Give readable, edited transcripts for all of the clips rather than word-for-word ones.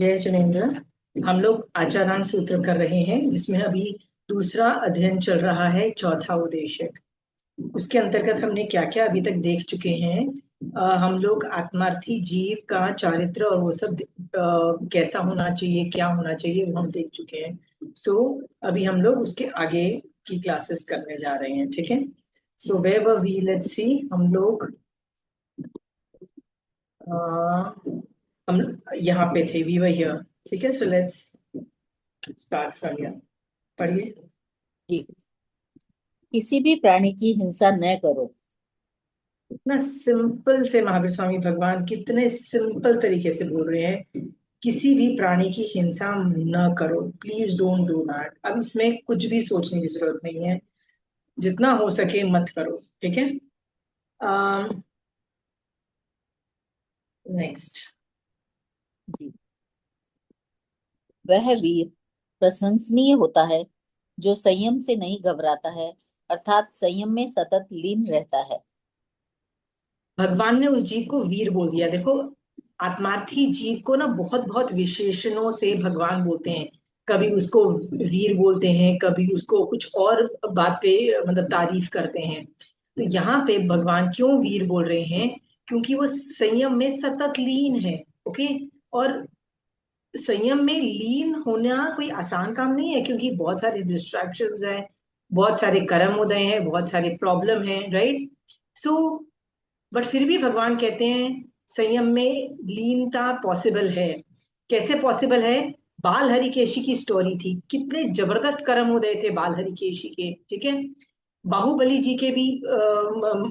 जय जिनेन्द्र। हम लोग आचारांश सूत्र कर रहे हैं जिसमें अभी दूसरा अध्ययन चल रहा है, चौथा उद्देश्य। उसके अंतर्गत हमने क्या क्या अभी तक देख चुके हैं। हम लोग आत्मार्थी जीव का चारित्र और वो सब कैसा होना चाहिए, क्या होना चाहिए, वो हम देख चुके हैं। अभी हम लोग उसके आगे की क्लासेस करने जा रहे हैं, ठीक है। वे वर वी, लेट्स सी। हम लोग हम यहाँ पे थे, वी वर हियर। ठीक है, so let's start from here. पढ़िए। जी। किसी भी प्राणी की हिंसा न करो। इतना सिंपल से महावीर स्वामी भगवान कितने सिंपल तरीके से बोल रहे हैं, किसी भी प्राणी की हिंसा न करो, प्लीज डोंट डू दैट। अब इसमें कुछ भी सोचने की जरूरत नहीं है, जितना हो सके मत करो, ठीक है। नेक्स्ट। जी। वह वीर प्रशंसनीय होता है जो संयम से नहीं घबराता है, अर्थात संयम में सतत लीन रहता है। भगवान ने उस जीव को वीर बोल दिया। देखो, आत्मार्थी जीव को ना बहुत बहुत विशेषणों से भगवान बोलते हैं। कभी उसको वीर बोलते हैं, कभी उसको कुछ और बात पे मतलब तारीफ करते हैं। तो यहाँ पे भगवान क्यों वीर बोल रहे हैं? क्योंकि वो संयम में सतत लीन है। ओके। और संयम में लीन होना कोई आसान काम नहीं है, क्योंकि बहुत सारे डिस्ट्रैक्शंस हैं, बहुत सारे कर्म उदय हैं, बहुत सारे प्रॉब्लम हैं, राइट। सो बट फिर भी भगवान कहते हैं संयम में लीनता पॉसिबल है। कैसे पॉसिबल है? बाल हरिकेशी की स्टोरी थी, कितने जबरदस्त कर्म उदय थे बाल हरिकेशी के, ठीक है। बाहुबली जी के भी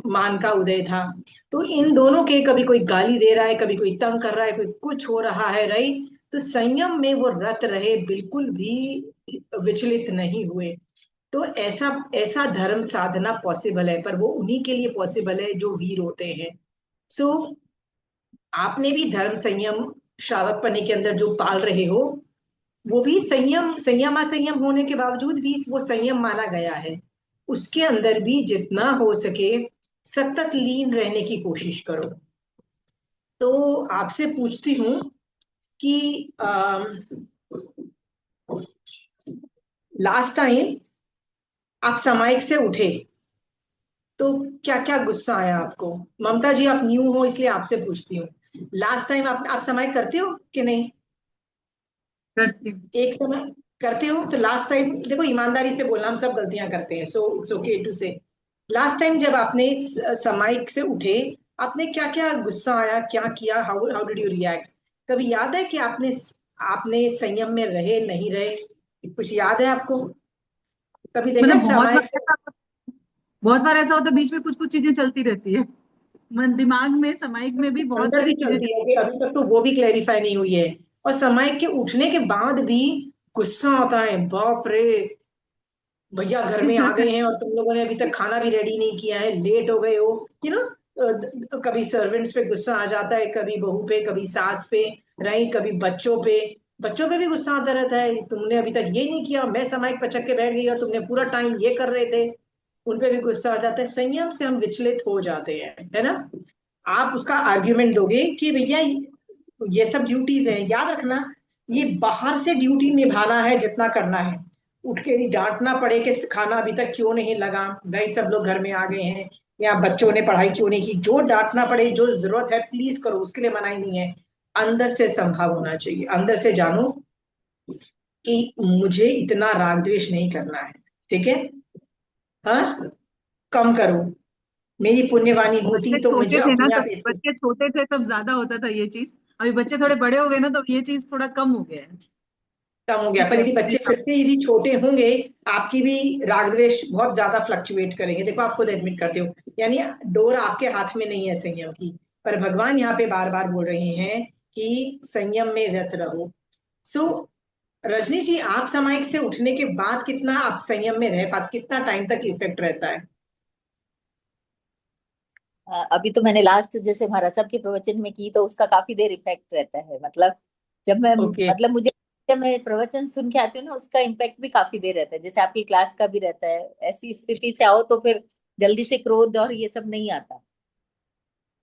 मान का उदय था। तो इन दोनों के कभी कोई गाली दे रहा है, कभी कोई तंग कर रहा है, कोई कुछ हो रहा है, राइट। तो संयम में वो रत रहे, बिल्कुल भी विचलित नहीं हुए। तो ऐसा ऐसा धर्म साधना पॉसिबल है, पर वो उन्हीं के लिए पॉसिबल है जो वीर होते हैं। सो आपने भी धर्म संयम श्रावक पने के अंदर जो पाल रहे हो, वो भी संयम, संयम असंयम होने के बावजूद भी वो संयम माना गया है। उसके अंदर भी जितना हो सके सतत लीन रहने की कोशिश करो। तो आपसे पूछती हूँ कि लास्ट टाइम आप सामायिक से उठे तो क्या क्या गुस्सा आया आपको? ममता जी, आप न्यू हो इसलिए आपसे पूछती हूँ। लास्ट टाइम आप सामायिक करते हो कि नहीं? करती हूँ। एक समय करते हो तो लास्ट टाइम देखो, ईमानदारी से बोलना, हम सब गलतियां करते हैं, सो इट्स ओके टू से। लास्ट टाइम जब आपने सामायिक से उठे, आपने क्या क्या गुस्सा आया, क्या किया, how how did you react? कभी याद है कि आपने आपने संयम में रहे, नहीं रहे? कुछ याद है आपको? कभी देखा मतलब है सामायिक से? बहुत बार ऐसा होता है, बीच में कुछ कुछ चीजें चलती रहती है। मन दिमाग में सामायिक में भी बहुत अंदर सारी भी चीजें चलती है कि अभी तक तो वो भी क्लैरिफाई नहीं हुई है। और सामायिक के उठने के बाद भी गुस्सा आता है, बाप रे, भैया घर में आ गए हैं और तुम लोगों ने अभी तक खाना भी रेडी नहीं किया है, लेट हो गए हो, यू नो। कभी सर्वेंट्स पे गुस्सा आ जाता है, कभी बहू पे, कभी सास पे, राइट, कभी बच्चों पे। बच्चों पे भी गुस्सा आता रहता है, तुमने अभी तक ये नहीं किया, मैं सामायिक पचक के बैठ गई और तुमने पूरा टाइम ये कर रहे थे। उन पे भी गुस्सा आ जाता है। संयम से हम विचलित हो जाते हैं, है ना। आप उसका आर्ग्यूमेंट दोगे कि भैया ये सब ड्यूटीज है, याद रखना, ये बाहर से ड्यूटी निभाना है जितना करना है। उठ के ही डांटना पड़े कि खाना अभी तक क्यों नहीं लगा, राइट, सब लोग घर में आ गए हैं, या बच्चों ने पढ़ाई क्यों नहीं की, जो डांटना पड़े, जो जरूरत है प्लीज करो, उसके लिए मनाही नहीं है। अंदर से संभव होना चाहिए, अंदर से जानो कि मुझे इतना राग द्वेष नहीं करना है, ठीक है। हाँ, कम करो। मेरी पुण्यवानी होती बच्चे तो मुझे छोटे थे ना, अपने तब आप ऐसे। बच्चे छोटे थे तब ज्यादा होता था ये चीज। अभी बच्चे थोड़े बड़े हो गए ना, तो ये चीज थोड़ा कम हो गया है कम हो गया, कि पर यदि कैसे बच्चे फिर से यदि छोटे होंगे, आपकी भी राग द्वेष बहुत ज्यादा फ्लक्चुएट करेंगे। देखो, आप खुद एडमिट करते हो, यानी डोर आपके हाथ में नहीं है संयम की। पर भगवान यहाँ पे बार बार बोल रहे हैं कि संयम में रत रहो। सो रजनी जी, आप सामायिक से उठने के बाद कितना आप संयम में रह पाते, कितना टाइम तक इफेक्ट रहता है? अभी तो मैंने लास्ट जैसे महाराज साहब के प्रवचन में की, तो उसका काफी देर इफेक्ट रहता है। मतलब जब मैं, ओके। मतलब मुझे जब मैं प्रवचन सुन के आती हूँ ना, उसका इम्पैक्ट भी काफी देर रहता है, जैसे आपकी क्लास का भी रहता है। ऐसी स्थिति से आओ तो फिर जल्दी से क्रोध और ये सब नहीं आता।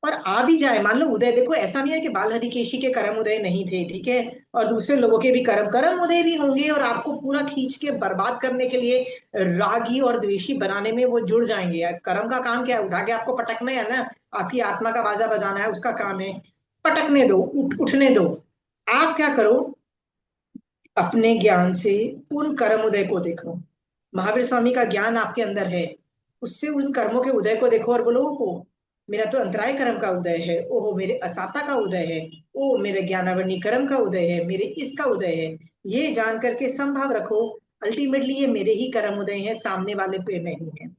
और आ भी जाए, मान लो उदय, देखो ऐसा नहीं है कि बाल हरिकेशी के कर्म उदय नहीं थे, ठीक है, और दूसरे लोगों के भी कर्म कर्म उदय भी होंगे, और आपको पूरा खींच के बर्बाद करने के लिए, रागी और द्वेषी बनाने में वो जुड़ जाएंगे। यार कर्म का काम क्या है? उठा के आपको पटकना है ना, आपकी आत्मा का बाजा बजाना है, उसका काम है। पटकने दो, उठने दो। आप क्या करो, अपने ज्ञान से उन कर्म उदय को देखो। महावीर स्वामी का ज्ञान आपके अंदर है, उससे उन कर्मों के उदय को देखो और बोलो, ओहो मेरा तो अंतराय कर्म का उदय है, ओहो मेरे असाता का उदय है, ओ मेरे ज्ञानावरणी कर्म का उदय है, मेरे इसका उदय है। ये जान करके संभाव रखो, अल्टीमेटली ये मेरे ही कर्म उदय है, सामने वाले पे नहीं है।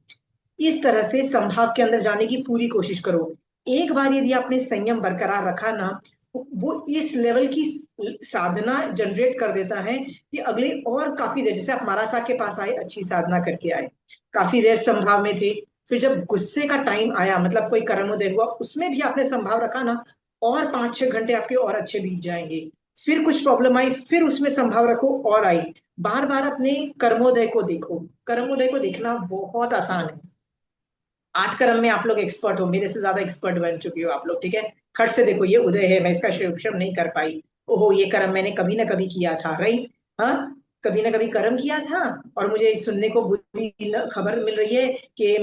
इस तरह से संभाव के अंदर जाने की पूरी कोशिश करो। एक बार यदि आपने संयम बरकरार रखा ना, वो इस लेवल की साधना जनरेट कर देता है कि अगले और काफी देर, जैसे आप महाराज के पास आए, अच्छी साधना करके आए, काफी देर संभाव में थे, फिर जब गुस्से का टाइम आया, मतलब कोई कर्मोदय हुआ, उसमें भी आपने संभाव रखा ना, और 5-6 घंटे आपके और अच्छे बीत जाएंगे। फिर कुछ प्रॉब्लम आई, फिर उसमें संभाव रखो, और आई। बार बार अपने कर्मोदय को देखो। कर्मोदय को देखना बहुत आसान है। 8 कर्म में आप लोग एक्सपर्ट हो, मेरे से ज्यादा एक्सपर्ट बन चुकी हो आप लोग, ठीक है। खट से देखो, ये उदय है, मैं इसका श्रेयोक्षम नहीं कर पाई, ओहो ये कर्म मैंने कभी ना कभी किया था, राइट। हाँ, कभी ना कभी कर्म किया था, और मुझे सुनने को बुरी खबर मिल रही है कि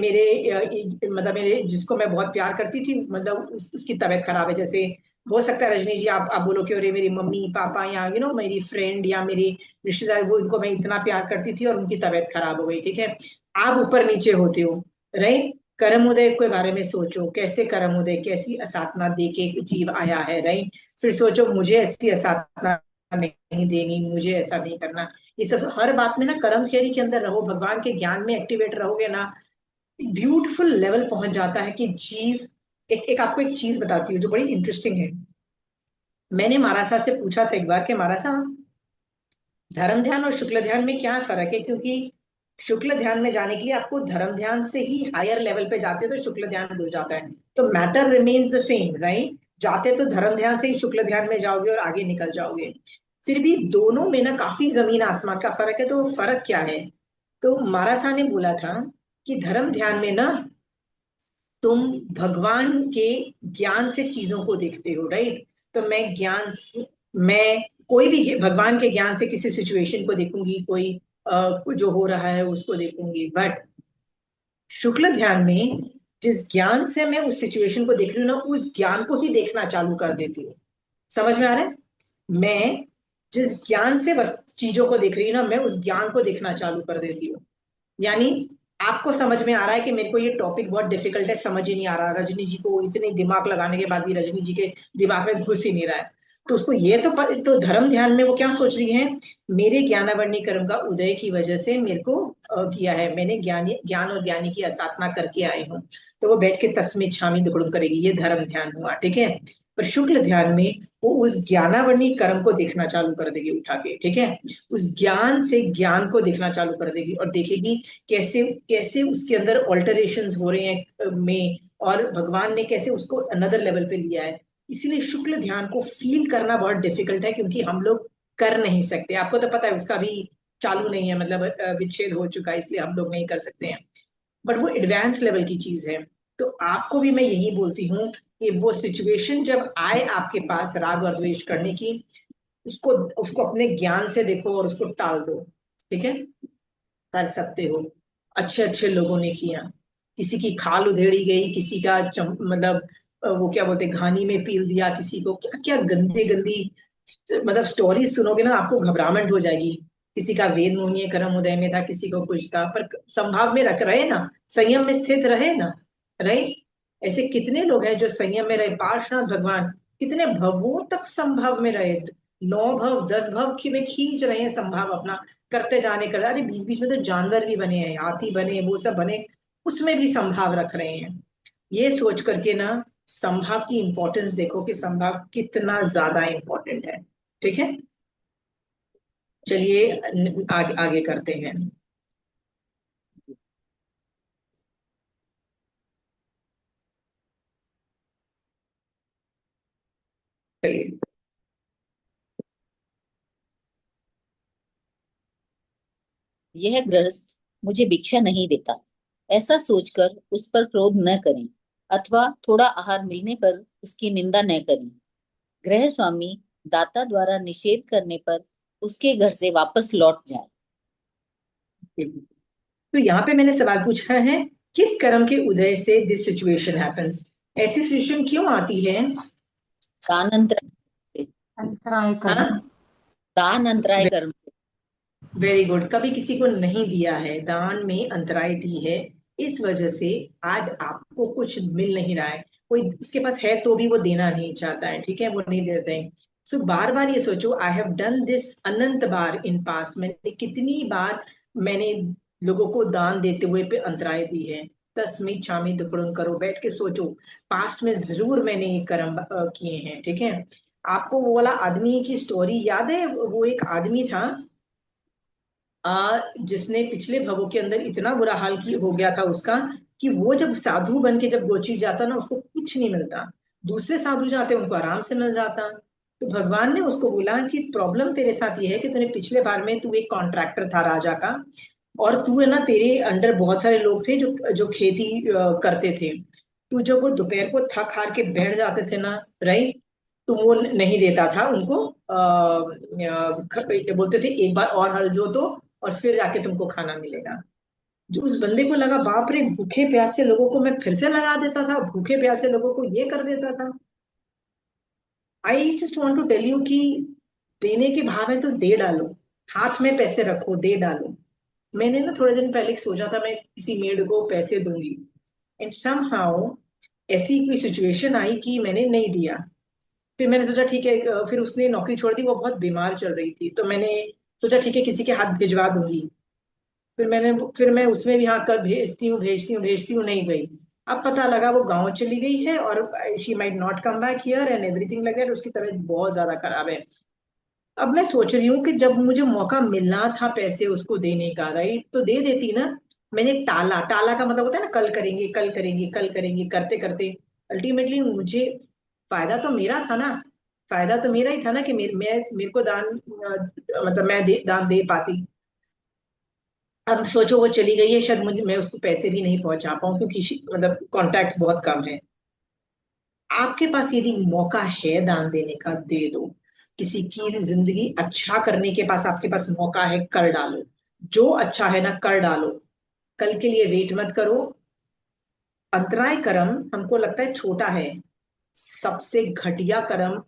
मतलब मेरे जिसको मैं बहुत प्यार करती थी, मतलब उसकी तबीयत खराब है। जैसे हो सकता है रजनी जी, आप बोलो कि अरे मेरी मम्मी पापा, या मेरी फ्रेंड या मेरी रिश्तेदार, वो इनको मैं इतना प्यार करती थी और उनकी तबीयत खराब हो गई, ठीक है। आप ऊपर नीचे होते हो, राइट। कर्म उदय के बारे में सोचो, कैसे कर्म उदय, कैसी असाधना दे के जीव आया है, राइट। फिर सोचो मुझे ऐसी असाधना नहीं देनी, मुझे ऐसा नहीं करना। ये सब हर बात में ना कर्म थियरी के अंदर रहो, भगवान के ज्ञान में एक्टिवेट रहोगे ना, ब्यूटीफुल लेवल पहुंच जाता है कि जीव। एक आपको एक चीज बताती हूँ जो बड़ी इंटरेस्टिंग है। मैंने महाराज साहब से पूछा था एक बार कि महाराज साहब, धर्म ध्यान और शुक्ल ध्यान में क्या फर्क है? क्योंकि शुक्ल ध्यान में जाने के लिए आपको धर्म ध्यान से ही हायर लेवल पे जाते तो शुक्ल ध्यान हो जाता है, तो matter remains the same, right. जाते तो धर्म ध्यान से ही शुक्ल ध्यान में जाओगे और आगे निकल जाओगे। फिर भी दोनों में ना काफी जमीन आसमान का फर्क है, तो वो फर्क क्या है? तो महाराज साहब ने बोला था कि धर्म ध्यान में ना तुम भगवान के ज्ञान से चीजों को देखते हो, राइट। तो मैं कोई भी भगवान के ज्ञान से किसी सिचुएशन को देखूंगी, कोई जो हो रहा है उसको देखूंगी। बट शुक्ल ध्यान में जिस ज्ञान से मैं उस सिचुएशन को देख रही हूँ ना, उस ज्ञान को ही देखना चालू कर देती हूँ। समझ में आ रहा है? मैं जिस ज्ञान से चीजों को देख रही हूँ ना, मैं उस ज्ञान को देखना चालू कर देती हूँ। यानी आपको समझ में आ रहा है कि मेरे को ये टॉपिक बहुत डिफिकल्ट है, समझ ही नहीं आ रहा, रजनी जी को इतने दिमाग लगाने के बाद भी रजनी जी के दिमाग में घुस ही नहीं रहा है। तो उसको ये तो धर्म ध्यान में वो क्या सोच रही है, मेरे ज्ञानावरणी कर्म का उदय की वजह से मेरे को किया है, मैंने ज्ञान और ज्ञानी की असाधना करके आए हूँ, तो वो बैठ के तस्मै छामी दुकड़ुम करेगी, ये धर्म ध्यान हुआ, ठीक है। पर शुक्ल ध्यान में वो उस ज्ञानावरणी कर्म को देखना चालू कर देगी उठा के, ठीक है। उस ज्ञान से ज्ञान को देखना चालू कर देगी और देखेगी कैसे कैसे उसके अंदर ऑल्टरेशंस हो रहे हैं में, और भगवान ने कैसे उसको अनदर लेवल पे लिया है। इसीलिए शुक्ल ध्यान को फील करना बहुत डिफिकल्ट है, क्योंकि हम लोग कर नहीं सकते। आपको तो पता है उसका भी चालू नहीं है, मतलब विच्छेद हो चुका है, इसलिए हम लोग नहीं कर सकते हैं। बट वो एडवांस लेवल की चीज है। तो आपको भी मैं यही बोलती हूँ कि वो सिचुएशन जब आए आपके पास राग और द्वेष करने की, उसको उसको अपने ज्ञान से देखो और उसको टाल दो, ठीक है। कर सकते हो, अच्छे अच्छे लोगों ने किया, किसी की खाल उधेड़ी गई, किसी का मतलब वो क्या बोलते घानी में पील दिया किसी को, क्या क्या गंदे गंदी मतलब स्टोरी सुनोगे ना, आपको घबराहट हो जाएगी। किसी का वेद मुनिय कर्म उदय में था, किसी को कुछ था, पर संभाव में रख रहे ना, संयम में स्थित रहे ना, राइट। ऐसे कितने लोग हैं जो संयम में रहे, पार्श्वनाथ भगवान कितने भवों तक संभव में रहे, 9 भव 10 भव की में खींच रहे हैं संभाव अपना, करते जाने कर। अरे बीच बीच में तो जानवर भी बने हैं, हाथी बने, वो सब बने, उसमें भी संभाव रख रहे हैं। ये सोच करके ना संभाव की इंपॉर्टेंस देखो कि संभाव कितना ज्यादा इंपॉर्टेंट है, ठीक है। चलिए आगे करते हैं। चलिए, यह गृहस्थ मुझे भिक्षा नहीं देता, ऐसा सोचकर उस पर क्रोध न करें। अथवा थोड़ा आहार मिलने पर उसकी निंदा न करें। गृह स्वामी दाता द्वारा निषेध करने पर उसके घर से वापस लौट जाए। तो यहाँ पे मैंने सवाल पूछा है, किस कर्म के उदय से दिस सिचुएशन हैपेंस? ऐसी सिचुएशन क्यों आती है? दान अंतराय से। अंतराय कर्म। हाँ, दान अंतराय कर्म से। Very good. कभी किसी को नहीं दिया है, दान में अंतराय दी है, इस वजह से आज आपको कुछ मिल नहीं रहा है। कोई उसके पास है तो भी वो देना नहीं चाहता है, ठीक है, वो नहीं देते हैं। सो बार बार ये सोचो, I have done this Anant bar in past, मैंने कितनी बार मैंने लोगों को दान देते हुए पे अंतराय दी है। तस्मी छामी दुपड़न करो, बैठ के सोचो, पास्ट में जरूर मैंने ये कर्म किए हैं, ठीक है। आपको वो वाला आदमी की स्टोरी याद है? वो एक आदमी था जिसने पिछले भवों के अंदर इतना बुरा हाल की हो गया था उसका, कि वो जब साधु बन के जब गोची जाता ना, उसको कुछ नहीं मिलता। दूसरे साधु जाते उनको आराम से मिल जाता। तो भगवान ने उसको बोला कि प्रॉब्लम तेरे साथ ये है कि तूने पिछले बार में तू एक कॉन्ट्रैक्टर था राजा का, और तू है ना, तेरे अंडर बहुत सारे लोग थे जो जो खेती करते थे। तू जब वो दोपहर को थक हार के बैठ जाते थे ना, राइट, तो वो नहीं देता था उनको। बोलते थे एक बार और हल जो तो, और फिर जाके तुमको खाना मिलेगा। जो उस बंदे को लगा, बाप रे, भूखे प्यासे लोगों को मैं फिर से लगा देता था, भूखे प्यासे लोगों को ये कर देता था। I just want to tell you कि देने के भाव है तो दे डालो, हाथ में पैसे रखो, दे डालो। मैंने ना थोड़े दिन पहले सोचा था मैं किसी मेड को पैसे दूंगी, एंड समहाउ ऐसी कोई सिचुएशन आई कि मैंने नहीं दिया। फिर मैंने सोचा ठीक है, फिर उसने नौकरी छोड़ दी, वो बहुत बीमार चल रही थी, तो मैंने सोचा ठीक है किसी के हाथ भिजवा दूंगी। फिर मैं उसमें भी हाँ कर भेजती हूँ भेजती हूँ भेजती हूँ, नहीं गई। अब पता लगा वो गांव चली गई है, और she might not come back here and everything like that, उसकी तबीयत बहुत ज्यादा खराब है। अब मैं सोच रही हूँ कि जब मुझे मौका मिलना था पैसे उसको देने का, राइट, तो दे देती ना। मैंने टाला, टाला का मतलब होता है ना, कल करेंगे कल करेंगे कल करेंगे, करते करते अल्टीमेटली मुझे फायदा तो मेरा था ना, फायदा तो मेरा ही था ना कि मेरे को दान मतलब दान दे पाती। अब सोचो वो चली गई है, शायद मुझे मैं उसको पैसे भी नहीं पहुंचा पाऊं, क्योंकि मतलब कॉन्टैक्ट बहुत कम है। आपके पास यदि मौका है दान देने का, दे दो। किसी की जिंदगी अच्छा करने के पास आपके पास मौका है, कर डालो। जो अच्छा है ना, कर डालो। कल के लिए वेट मत करो। अंतराय कर्म हमको लगता है छोटा है, सबसे घटिया कर्म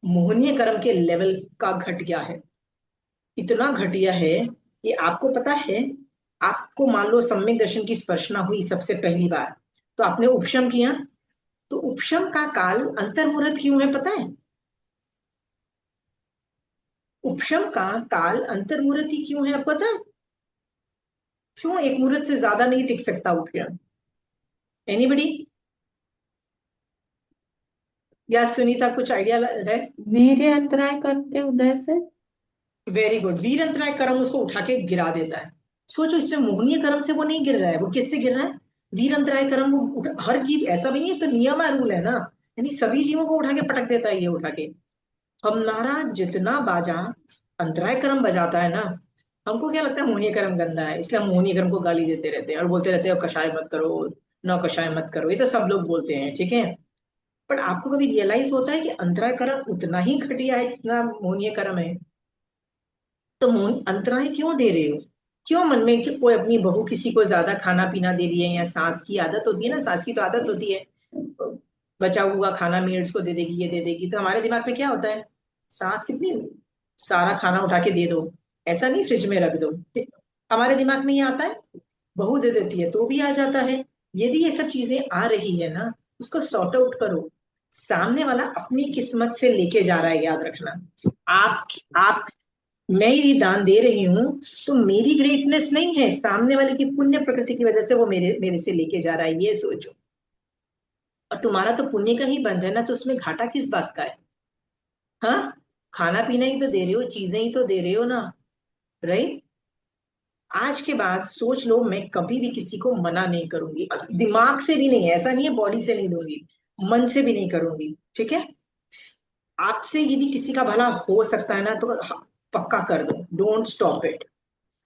मोहनीय कर्म के लेवल का घटिया है। इतना घटिया है कि आपको पता है, आपको मान लो सम्यक दर्शन की स्पर्शना हुई सबसे पहली बार, तो आपने उपशम किया, तो उपशम का काल अंतर्मुहूर्त क्यों है पता है? उपशम का काल अंतर्मुहूर्त ही क्यों है, आपको पता है? क्यों एक मुहूर्त से ज्यादा नहीं टिक सकता उपशम? एनीबडी? या सुनीता कुछ आइडिया है? वीर्य अंतराय करते उदय से। Very good. वीर अंतराय कर्म उसको उठा के गिरा देता है। सोचो, इसमें मोहनीय कर्म से वो नहीं गिर रहा है, वो किससे गिर रहा है? वीर अंतराय कर्म वो हर जीव ऐसा भी नहीं है, तो नियम है, रूल है ना, यानी सभी जीवों को उठा के पटक देता है ये उठा के। हमारा जितना बाजा अंतराय कर्म बजाता है ना, हमको क्या लगता है मोहनीय कर्म गंदा है, इसलिए हम मोहनीय कर्म को गाली देते रहते हैं और बोलते रहते हैं कषाय मत करो, नौ कषाय मत करो, ये तो सब लोग बोलते हैं, ठीक है। बट आपको कभी रियलाइज होता है कि अंतराय कर्म उतना ही घटिया है जितना मोहनीय कर्म है? तो अंतराय क्यों दे रहे हो? क्यों मन में कि कोई अपनी बहू किसी को ज्यादा खाना पीना दे रही है, या सास की आदत होती है ना, सास की तो आदत होती है बचा हुआ खाना मेड्स को दे देगी, ये दे देगी, तो हमारे दिमाग में क्या होता है, सास कितनी सारा खाना उठा के दे दो, ऐसा नहीं फ्रिज में रख दो, हमारे दिमाग में ये आता है। बहू दे देती है तो भी आ जाता है। यदि ये सब चीजें आ रही है ना, उसको सॉर्ट आउट करो। सामने वाला अपनी किस्मत से लेके जा रहा है, याद रखना। आप मैं ही दान दे रही हूँ, तो मेरी ग्रेटनेस नहीं है, सामने वाले की पुण्य प्रकृति की वजह से वो मेरे मेरे से लेके जा रहा है, ये सोचो। और तुम्हारा तो पुण्य का ही बंध है ना, तो उसमें घाटा किस बात का है? हाँ, खाना पीना ही तो दे रहे हो, चीजें ही तो दे रहे हो ना, राइट। आज के बाद सोच लो, मैं कभी भी किसी को मना नहीं करूंगी, दिमाग से भी नहीं, ऐसा नहीं है बॉडी से नहीं दूंगी, मन से भी नहीं करूंगी, ठीक है। आपसे यदि किसी का भला हो सकता है ना, तो पक्का कर दो, डोंट स्टॉप इट।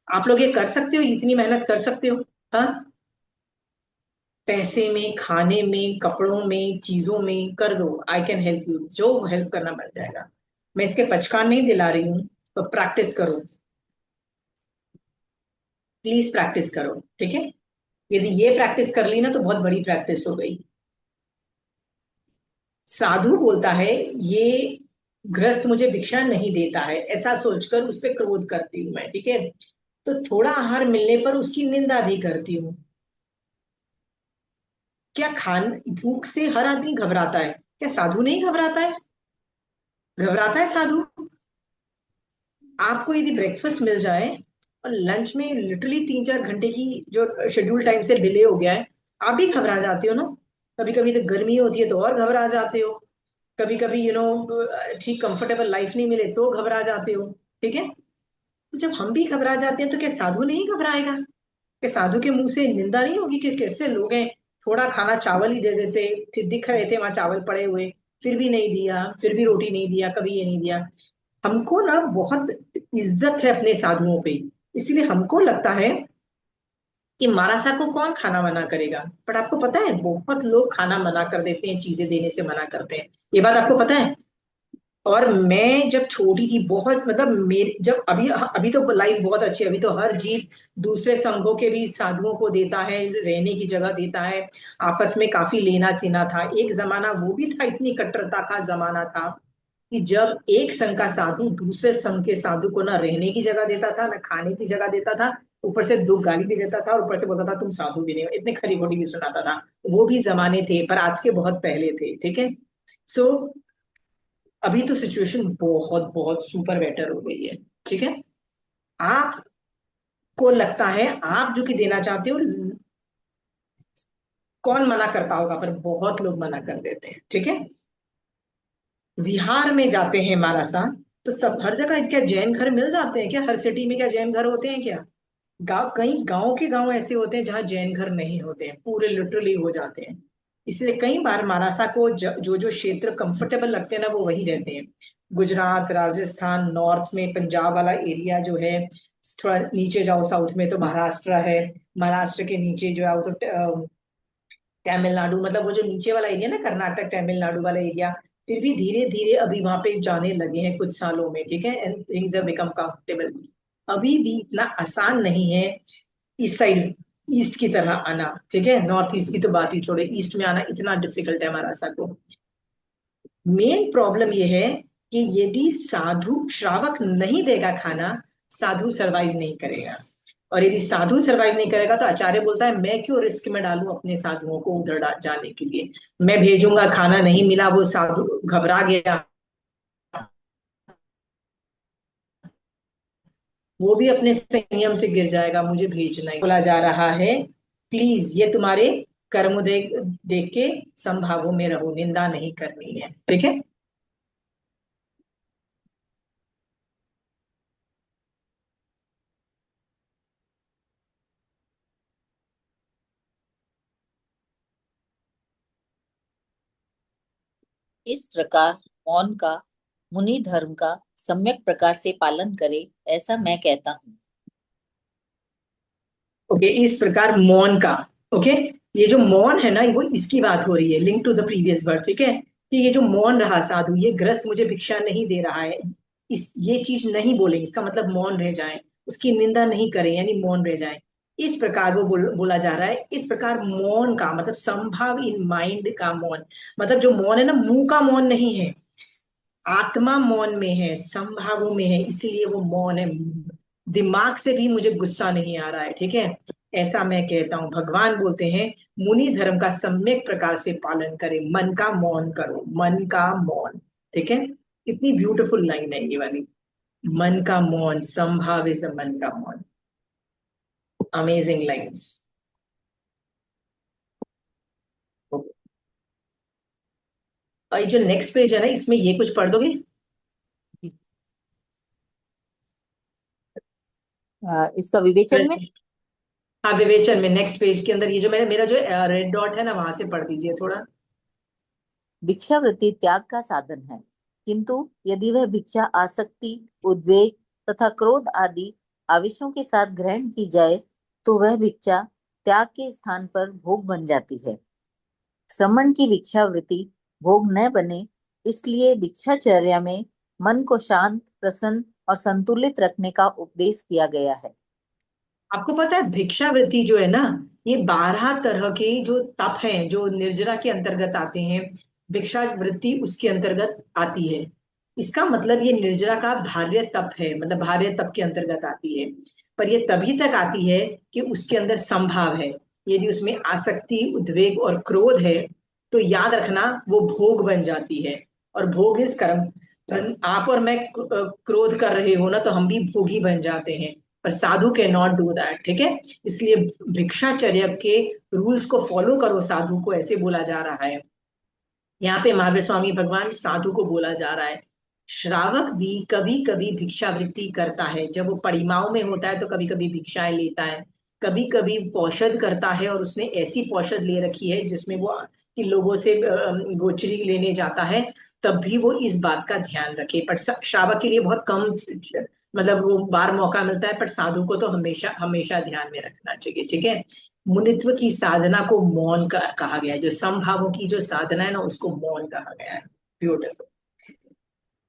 आप लोग ये कर सकते हो, इतनी मेहनत कर सकते हो? हाँ, पैसे में, खाने में, कपड़ों में, चीजों में कर दो, आई कैन हेल्प यू, जो हेल्प करना पड़ जाएगा। मैं इसके पचकान नहीं दिला रही हूँ, तो प्रैक्टिस करो, प्लीज प्रैक्टिस करो, ठीक है। यदि ये प्रैक्टिस कर ली ना तो बहुत बड़ी प्रैक्टिस हो गई। साधु बोलता है ये गृहस्थ मुझे भिक्षा नहीं देता है, ऐसा सोचकर उस पर क्रोध करती हूँ मैं, ठीक है। तो थोड़ा आहार मिलने पर उसकी निंदा भी करती हूँ। क्या खान भूख से हर आदमी घबराता है? क्या साधु नहीं घबराता है? घबराता है साधु। आपको यदि ब्रेकफास्ट मिल जाए और लंच में लिटरली 3-4 घंटे की जो शेड्यूल टाइम से डिले हो गया है, आप भी घबरा जाते हो ना। कभी कभी तो गर्मी होती है तो और घबरा जाते हो। कभी कभी ठीक कंफर्टेबल लाइफ नहीं मिले तो घबरा जाते हो, ठीक है। तो जब हम भी घबरा जाते हैं तो क्या साधु नहीं घबराएगा? क्या साधु के मुंह से निंदा नहीं होगी कि कैसे लोग हैं, थोड़ा खाना चावल ही दे देते थे, दिख रहे थे वहां चावल पड़े हुए, फिर भी नहीं दिया, फिर भी रोटी नहीं दिया, कभी ये नहीं दिया। हमको ना बहुत इज्जत है अपने साधुओं पे, इसलिए हमको लगता है कि मारासा को कौन खाना मना करेगा। बट आपको पता है बहुत लोग खाना मना कर देते हैं, चीजें देने से मना करते हैं, ये बात आपको पता है। और मैं जब छोटी थी बहुत, मतलब मेरे जब अभी अभी तो लाइफ बहुत अच्छी है, अभी तो हर जीव दूसरे संघों के भी साधुओं को देता है, रहने की जगह देता है, आपस में काफी लेना देना था। एक जमाना वो भी था, इतनी कट्टरता का जमाना था कि जब एक संघ का साधु दूसरे संघ के साधु को ना रहने की जगह देता था, ना खाने की जगह देता था, ऊपर से दो गाली भी देता था, और ऊपर से बोलता था तुम साधु भी नहीं हो, इतने खरी खोटी भी सुनाता था। वो भी जमाने थे, पर आज के बहुत पहले थे, ठीक है। सो अभी तो सिचुएशन बहुत बहुत सुपर बेटर हो गई है, ठीक है। आपको लगता है आप जो कि देना चाहते हो, कौन मना करता होगा, पर बहुत लोग मना कर देते हैं, ठीक है। बिहार में जाते हैं मारासा, तो सब हर जगह क्या जैन घर मिल जाते हैं क्या? हर सिटी में क्या जैन घर होते हैं क्या? गांव, कई गांव के गांव ऐसे होते हैं जहां जैन घर नहीं होते हैं, पूरे लिटरली हो जाते हैं। इसलिए कई बार महाराष्ट्र को जो जो क्षेत्र कंफर्टेबल लगते हैं ना, वो वही रहते हैं। गुजरात, राजस्थान, नॉर्थ में पंजाब वाला एरिया जो है, थोड़ा नीचे जाओ साउथ में तो महाराष्ट्र है, महाराष्ट्र के नीचे जो आओ तो तमिलनाडु, मतलब वो जो नीचे वाला एरिया ना, कर्नाटक तमिलनाडु वाला एरिया, फिर भी धीरे धीरे अभी वहां पे जाने लगे हैं कुछ सालों में, ठीक है, and things have become comfortable. अभी भी इतना आसान नहीं है इस साइड, ईस्ट की तरह आना, ठीक है। नॉर्थ ईस्ट की तो बात ही छोड़े, ईस्ट में आना इतना डिफिकल्ट है महाराष्ट्र को। मेन प्रॉब्लम ये है कि यदि साधु श्रावक नहीं देगा खाना, साधु सरवाइव नहीं करेगा। और यदि साधु सरवाइव नहीं करेगा तो आचार्य बोलता है मैं क्यों रिस्क में डालूं अपने साधुओं को उधर जाने के लिए। मैं भेजूंगा, खाना नहीं मिला, वो साधु घबरा गया, वो भी अपने संयम से गिर जाएगा, मुझे भेजना ही बोला जा रहा है। प्लीज ये तुम्हारे कर्म देख देख के संभावों में रहो, निंदा नहीं करनी है, ठीक है। इस प्रकार मौन का मुनि धर्म का सम्यक प्रकार से पालन करे, ऐसा मैं कहता हूँ। ओके, इस प्रकार मौन का, ओके, ये जो मौन है ना, वो इसकी बात हो रही है, link to the previous word, ठीक है। कि ये जो मौन रहा साधु, ये ग्रस्त मुझे भिक्षा नहीं दे रहा है, इस ये चीज नहीं बोले, इसका मतलब मौन रह जाए, उसकी निंदा नहीं करें, यानी मौन रह जाए। इस प्रकार वो बोला जा रहा है। इस प्रकार मौन का मतलब संभाव इन माइंड का मौन, मतलब जो मौन है ना, मुंह का मौन नहीं है, आत्मा मौन में है, संभावों में है, इसीलिए वो मौन है। दिमाग से भी मुझे गुस्सा नहीं आ रहा है, ठीक है, ऐसा मैं कहता हूं। भगवान बोलते हैं मुनि धर्म का सम्यक प्रकार से पालन करें, मन का मौन करो, मन का मौन, ठीक है। कितनी ब्यूटीफुल लाइन है ये वाली, मन का मौन, संभाव इज द मन का मौन। Amazing lines. और ये जो नेक्स्ट पेज है ना, इसमें ये कुछ पढ़ दोगे? इसका विवेचन में, हाँ, विवेचन में नेक्स्ट पेज के अंदर ये जो मेरा जो रेड डॉट है ना, वहां से पढ़ दीजिए थोड़ा। भिक्षावृत्ति त्याग का साधन है, किंतु यदि वह भिक्षा आसक्ति, उद्वेग तथा क्रोध आदि आवेशों के साथ ग्रहण की जाए तो वह भिक्षा त्याग के स्थान पर भोग बन जाती है। श्रमण की भिक्षावृत्ति भोग न बने, इसलिए भिक्षाचर्या में मन को शांत, प्रसन्न और संतुलित रखने का उपदेश किया गया है। आपको पता है भिक्षावृत्ति जो है ना, ये 12 तरह के जो तप हैं जो निर्जरा के अंतर्गत आते हैं, भिक्षावृत्ति उसके अंतर्गत आती है। इसका मतलब ये निर्जरा का भार्य तप है, मतलब भार्य तप के अंतर्गत आती है। पर ये तभी तक आती है कि उसके अंदर संभाव है। यदि उसमें आसक्ति, उद्वेग और क्रोध है तो याद रखना वो भोग बन जाती है। और भोग इस कर्म, आप और मैं क्रोध कर रहे हो ना तो हम भी भोगी बन जाते हैं, पर साधु कैन नॉट डू दैट। ठीक है, इसलिए भिक्षाचर्य के रूल्स को फॉलो करो, साधु को ऐसे बोला जा रहा है। यहाँ पे महावीर स्वामी भगवान साधु को बोला जा रहा है। श्रावक भी कभी कभी भिक्षावृत्ति करता है, जब वो परिमाओं में होता है तो कभी कभी भिक्षाएं लेता है, कभी कभी पौषध करता है और उसने ऐसी पौषध ले रखी है जिसमें वो कि लोगों से गोचरी लेने जाता है, तब भी वो इस बात का ध्यान रखे। पर श्रावक के लिए बहुत कम, मतलब वो बार मौका मिलता है, पर साधु को तो हमेशा हमेशा ध्यान में रखना चाहिए। ठीक है, मुनित्व की साधना को मौन कहा गया है, जो समभावों की जो साधना है ना उसको मौन कहा गया है। ब्यूटीफुल।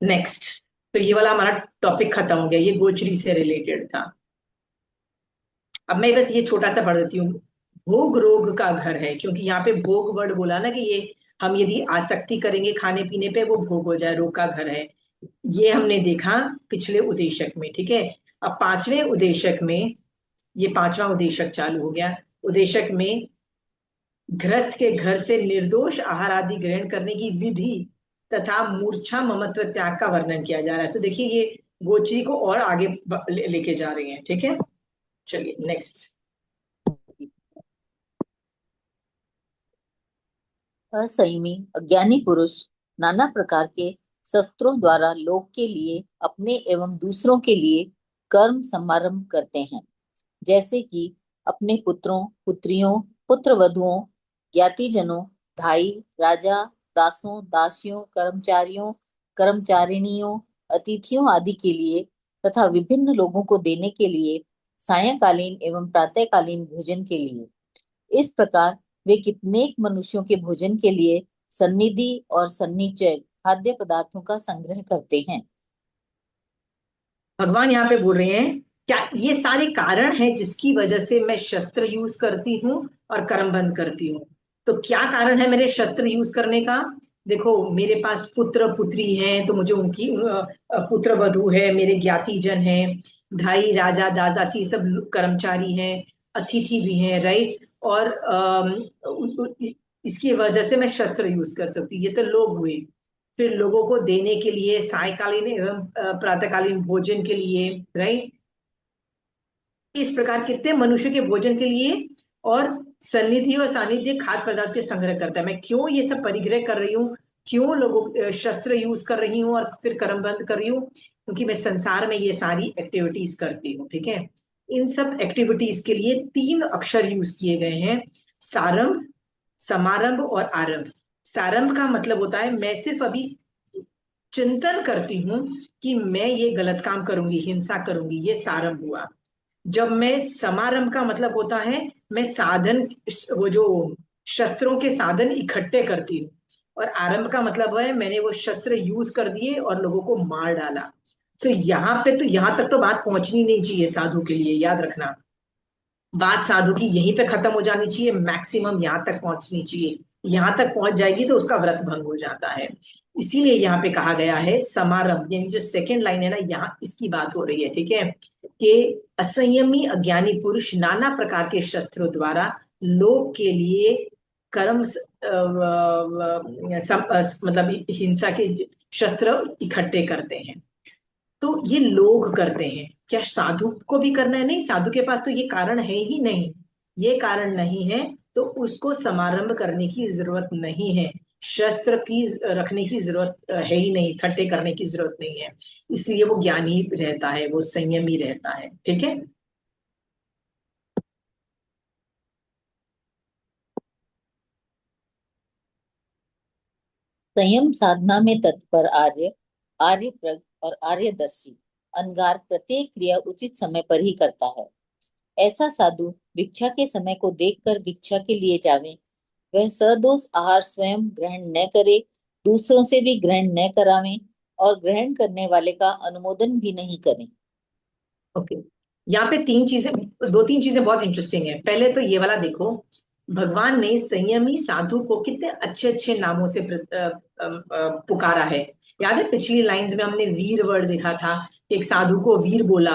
नेक्स्ट, तो ये वाला हमारा टॉपिक खत्म हो गया, ये गोचरी से रिलेटेड था। अब मैं बस ये छोटा सा पढ़ देती हूँ। भोग रोग का घर है, क्योंकि यहाँ पे भोग वर्ड बोला ना कि ये हम यदि आसक्ति करेंगे खाने पीने पे वो भोग हो जाए, रोग का घर है। ये हमने देखा पिछले उदेशक में। ठीक है, अब 5वें उदेशक में, ये 5वां उदेशक चालू हो गया। उदेशक में गृहस्थ के घर से निर्दोष आहार आदि ग्रहण करने की विधि तथा मूर्छा ममत्व त्याग का वर्णन किया जा रहा है। तो देखिए ये गोचरी को और आगे लेके जा रही है। ठीक है, चलिए नेक्स्ट। असंयमी अज्ञानी पुरुष नाना प्रकार के शस्त्रों द्वारा लोक के लिए, अपने एवं दूसरों के लिए कर्म समारंभ करते हैं, जैसे कि अपने पुत्रों, पुत्रियों, पुत्र वधुओं, ज्ञातिजनों, भाई, राजा, दासों, दासियों, कर्मचारियों, कर्मचारिणियों, अतिथियों आदि के लिए तथा विभिन्न लोगों को देने के लिए, सायंकालीन एवं प्रातःकालीन भोजन के लिए। इस प्रकार वे कितनेक मनुष्यों के भोजन के लिए सन्निधि और सन्निचय खाद्य पदार्थों का संग्रह करते हैं। भगवान यहाँ पे बोल रहे हैं क्या ये सारे कारण हैं जिसकी वजह से मैं शस्त्र यूज करती हूँ और कर्म बंद करती हूँ। तो क्या कारण है मेरे शस्त्र यूज करने का? देखो, मेरे पास पुत्र पुत्री हैं तो मुझे उनकी पुत्र वधु है, मेरे ज्ञातिजन हैं, भाई, राजा, दासी, सब कर्मचारी हैं, अतिथि भी हैं, राइट। और इसकी वजह से मैं शस्त्र यूज कर सकती हूँ। ये तो लोग हुए। फिर लोगों को देने के लिए सायकालीन एवं प्रातःकालीन भोजन के लिए, राइट। इस प्रकार कितने मनुष्य के भोजन के लिए और सन्निधि और सानिध्य खाद्य पदार्थ के संग्रह करता है। मैं क्यों ये सब परिग्रह कर रही हूँ, क्यों लोगों शस्त्र यूज कर रही हूँ और फिर कर्म बंद कर रही हूँ? क्योंकि मैं संसार में ये सारी एक्टिविटीज करती हूँ। ठीक है, इन सब एक्टिविटीज के लिए 3 अक्षर यूज किए गए हैं, सारंभ, समारंभ और आरंभ। सारंभ का मतलब होता है मैं सिर्फ अभी चिंतन करती हूँ कि मैं ये गलत काम करूंगी, हिंसा करूंगी, ये सारंभ हुआ। जब मैं समारंभ का मतलब होता है मैं साधन, वो जो शस्त्रों के साधन इकट्ठे करती हूँ। और आरंभ का मतलब है मैंने वो शस्त्र यूज कर दिए और लोगों को मार डाला। तो यहाँ पे तो यहाँ तक तो बात पहुंचनी नहीं चाहिए साधु के लिए, याद रखना। बात साधु की यहीं पे खत्म हो जानी चाहिए, मैक्सिमम यहाँ तक पहुंचनी चाहिए। यहाँ तक पहुंच जाएगी तो उसका व्रत भंग हो जाता है। इसीलिए यहाँ पे कहा गया है समारंभ, यानी जो सेकंड लाइन है ना, यहाँ इसकी बात हो रही है। ठीक है, कि असंयमी अज्ञानी पुरुष नाना प्रकार के शस्त्रों द्वारा लोक के लिए कर्म मतलब हिंसा के शस्त्र इकट्ठे करते हैं। तो ये लोग करते हैं, क्या साधु को भी करना है? नहीं, साधु के पास तो ये कारण है ही नहीं। ये कारण नहीं है तो उसको समारंभ करने की जरूरत नहीं है, शस्त्र की रखने की जरूरत है ही नहीं, इकट्ठे करने की जरूरत नहीं है। इसलिए वो ज्ञानी रहता है, वो संयमी रहता है। ठीक है, संयम साधना में तत्पर आर्य, आर्यप्रज्ञ और आर्यदर्शी अनगार प्रत्येक क्रिया उचित समय पर ही करता है। ऐसा साधु भिक्षा के समय को देखकर भिक्षा के लिए जावे, वह सदोष आहार स्वयं ग्रहण न करे, दूसरों से भी ग्रहण न करावे और ग्रहण करने वाले का अनुमोदन भी नहीं करे। ओके, यहाँ पे दो तीन चीजें बहुत इंटरेस्टिंग है। पहले तो ये वाला देखो, भगवान ने संयमी साधु को कितने अच्छे अच्छे नामों से पुकारा है। याद है पिछली लाइंस में हमने वीर वर्ड देखा था, एक साधु को वीर बोला।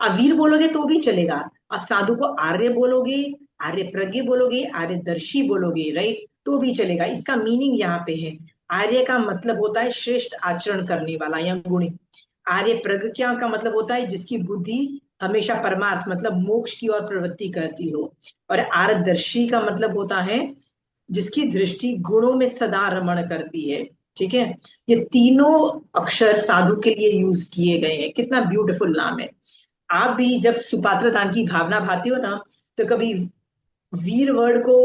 अब वीर बोलोगे तो भी चलेगा, अब साधु को आर्य बोलोगे, आर्य प्रज्ञ बोलोगे, आर्यदर्शी बोलोगे, राइट, तो भी चलेगा। इसका मीनिंग यहाँ पे है, आर्य का मतलब होता है श्रेष्ठ आचरण करने वाला या गुणी। आर्य प्रज्ञा का मतलब होता है जिसकी बुद्धि हमेशा परमार्थ मतलब मोक्ष की ओर प्रवृत्ति करती हो। और आर्यदर्शी का मतलब होता है जिसकी दृष्टि गुणों में सदा रमण करती है। ठीक है, ये तीनों अक्षर साधु के लिए यूज किए गए हैं। कितना ब्यूटीफुल नाम है। आप भी जब सुपात्र दान की भावना भाती हो ना, तो कभी वीर वर्ड को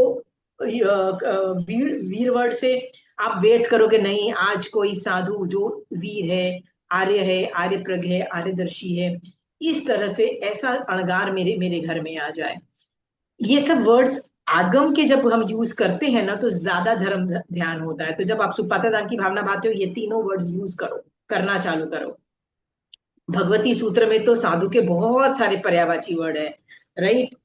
वीर वर्ड से आप वेट करोगे नहीं, आज कोई साधु जो वीर है, आर्य प्रज्ञ है, आर्यदर्शी है, इस तरह से ऐसा अणगार मेरे मेरे घर में आ जाए। ये सब वर्ड्स आगम के जब हम यूज करते हैं ना, तो ज्यादा धर्म ध्यान होता है। तो जब आप सुपात्र दान की भावना भाते हो, ये तीनों वर्ड्स यूज करो, करना चालू करो। भगवती सूत्र में तो साधु के बहुत सारे पर्यायवाची वर्ड है, राइट।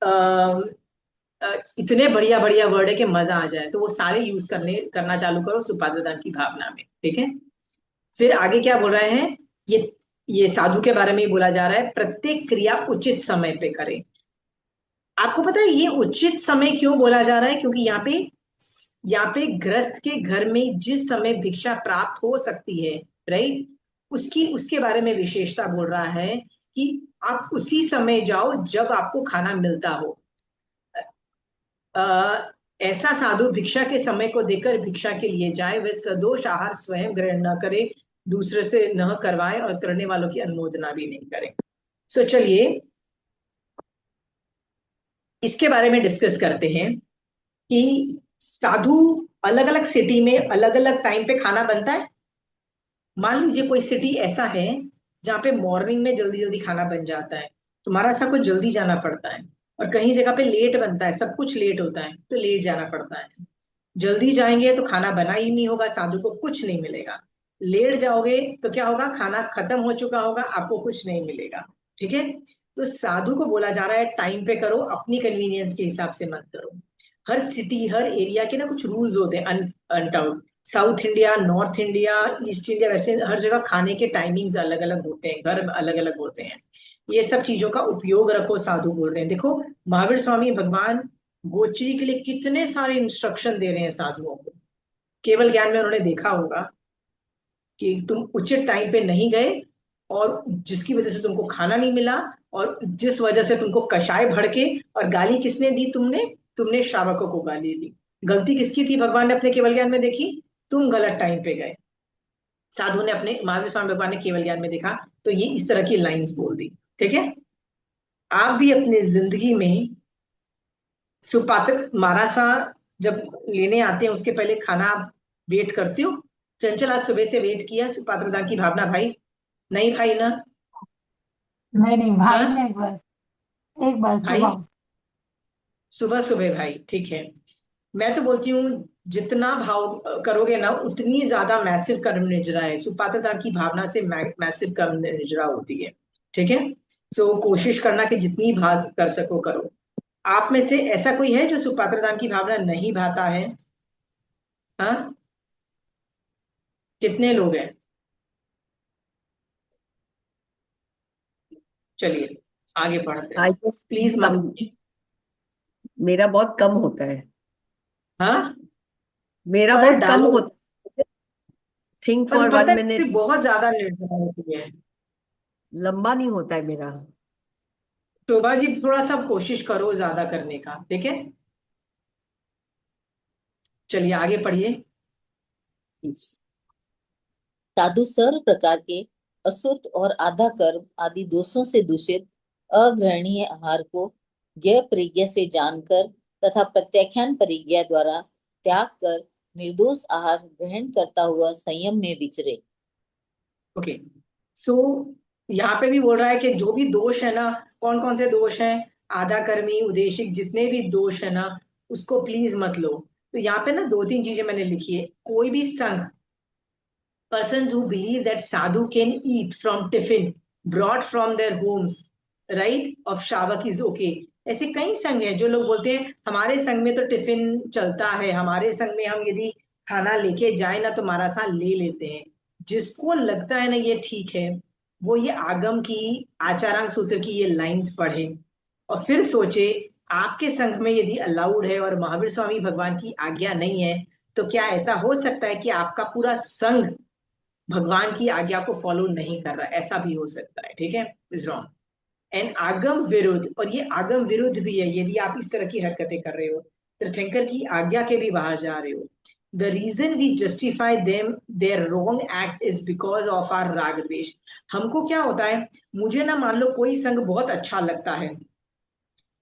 इतने बढ़िया बढ़िया वर्ड है कि मजा आ जाए, तो वो सारे यूज करना चालू करो सुपात्र दान की भावना में। ठीक है, फिर आगे क्या बोल रहे हैं, ये साधु के बारे में ही बोला जा रहा है, प्रत्येक क्रिया उचित समय पे करें। आपको पता है ये उचित समय क्यों बोला जा रहा है? क्योंकि यहाँ पे गृहस्थ के घर में जिस समय भिक्षा प्राप्त हो सकती है, राइट, उसके बारे में विशेषता बोल रहा है कि आप उसी समय जाओ जब आपको खाना मिलता हो। ऐसा साधु भिक्षा के समय को देखकर भिक्षा के लिए जाए, वह सदोष आहार स्वयं ग्रहण न करे, दूसरे से न करवाए और करने वालों की अनुमोदना भी नहीं करे। सो चलिए इसके बारे में डिस्कस करते हैं कि साधु अलग अलग सिटी में अलग अलग टाइम पे खाना बनता है। मान लीजिए कोई सिटी ऐसा है जहाँ पे मॉर्निंग में जल्दी जल्दी खाना बन जाता है, तुम्हारा सा कुछ जल्दी जाना पड़ता है, और कहीं जगह पे लेट बनता है, सब कुछ लेट होता है, तो लेट जाना पड़ता है। जल्दी जाएंगे तो खाना बना ही नहीं होगा, साधु को कुछ नहीं मिलेगा। लेट जाओगे तो क्या होगा, खाना खत्म हो चुका होगा, आपको कुछ नहीं मिलेगा। ठीक है, तो साधु को बोला जा रहा है टाइम पे करो, अपनी कन्वीनियंस के हिसाब से मत करो। हर सिटी हर एरिया के ना कुछ रूल्स होते हैं untaught. South India, north India, east India, west India, हर जगह खाने के टाइमिंग्स अलग अलग होते हैं, घर अलग अलग होते हैं। ये सब चीजों का उपयोग रखो, साधु बोल रहे हैं। देखो महावीर स्वामी भगवान गोचरी के लिए कितने सारे इंस्ट्रक्शन दे रहे हैं साधुओं को। केवल ज्ञान में उन्होंने देखा होगा कि तुम उचित टाइम पे नहीं गए, और जिसकी वजह से तुमको खाना नहीं मिला, और जिस वजह से तुमको कषाय भड़के, और गाली किसने दी, तुमने श्रावकों को गाली दी। गलती किसकी थी भगवान ने अपने केवल ज्ञान में देखी, तुम गलत टाइम पे गए। साधु ने अपने महावीर स्वामी भगवान ने केवल ज्ञान में देखा, तो ये इस तरह की लाइंस बोल दी। ठीक है, आप भी अपनी जिंदगी में सुपात्र मारासा जब लेने आते हैं उसके पहले खाना आप वेट करते हो? चंचल आज सुबह से वेट किया सुपात्र दान की भावना भाई? नहीं भाई ना? नहीं नहीं भाई हाँ ने एक बार भाई, सुबह। सुबह सुबह भाई, ठीक है। मैं तो बोलती हूँ जितना भाव करोगे ना, उतनी ज्यादा मैसिव कर्म निजरा है। सुपात्रता की भावना से मैसिव कर्म निजरा होती है। ठीक है, सो कोशिश करना कि जितनी भाव कर सको करो। आप में से ऐसा कोई है जो सुपात्रदान की भावना नहीं भाता है? हाँ, कितने लोग हैं? चलिए आगे बढ़ते हैं, आई गेस प्लीज मत। मेरा बहुत कम होता है। हाँ, मेरा पर बहुत कम डालो, होता है। थिंक पर फॉर पता वन है मिनट बहुत ज्यादा निर्भर होती है। लंबा नहीं होता है मेरा। शोभा जी थोड़ा सा कोशिश करो ज्यादा करने का, ठीक है। चलिए आगे पढ़िए। साधु सर्व प्रकार के अशुद्ध और आधा कर्म आदि दोषों से दूषित अग्रहणीय आहार को ज्ञ परिज्ञा से जानकर तथा प्रत्याख्यान परिज्ञा द्वारा त्याग कर निर्दोष आहार ग्रहण करता हुआ संयम में विचरे। ओके, सो यहाँ पे भी बोल रहा है कि जो भी दोष है ना, कौन कौन से दोष हैं? आधा कर्मी उदेशिक जितने भी दोष है ना उसको प्लीज मत लो। तो यहाँ पे ना दो तीन चीजें मैंने लिखी है। कोई भी संघ, persons who believe that sadhu can eat from tiffin brought from their homes, right, of shavak is okay। ऐसे कई संघ हैं जो लोग बोलते हैं हमारे संघ में तो टिफिन चलता है, हमारे संघ में हम यदि खाना लेके जाए ना तो हमारा साथ ले लेते हैं। जिसको लगता है ना ये ठीक है, वो ये आगम की आचारांग सूत्र की ये लाइंस पढ़े और फिर सोचे आपके संघ में यदि अलाउड है और महावीर स्वामी भगवान की आज्ञा नहीं है, तो क्या ऐसा हो सकता है कि आपका पूरा संघ भगवान की आज्ञा को फॉलो नहीं कर रहा? ऐसा भी हो सकता है, ठीक है, इज रॉन्ग। एंड आगम विरुद्ध, और ये आगम विरुद्ध भी है यदि आप इस तरह की हरकतें कर रहे हो, तीर्थंकर की आज्ञा के भी बाहर जा रहे हो। The reason we justify them their wrong act is because of our राग द्वेष। हमको क्या होता है, मुझे ना मान लो कोई संघ बहुत अच्छा लगता है,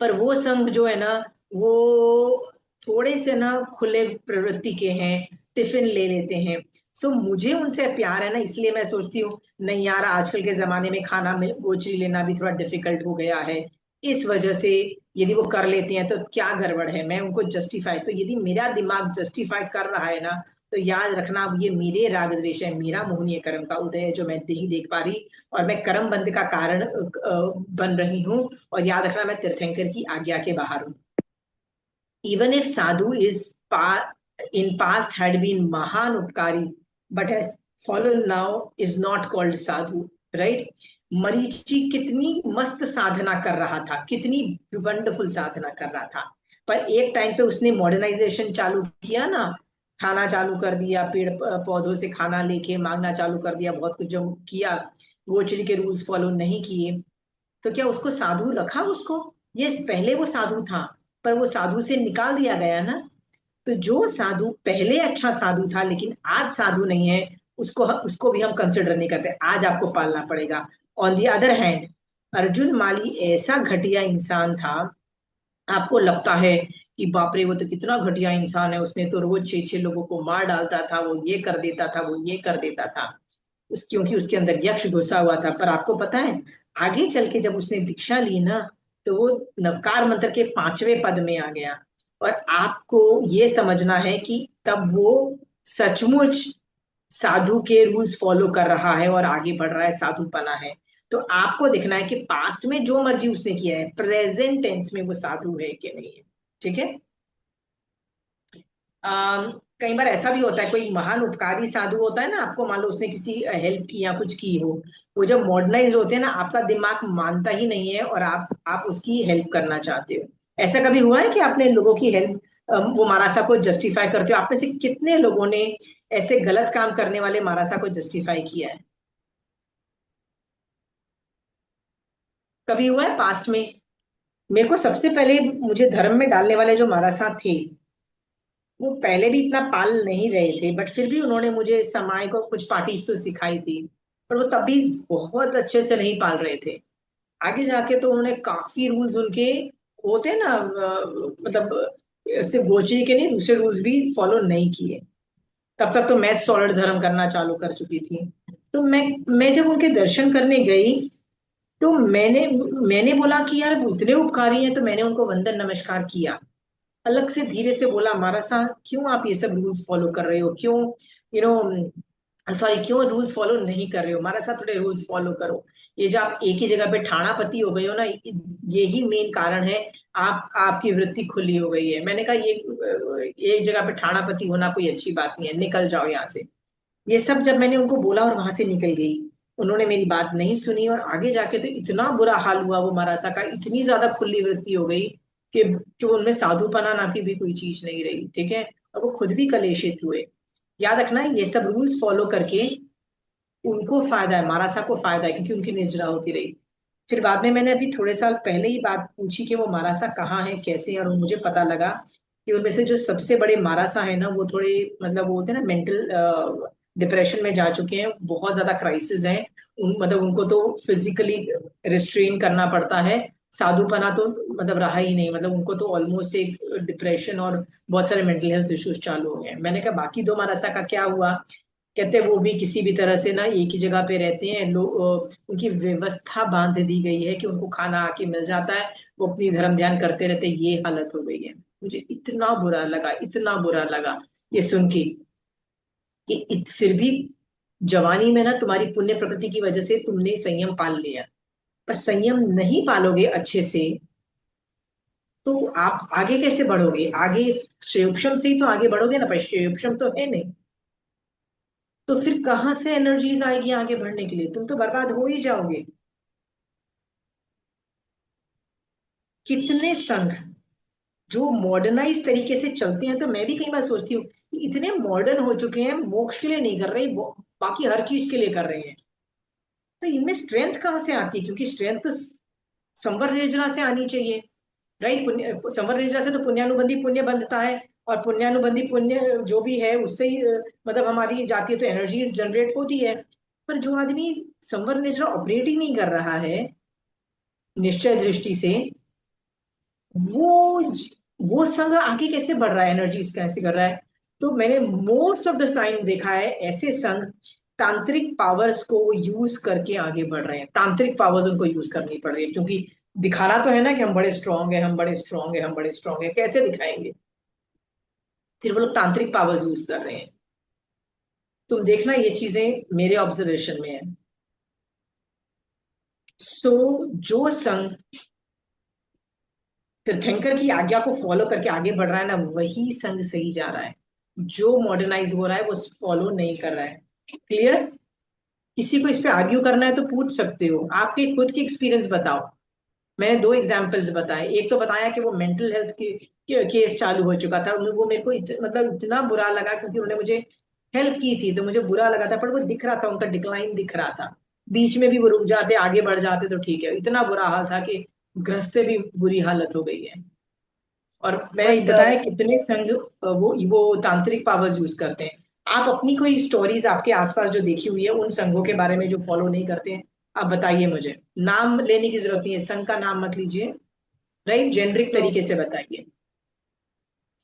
पर वो संघ जो है ना वो थोड़े से ना खुले प्रवृत्ति के हैं, टिफिन ले लेते हैं। सो मुझे उनसे प्यार है ना, इसलिए मैं सोचती हूँ नहीं यार आजकल के जमाने में खाना में गोचरी लेना भी थोड़ा डिफिकल्ट हो गया है, इस वजह से यदि वो कर लेते हैं तो क्या गड़बड़ है, मैं उनको जस्टिफाई। तो यदि मेरा दिमाग जस्टिफाई कर रहा है ना तो याद रखना ये मेरे राग द्वेष है, मेरा मोहनीय कर्म का उदय है जो मैं नहीं देख पा रही, और मैं कर्म बंध का कारण बन रही हूँ। और याद रखना मैं तीर्थंकर की आज्ञा के बाहर हूँ। Even if sadhu is in past had been mahan upkari, but has fallen now is not called sadhu, right? Marichi कितनी मस्त साधना कर रहा था, कितनी वंडरफुल साधना कर रहा था, पर एक टाइम पे उसने मॉडर्नाइजेशन चालू किया ना, खाना चालू कर दिया, पेड़ पौधों से खाना लेके मांगना चालू कर दिया, बहुत कुछ जो किया, गोचरी के रूल्स फॉलो नहीं किए, तो क्या उसको साधु रखा उसको? ये पहले वो साधु था पर वो साधु से निकाल दिया गया ना। तो जो साधु पहले अच्छा साधु था लेकिन आज साधु नहीं है, उसको उसको भी हम कंसिडर नहीं करते, आज आपको पालना पड़ेगा। On the other hand Arjun Mali ऐसा घटिया इंसान था, आपको लगता है कि बाप रे वो तो कितना घटिया इंसान है, उसने तो रोज 6-6 लोगों को मार डालता था, वो ये कर देता था, वो ये कर देता था, क्योंकि उसके अंदर यक्ष घुसा हुआ था। पर आपको पता है आगे चल के जब उसने दीक्षा ली ना तो वो नवकार मंत्र के 5वें पद में आ गया, और आपको ये समझना है कि तब वो सचमुच साधु के रूल्स फॉलो कर रहा है और आगे बढ़ रहा है, साधुपना है। तो आपको देखना है कि पास्ट में जो मर्जी उसने किया है, प्रेजेंट टेंस में वो साधु है कि नहीं है, ठीक है। कई बार ऐसा भी होता है कोई महान उपकारी साधु होता है ना, आपको मान लो उसने किसी हेल्प की या कुछ की हो, वो जब मॉडर्नाइज होते हैं ना आपका दिमाग मानता ही नहीं है और आप उसकी हेल्प करना चाहते हो। ऐसा कभी हुआ है कि आपने लोगों की हेल्प, वो मारासा को जस्टिफाई करते हो? आप में से कितने लोगों ने ऐसे गलत काम करने वाले मारासा को जस्टिफाई किया है? कभी हुआ है पास्ट में? मेरे को सबसे पहले मुझे धर्म में डालने वाले जो मारासा थे वो पहले भी इतना पाल नहीं रहे थे, बट फिर भी उन्होंने मुझे समाज को कुछ पार्टीज तो सिखाई थी, पर वो तब भी बहुत अच्छे से नहीं पाल रहे थे। आगे जाके तो उन्होंने काफी रूल्स उनके होते ना, मतलब सिर्फ गोचरी के नहीं दूसरे रूल्स भी फॉलो नहीं किए। तब तक तो मैं सॉलिड धर्म करना चालू कर चुकी थी। तो मैं जब उनके दर्शन करने गई तो मैंने बोला कि यार वो इतने उपकारी हैं, तो मैंने उनको वंदन नमस्कार किया, अलग से धीरे से बोला महाराज साहब क्यों आप ये सब रूल्स फॉलो कर रहे हो, क्यों यू नो सॉरी क्यों रूल्स फॉलो नहीं कर रहे हो, महाराज साहब थोड़े रूल्स फॉलो करो। ये जो आप एक ही जगह पे ठाणापति हो गए हो ना, यही मेन कारण है, आपकी वृत्ति खुली हो गई है। मैंने कहा ये एक जगह पे ठाणापति होना कोई अच्छी बात नहीं है, निकल जाओ यहाँ से। ये सब जब मैंने उनको बोला और वहां से निकल गई, उन्होंने मेरी बात नहीं सुनी, और आगे जाके तो इतना बुरा हाल हुआ वो महाराजा का, इतनी ज्यादा खुली वृत्ति हो गई कि उनमें साधुपना नाम की भी कोई चीज नहीं रही, ठीक है, और वो खुद भी कलेशित हुए। याद रखना ये सब रूल्स फॉलो करके उनको फायदा है, महाराजा को फायदा है, क्योंकि उनकी निर्जरा होती रही। फिर बाद में मैंने अभी थोड़े साल पहले ही बात पूछी कि वो महाराजा कहाँ है, कैसे है, और मुझे पता लगा कि उनमें से जो सबसे बड़े महाराजा है ना वो थोड़े मतलब वो होते हैं ना मेंटल डिप्रेशन में जा चुके हैं, बहुत ज्यादा क्राइसिस है मतलब उनको तो फिजिकली रिस्ट्रेन करना पड़ता है, साधुपना तो मतलब रहा ही नहीं, मतलब उनको तो ऑलमोस्ट एक डिप्रेशन और बहुत सारे मेंटल हेल्थ इश्यूज चालू हो गए। मैंने कहा बाकी दो महाराजा का क्या हुआ? कहते हैं वो भी किसी भी तरह से ना एक ही जगह पे रहते हैं, लोग उनकी व्यवस्था बांध दी गई है कि उनको खाना आके मिल जाता है, वो अपनी धर्म ध्यान करते रहते हैं, ये हालत हो गई है। मुझे इतना बुरा लगा, इतना बुरा लगा ये सुन के कि फिर भी जवानी में ना तुम्हारी पुण्य प्रकृति की वजह से तुमने संयम पाल लिया, पर संयम नहीं पालोगे अच्छे से तो आप आगे कैसे बढ़ोगे? आगे श्रेयोपशम से ही तो आगे बढ़ोगे ना, पर श्रेयोपशम तो है नहीं, तो फिर कहाँ से एनर्जीज आएगी आगे बढ़ने के लिए? तुम तो बर्बाद हो ही जाओगे। कितने संघ जो मॉडर्नाइज तरीके से चलते हैं, तो मैं भी कई बार सोचती हूँ कि इतने मॉडर्न हो चुके हैं, मोक्ष के लिए नहीं कर रहे, बाकी हर चीज के लिए कर रहे हैं, तो इनमें स्ट्रेंथ कहाँ से आती है? क्योंकि स्ट्रेंथ तो संवर निर्जरा से आनी चाहिए, राइट? पुण्य, संवर निर्जरा से तो पुण्यानुबंधी पुण्य बंधता है, और पुण्यानुबंधी पुण्य जो भी है उससे ही मतलब हमारी जाती है, तो एनर्जी जनरेट होती है। पर जो आदमी संवर निर्जरा ऑपरेट ही नहीं कर रहा है निश्चय दृष्टि से, वो वो संघ आगे कैसे बढ़ रहा है, एनर्जीज कैसे कर रहा है? तो मैंने मोस्ट ऑफ द टाइम देखा है ऐसे संघ तांत्रिक पावर्स को यूज करके आगे बढ़ रहे हैं, तांत्रिक पावर्स उनको यूज करनी पड़ रही है, क्योंकि दिखाना तो है ना कि हम बड़े स्ट्रांग है, हम बड़े स्ट्रांग है, हम बड़े स्ट्रांग है, कैसे दिखाएंगे? फिर वो लोग तांत्रिक पावर्स यूज कर रहे हैं। तुम देखना ये चीजें मेरे ऑब्जर्वेशन में है। सो जो संघ तीर्थंकर की आज्ञा को फॉलो करके आगे बढ़ रहा है ना, वही संघ सही जा रहा है। जो मॉडर्नाइज हो रहा है वो फॉलो नहीं कर रहा है। क्लियर? किसी को इस पे आर्ग्यू करना है तो पूछ सकते हो, आपके खुद की एक्सपीरियंस बताओ। मैंने दो एग्जांपल्स बताए, एक तो बताया कि वो मेंटल हेल्थ के केस चालू हो चुका था, वो मेरे को मतलब इतना बुरा लगा, क्योंकि उन्होंने मुझे हेल्प की थी तो मुझे बुरा लगा था, पर वो दिख रहा था, उनका डिक्लाइन दिख रहा था, बीच में भी वो रुक जाते आगे बढ़ जाते तो ठीक है, इतना बुरा हाल था कि घर से भी बुरी हालत हो गई है। और मैंने बट बताया कितने संघ वो तांत्रिक पावर्स यूज करते हैं। आप अपनी कोई स्टोरीज आपके आसपास जो देखी हुई है उन संघों के बारे में जो फॉलो नहीं करते हैं, आप बताइए मुझे। नाम लेने की जरूरत नहीं है, संघ का नाम मत लीजिए, राइट? जेनरिक सो तरीके से बताइए।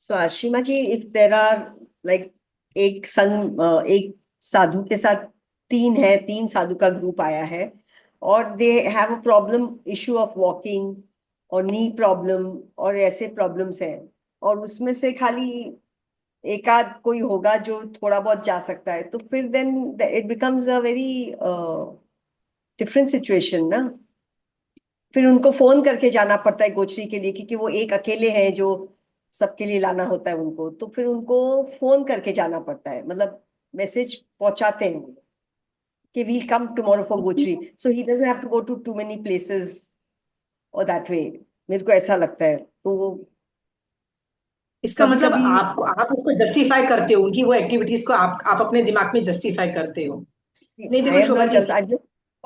सो आशिमा जी, इफ देर आर लाइक एक संग एक साधु के साथ तीन साधु का ग्रुप आया है, और they have a problem, issue of walking और नी प्रॉब्लम और ऐसे प्रॉब्लम्स हैं, और उसमें से खाली एक आध कोई होगा जो थोड़ा बहुत जा सकता है, तो फिर then it becomes a very different situation ना। फिर उनको फोन करके जाना पड़ता है गोचरी के लिए, क्योंकि वो एक अकेले हैं जो सबके लिए लाना होता है उनको, तो फिर उनको फोन करके जाना पड़ता है, मतलब मैसेज पहुंचाते हैं वो कि वील कम टुमारो फॉर गोचरी, so he doesn't have to go to too many places और दैट वे। मेरे को ऐसा लगता है, तो इसका कभी मतलब कभी आप उसको जस्टिफाई करते हो, उनकी वो एक्टिविटीज को आप अपने दिमाग में जस्टिफाई करते हो। नहीं आई देखो am Shobha not ji, just, I just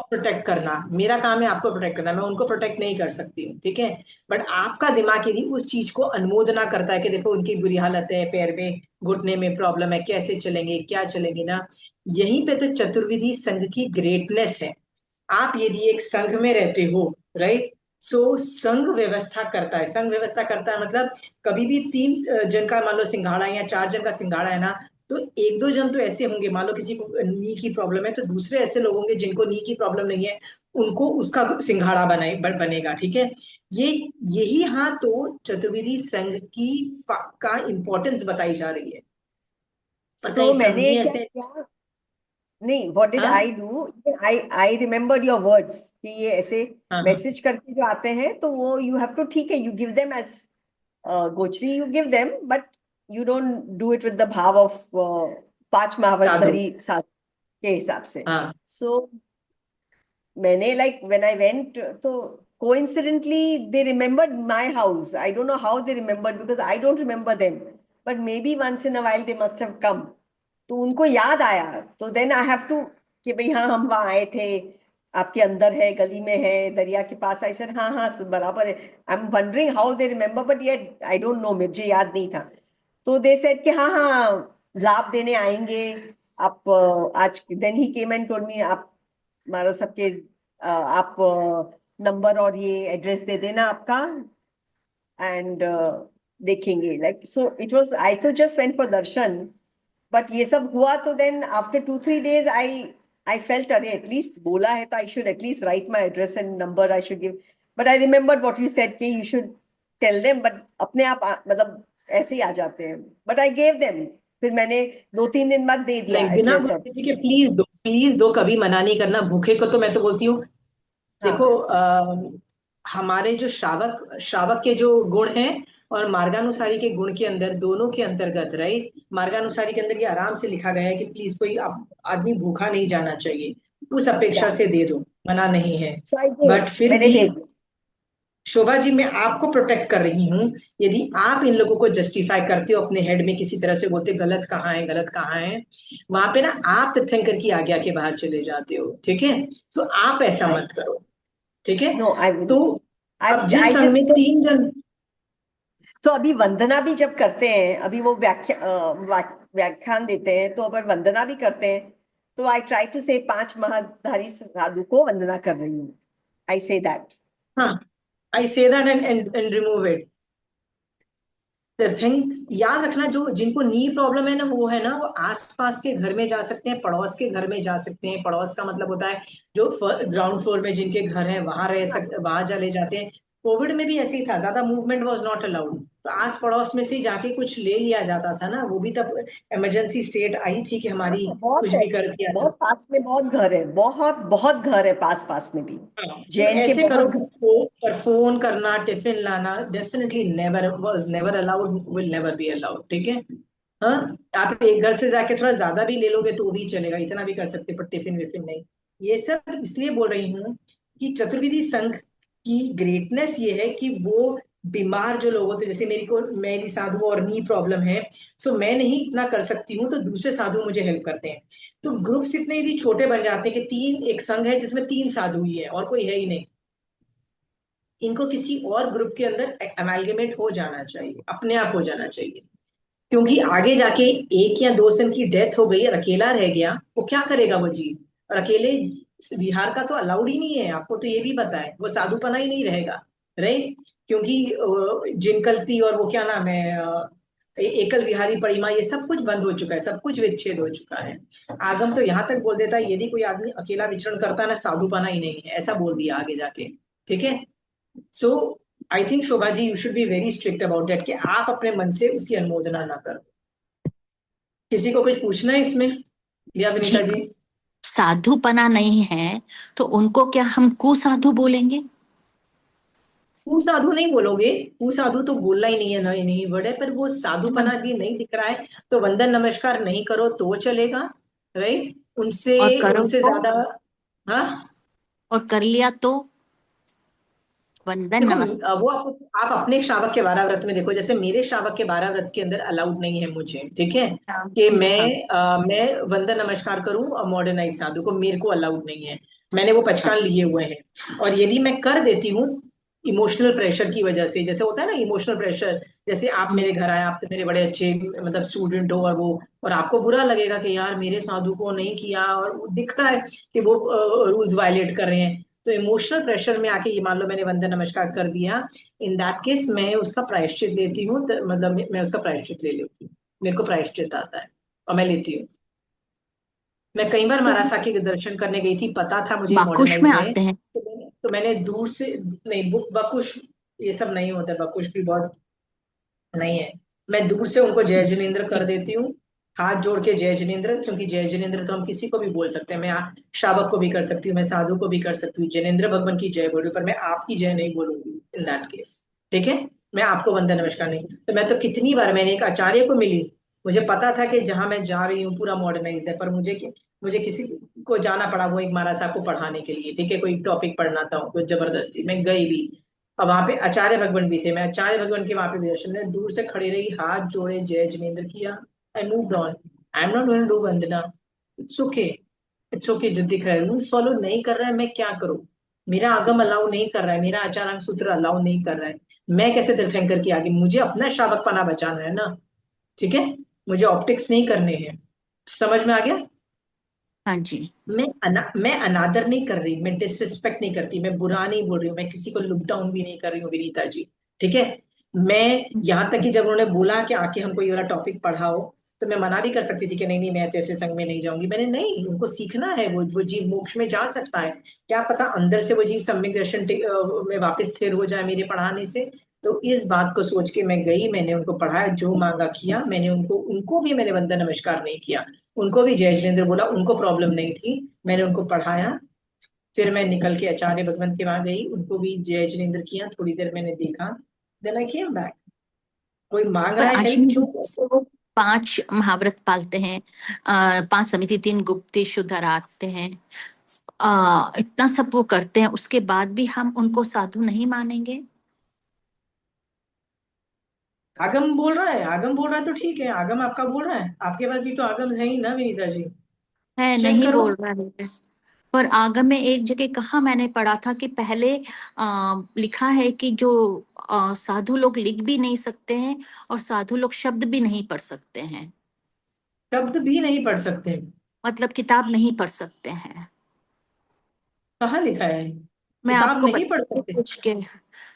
protect करना मेरा काम है, आपको प्रोटेक्ट करना, मैं उनको प्रोटेक्ट नहीं कर सकती हूँ, ठीक है? बट आपका दिमाग यदि उस चीज को अनुमोदना करता है कि देखो उनकी बुरी हालत है, पैर में घुटने में प्रॉब्लम है, कैसे चलेंगे, क्या चलेंगे ना, यहीं पे तो चतुर्विधि संघ की ग्रेटनेस है। आप यदि एक संघ में रहते हो, राइट? सो संघ व्यवस्था करता है, संघ व्यवस्था करता है मतलब कभी भी तीन जन का मान लो सिंघाड़ा है या चार जन का सिंघाड़ा है ना, तो एक दो जन तो ऐसे होंगे, मान लो किसी को नी की प्रॉब्लम है तो दूसरे ऐसे लोग होंगे जिनको नी की प्रॉब्लम नहीं है, उनको उसका सिंघाड़ा बनेगा, ठीक है? ये यही हाँ, तो चतुर्विधि संघ की का इंपॉर्टेंस बताई जा रही है। पता सो है संघ मैंने ही क्या ऐसे। किया, नहीं, व्हाट डिड हाँ I do, I remembered your words कि ये ऐसे हाँ हाँ मैसेज करके जो आते हैं, तो वो यू हैव टू, ठीक है, यू गिव देम एज गोचरी, you give them, but you don't do it with the भाव ऑफ पांच महाव्रत साधु। धरी साधु के हिसाब से। हाँ सो मैंने लाइक व्हेन आई वेंट, तो coincidentally they remembered my house. I don't know how they remembered because I don't remember them, but maybe once in a while they must have come. तो उनको याद आया, तो देन आई हैव टू कि भाई हाँ हम वहाँ आए थे, आपके अंदर है, गली में है, दरिया के पास। आई सेड हाँ हाँ बराबर है। I am wondering how they remember, but ये आई डोंट नो, मुझे याद नहीं था। तो दे सेड कि हाँ हाँ लाभ देने आएंगे आप आज। Then he came and told me, आप हमारा सबके आप नंबर और ये एड्रेस दे देना आपका, एंड देखेंगे, like so it was, I तो जस्ट वेंट फॉर दर्शन, बट ये सब हुआ तो then after 2-3 days I felt, अरे एटलीस्ट बोला है तो I should at least write my address and number, I should give. But I remember what you said कि you should tell them, but अपने आप मतलब ऐसे ही आ जाते हैं. बट आई गेव देम, फिर मैंने 2-3 दिन बाद दे दिया लाइक बिना एड्रेस सब. बोलते कि प्लीज दो, कभी मना नहीं करना. भूखे को तो मैं तो बोलती हूँ, देखो हाँ, हमारे जो श्रावक श्रावक के जो गुण हैं और मार्गानुसारी के गुण के अंदर, दोनों के अंतर्गत, राइट, मार्गानुसारी के अंदर ये आराम से लिखा गया है कि प्लीज कोई आदमी भूखा नहीं जाना चाहिए. उस या अपेक्षा से दे दो, मना नहीं है. सो आई बट गेव, फिर मैंने भी दे दिया. शोभा जी, मैं आपको प्रोटेक्ट कर रही हूँ. यदि आप इन लोगों को जस्टिफाई करते हो अपने हेड में, किसी तरह से बोलते गलत कहाँ है, गलत कहाँ है, वहां पे ना आप तीर्थंकर की आज्ञा के बाहर चले जाते हो. ठीक है, तो आप ऐसा आई, मत करो. ठीक है. No I will. तो अब जिस आई संघ में जस्ट, 3 जन, तो अभी वंदना भी जब करते हैं, अभी वो व्याख्यान देते हैं, तो अगर वंदना भी करते हैं तो आई ट्राई टू से 5 महाधारी साधु को वंदना कर रही हूँ. आई से दैट. हाँ, I say that and remove it. The thing याद रखना, जो जिनको नी प्रॉब्लम है ना, वो है ना, वो आसपास के घर में जा सकते हैं, पड़ोस के घर में जा सकते हैं. पड़ोस का मतलब होता है जो ग्राउंड फ्लोर में जिनके घर हैं वहां वहां चले जाते हैं. कोविड में भी ऐसे ही था, ज्यादा मूवमेंट वाज नॉट अलाउड, तो आस पड़ोस में से जाके कुछ ले लिया जाता था ना. वो भी तब इमरजेंसी स्टेट आई थी कि हमारी बहुत कुछ है, भी कर दिया था. बहुत पास में बहुत घर है, बहुत बहुत घर है पास पास में भी. हाँ, तो जैन के ऐसे करो बहुत कि घर. फोन करना, टिफिन लाना definitely never was never allowed, will never be allowed. ठीक है. हाँ, आप एक घर से जाके थोड़ा ज्यादा भी ले लोगे तो भी चलेगा, इतना भी कर सकते, पर टिफिन विफिन नहीं. ये सब इसलिए बोल रही हूँ कि चतुर्विधि संघ की ग्रेटनेस ये है कि वो बीमार जो लोग होते हैं, जैसे मेरी साधु और नी प्रॉब्लम है, सो मैं नहीं इतना कर सकती हूँ, तो दूसरे साधु मुझे हेल्प करते हैं. तो ग्रुप्स इतने यदि छोटे बन जाते हैं कि एक संघ है जिसमें 3 साधु ही है और कोई है ही नहीं, इनको किसी और ग्रुप के अंदर अमेलगेमेट हो जाना चाहिए, अपने आप हो जाना चाहिए. क्योंकि आगे जाके 1 या 2 सन की डेथ हो गई और अकेला रह गया, वो क्या करेगा वो जीव. और अकेले विहार का तो अलाउड ही नहीं है, आपको तो ये भी पता है, वो साधुपना ही नहीं रहेगा. राइट. क्योंकि जिनकल्पी और वो क्या नाम है, एकल विहारी परिमा, ये सब कुछ बंद हो चुका है, सब कुछ विच्छेद हो चुका है. आगम तो यहाँ तक बोल देता है, यदि कोई आदमी अकेला विचरण करता है ना, साधुपना ही नहीं है, ऐसा बोल दिया आगे जाके. ठीक है. So I think Shobha ji, you should be very strict about that, कि आप अपने मन से उसकी अनुमोदना ना करो. किसी को कुछ पूछना है इसमें, या विनीता जी? साधुपना नहीं है तो उनको क्या हम कुसाधु बोलेंगे? कुसाधु नहीं बोलोगे, कुसाधु तो बोलना ही नहीं है, नहीं नहीं वर्ड है, पर वो साधुपना भी नहीं दिख रहा है तो वंदन नमस्कार नहीं करो तो चलेगा. राइट. उनसे और करो उनसे तो, ज्यादा. हाँ, और कर लिया तो वंदन देखो नमस्कार. वो आप अपने श्रावक के 12 व्रत में देखो, जैसे मेरे श्रावक के 12 व्रत के अंदर अलाउड नहीं है मुझे. ठीक है, कि मैं वंदन नमस्कार करूं मॉडर्नाइज साधु को, मेरे को अलाउड नहीं है. मैंने वो हाँ, पचकान लिए हुए हैं. और यदि मैं कर देती हूँ इमोशनल प्रेशर की वजह से, जैसे होता है ना इमोशनल प्रेशर, जैसे आप मेरे घर आए, आप तो मेरे बड़े अच्छे मतलब स्टूडेंट हो, और वो, और आपको बुरा लगेगा कि यार मेरे साधु को नहीं किया, और वो दिख रहा है कि वो रूल्स वायलेट कर रहे हैं, तो इमोशनल प्रेशर में आके ये मान लो मैंने वंदन नमस्कार कर दिया, इन दैट केस मैं उसका प्रायश्चित लेती हूँ. मतलब मैं उसका प्रायश्चित ले लेती हूँ, मेरे को प्रायश्चित आता है और मैं लेती हूँ. मैं कई बार तो महाराज के दर्शन करने गई थी, पता था मुझे बाकुश में मॉडर्नाइज है, आते हैं. तो मैंने दूर से, नहीं बकुश ये सब नहीं होता, बकुश भी बहुत नहीं है. मैं दूर से उनको जय जिनेन्द्र कर देती हूँ, हाथ जोड़ के जय जिनेन्द्र, क्योंकि जय जिनेन्द्र तो हम किसी को भी बोल सकते हैं. मैं श्रावक को भी कर सकती हूँ, मैं साधु को भी कर सकती हूँ, जिनेन्द्र भगवान की जय बोलूँ, पर मैं आपकी जय नहीं बोलूंगी इन दैट केस. ठीक है, मैं आपको वंदन नमस्कार नहीं. तो मैं तो कितनी बार, मैंने एक आचार्य को मिली, मुझे पता था कि जहां मैं जा रही हूँ पूरा मॉडर्नाइज्ड है, पर मुझे किसी को जाना पड़ा, वो एक महाराज साहब को पढ़ाने के लिए. ठीक है, कोई टॉपिक पढ़ना था, तो जबरदस्ती मैं गई भी. अब वहां पे आचार्य भगवान भी थे, मैं आचार्य भगवान के वहां पे भी दर्शन में दूर से खड़ी रही, हाथ जोड़े, जय जिनेन्द्र किया, I moved on. I am not going to do vandana. It's okay, it's okay. जो दिख रहा है रूल्स फॉलो नहीं कर रहा है, मैं क्या करूं. मेरा आगम अलाउ नहीं कर रहा है, मेरा आचारांग सूत्र अलाउ नहीं कर रहा है, मैं कैसे तीर्थंकर की आगे, मुझे अपना श्रावक पना बचाना है ना. ठीक है, मुझे ऑप्टिक्स नहीं करने हैं. समझ में आ गया? हाँ जी. मैं अनादर नहीं कर रही, मैं डिसरिस्पेक्ट नहीं करती, मैं बुरा नहीं बोल रही हूँ, मैं किसी को लुक डाउन भी नहीं कर रही हूँ विनीता जी. ठीक है. मैं यहाँ तक कि जब उन्होंने बोला कि आके हमको ये वाला टॉपिक पढ़ाओ, तो मैं मना भी कर सकती थी कि नहीं नहीं मैं ऐसे संघ में नहीं जाऊंगी। मैंने नहीं, उनको सीखना है, वो जीव मोक्ष में जा सकता है, क्या पता अंदर से वो जीव सम्यक दर्शन में वापस स्थिर हो जाए मेरे पढ़ाने से। तो इस बात को सोच के मैं गई, मैंने उनको पढ़ाया, जो मांगा किया मैंने। उनको उनको भी मैंने वंदन नमस्कार नहीं किया, उनको भी जय जिनेन्द्र बोला, उनको प्रॉब्लम नहीं थी, मैंने उनको पढ़ाया। फिर मैं निकल के आचार्य भगवंत के वहां गई, उनको भी जय जिनेन्द्र किया, थोड़ी देर मैंने देखा, देन आई केम बैक। कोई मांग पर रहा है हेल्प आश्विनी क्यों? से वो 5 महाव्रत पालते हैं, 5 समिति, 3 गुप्ती शुद्ध आराधते हैं, इतना सब वो करते हैं, उसके बाद भी हम उनको साधु नहीं मानेंगे? आगम बोल रहा है, आगम बोल रहा है तो ठीक है, आगम आपका बोल रहा है, आपके पास भी तो आगम है ही ना विनीता जी, है, चेक नहीं करो। बोल रहा है। पर आगम में एक जगह कहा मैंने पढ़ा था कि पहले लिखा है कि जो साधु लोग लिख भी नहीं सकते हैं और साधु लोग शब्द भी नहीं पढ़ सकते हैं, शब्द भी नहीं पढ़ सकते? मतलब किताब नहीं पढ़ सकते हैं। कहाँ लिखा है? मैं किताब आपको नहीं पढ़ बताती हूँ सकते? पूछ के।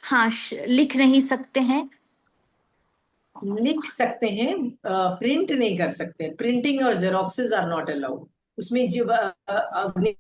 हाँ, लिख नहीं सकते हैं। लिख सकते हैं, प्रिंट नहीं कर सकते, प्रिंटिंग और जेरोक्सेस आर नॉट अलाउड। उसमें जो अग्नि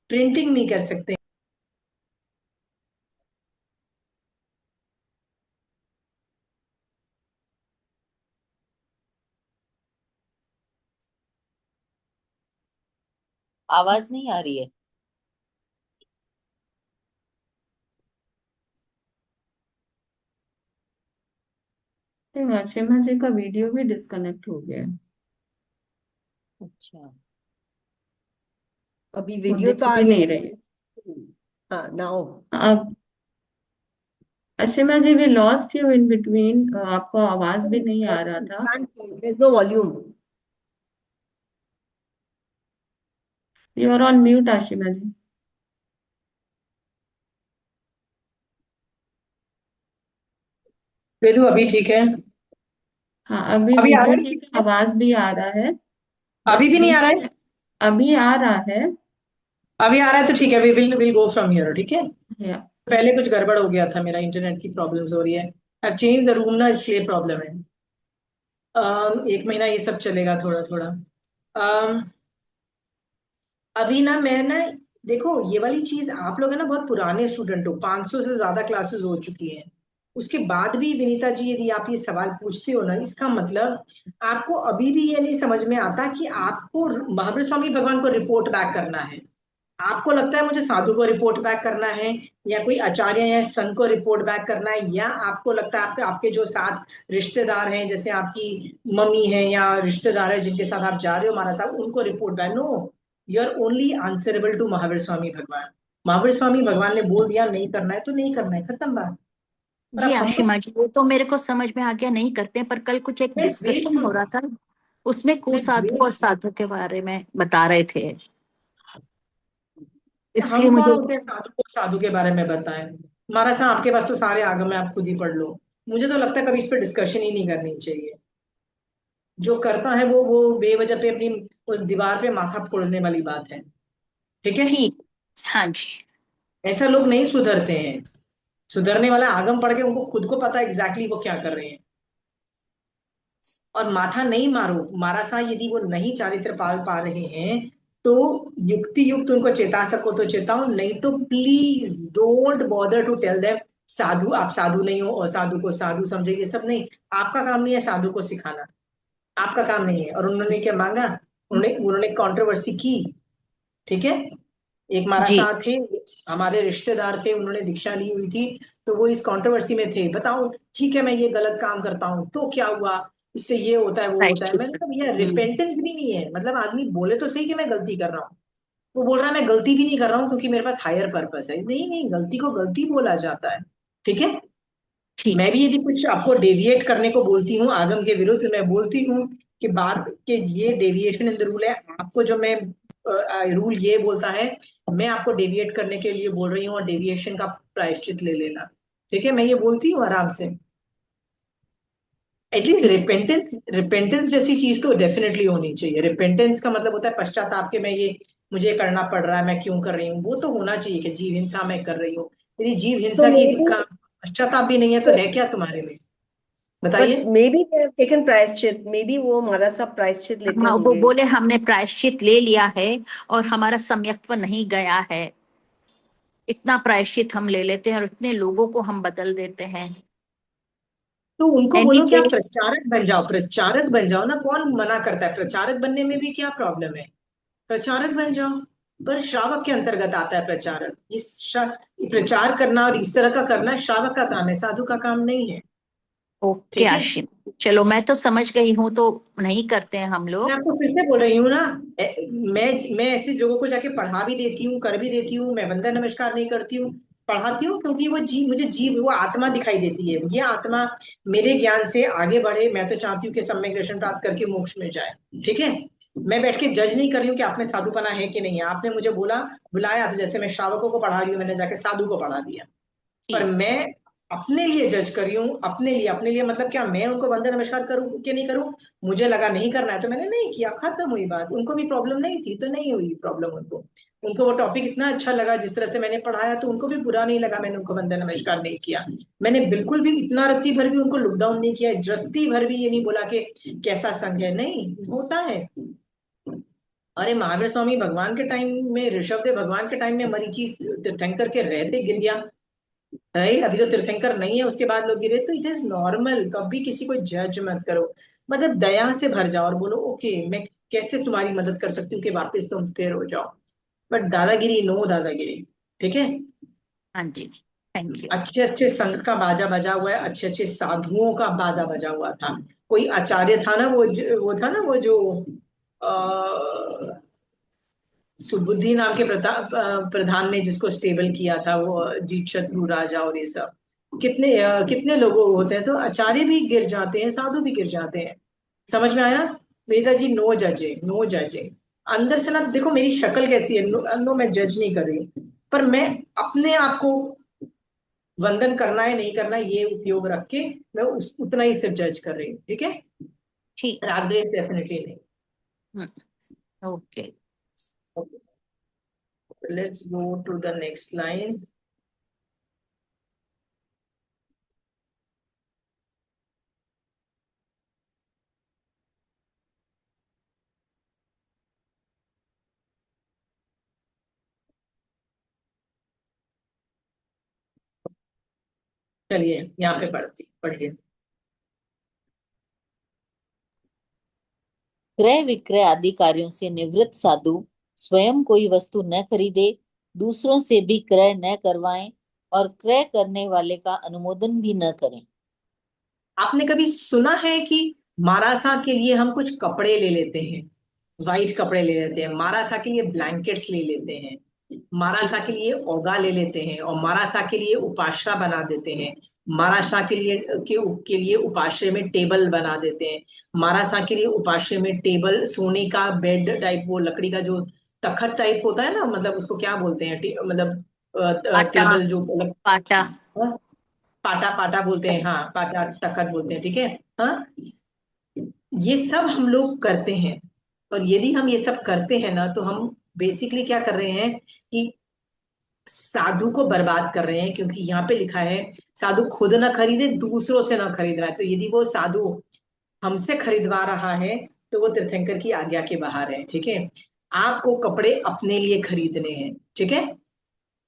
प्रिंटिंग नहीं कर सकते। आवाज नहीं आ रही है। सीमा जी का वीडियो भी डिस्कनेक्ट हो गया है। अच्छा, अभी वो वीडियो दिख तो आ भी गई। नहीं रही है। हाँ नाउ। अब Ashima ji we lost you in between, आपको आवाज भी नहीं आ रहा था। There's no volume. You are on mute Ashima ji. वेदु अभी ठीक है? हाँ अभी अभी आ वीडियो रहा ठीक है, है? आवाज भी आ रहा है, अभी बट भी नहीं आ बीच रहा में है? अभी आ रहा है। अभी आ रहा है तो ठीक है, we will go from here, ठीक है। या पहले कुछ गड़बड़ हो गया था, मेरा इंटरनेट की प्रॉब्लम्स हो रही है। अब चेंज द रूम ना, इसलिए प्रॉब्लम है। 1 महीना ये सब चलेगा थोड़ा थोड़ा। अम, अभी ना मैं ना, देखो ये वाली चीज, आप लोग है ना बहुत पुराने स्टूडेंट हो, 500 से ज्यादा क्लासेस हो चुकी हैं। उसके बाद भी विनीता जी यदि आप ये सवाल पूछते हो ना, इसका मतलब आपको अभी भी ये नहीं समझ में आता कि आपको महावीर स्वामी भगवान को रिपोर्ट बैक करना है। आपको लगता है मुझे साधु को रिपोर्ट बैक करना है, या कोई आचार्य या संघ को रिपोर्ट बैक करना है, या आपको लगता है आपके जो साथ रिश्तेदार हैं, जैसे आपकी मम्मी है या रिश्तेदार है जिनके साथ आप जा रहे हो महाराज साहब, उनको report back? No, you are only answerable to Mahavir Swami भगवान। महावीर स्वामी भगवान ने बोल दिया नहीं करना है तो नहीं करना है, खत्म बात। पर जी अब हम आशिमा जी, वो तो मेरे को समझ में आ गया, नहीं करते हैं। पर कल कुछ एक डिस्कशन हो रहा था, उसमें कुसाधु और साधु के बारे में बता रहे थे, इसलिए हम कौन मुझे। होते हैं साधु को साधु के बारे में बताएं? महाराज साहब आपके पास तो सारे आगम है, आप खुद ही पढ़ लो। मुझे तो लगता है कभी इस पर डिस्कशन ही नहीं करनी चाहिए। जो करता है वो बेवजह पे अपनी उस दीवार पे माथा फोड़ने वाली बात है, ठीक है। ठीक, हाँ जी। ऐसा लोग नहीं सुधरते हैं। सुधरने वाला आगम पढ़ के उनको खुद को पता एग्जैक्टली वो क्या कर रहे हैं। और माथा नहीं मारो, मारा सा यदि वो नहीं चारित्र पाल पा रहे हैं तो युक्ति युक्त उनको चेता सको तो चेताओ, नहीं तो please don't bother to tell them साधु, आप साधु नहीं हो और साधु को साधु समझे, ये सब नहीं। आपका काम नहीं है साधु को सिखाना, आपका काम नहीं है। और उन्होंने क्या मांगा? उन्होंने उन्होंने कंट्रोवर्सी की, ठीक है। एक हमारा जी, साथ थे, हमारे रिश्तेदार थे, उन्होंने दीक्षा ली हुई थी, तो वो इस कंट्रोवर्सी में थे। बताओ ठीक है मैं ये गलत काम करता हूं तो क्या हुआ? इससे ये होता है वो होता है। मैंने प्रायश्चित। कहा भैया रिपेंटेंस भी नहीं है, मतलब आदमी बोले तो सही कि मैं गलती कर रहा हूँ, वो बोल रहा है मैं गलती भी नहीं कर रहा हूँ क्योंकि मेरे पास हायर पर्पस है। नहीं नहीं, गलती को गलती बोला जाता है, ठीक है। ठीक मैं है। भी यदि कुछ आपको डेविएट करने को बोलती हूँ आगम के विरुद्ध, मैं बोलती हूँ कि बात के ये डेविएशन इन द रूल है, आपको जो मैं रूल ये बोलता है, मैं आपको डेविएट करने के लिए बोल रही हूँ और डेविएशन का प्रायश्चित ले लेना, ठीक है। मैं ये बोलती हूँ आराम से। एटलीस्ट ठीक है। रिपेंटेंस जैसी चीज तो डेफिनेटली होनी चाहिए। रिपेंटेंस का मतलब होता है पश्चाताप के, मैं ये मुझे करना पड़ रहा है, मैं क्यों कर रही हूँ, वो तो होना चाहिए कि जीव हिंसा मैं कर रही हूँ। यदि जीव So हिंसा की maybe, का पश्चाताप भी नहीं है तो so है क्या तुम्हारे में, but बताइए। maybe they have taken प्रायश्चित, maybe वो हमारा सब प्रायश्चित लेते हाँ, वो होंगे। बोले हमने प्रायश्चित ले लिया है और हमारा सम्यक्त्व नहीं गया है। इतना प्रायश्चित हम ले लेते हैं और इतने लोगों को हम बदल देते हैं। तो उनको एनी बोलो कि आप केस, प्रचारक बन जाओ, प्रचारक बन जाओ ना, कौन मना करता है, प्रचारक बनने में भी क्या प्रॉब्लम है, प्रचारक बन जाओ। पर श्रावक के अंतर्गत आता है प्रचारक, प्रचार करना और इस तरह का करना श्रावक का काम है, साधु का काम नहीं है, ओके ठीक है। आशिम, चलो मैं तो समझ गई हूँ, तो नहीं करते हैं हम मैं लोग। आपको फिर से बोल रही हूँ ना, मैं ऐसे लोगों को जाके पढ़ा भी देती हूँ, कर भी देती हूँ, मैं वंदन नमस्कार नहीं करती हूँ, पढ़ाती हूँ, क्योंकि वो जीव, मुझे जीव वो आत्मा दिखाई देती है, ये आत्मा मेरे ज्ञान से आगे बढ़े। मैं तो चाहती हूँ कि सम्यक दर्शन प्राप्त करके मोक्ष में जाए, ठीक है। मैं बैठ के जज नहीं कर रही हूँ कि आप में साधुपना है कि नहीं है। आपने मुझे बोला, बुलाया, तो जैसे मैं श्रावकों को पढ़ा रही हूँ, मैंने जाके साधु को पढ़ा दिया। पर ठीक। मैं अपने लिए जज कर रही हूँ, अपने लिए मतलब क्या, मैं उनको वंदन नमस्कार करूँ कि नहीं करूँ, मुझे लगा नहीं करना है तो मैंने नहीं किया, खत्म हुई बात। उनको भी प्रॉब्लम नहीं थी तो नहीं हुई प्रॉब्लम उनको, उनको वो टॉपिक इतना अच्छा लगा जिस तरह से मैंने पढ़ाया, तो उनको भी बुरा नहीं लगा मैंने उनको वंदन नमस्कार नहीं किया। मैंने बिल्कुल भी इतना रत्ती भर भी उनको लुक डाउन नहीं किया, रत्ती भर भी ये नहीं बोला कि कैसा संघ है, नहीं होता है। अरे महावीर स्वामी भगवान के टाइम में, ऋषभ देव भगवान के टाइम में मरीचि तीर्थंकर के रहते गिर गया, राइट। अभी तो तीर्थंकर नहीं है उसके बाद लोग गिरे, तो इट इज नॉर्मल। कभी किसी को जज मत करो, मतलब दया से भर जाओ और बोलो ओके मैं कैसे तुम्हारी मदद कर सकती हूँ कि वापस तुम स्थिर हो जाओ। बट दादागिरी, नो दादागिरी, ठीक है। हाँ जी, थैंक यू। अच्छे अच्छे संत का बाजा बजा हुआ है, अच्छे अच्छे साधुओं का बाजा बजा हुआ था। कोई आचार्य था ना, वो था ना, वो जो सुबुद्धि नाम के प्रधान ने जिसको स्टेबल किया था, वो जीत शत्रु राजा और ये सब, कितने लोग होते हैं। तो आचार्य भी गिर जाते हैं, साधु भी गिर जाते हैं, समझ में आया। वेदा जी, नो जजिंग, नो जजिंग। अंदर से ना देखो मेरी शक्ल कैसी है, नो मैं जज नहीं कर रही हूँ, पर मैं अपने आप को वंदन करना है नहीं करना ये उपयोग रख के मैं उतना ही सिर्फ जज कर रही हूँ, ठीक है। ठीक है। राग द्वेष डेफिनेटली नहीं। Okay. Let's go to the next line. चलिए यहाँ पे पढ़िए। क्रय विक्रय आदि कार्यों से निवृत्त साधु स्वयं कोई वस्तु न खरीदे, दूसरों से भी क्रय न करवाएं और क्रय करने वाले का अनुमोदन भी न करें। आपने कभी सुना है कि मारासा के लिए हम कुछ कपड़े ले लेते हैं, वाइट कपड़े ले लेते हैं, मारासा के लिए ब्लैंकेट्स ले लेते हैं, ठीक। मारासा के लिए ओगा ले लेते हैं, और मारासा के लिए उपाश्रा बना देते हैं, मारासा के लिए उपाश्रय में टेबल बना देते हैं, मारासा के लिए उपाश्रय में टेबल, सोने का बेड टाइप, वो लकड़ी का जो तखत टाइप होता है ना, मतलब उसको क्या बोलते हैं, मतलब पाटा। टेबल जो मतलब, पाटा। हाँ, पाटा, पाटा बोलते हैं, हाँ पाटा तखत बोलते हैं, ठीक है। हाँ, ये सब हम लोग करते हैं। और यदि हम ये सब करते हैं ना, तो हम बेसिकली क्या कर रहे हैं कि साधु को बर्बाद कर रहे हैं, क्योंकि यहाँ पे लिखा है साधु खुद ना खरीदे, दूसरों से ना खरीद रहा है। तो यदि वो साधु हमसे खरीदवा रहा है तो वो तीर्थंकर की आज्ञा के बाहर है, ठीक है। आपको कपड़े अपने लिए खरीदने हैं, ठीक है।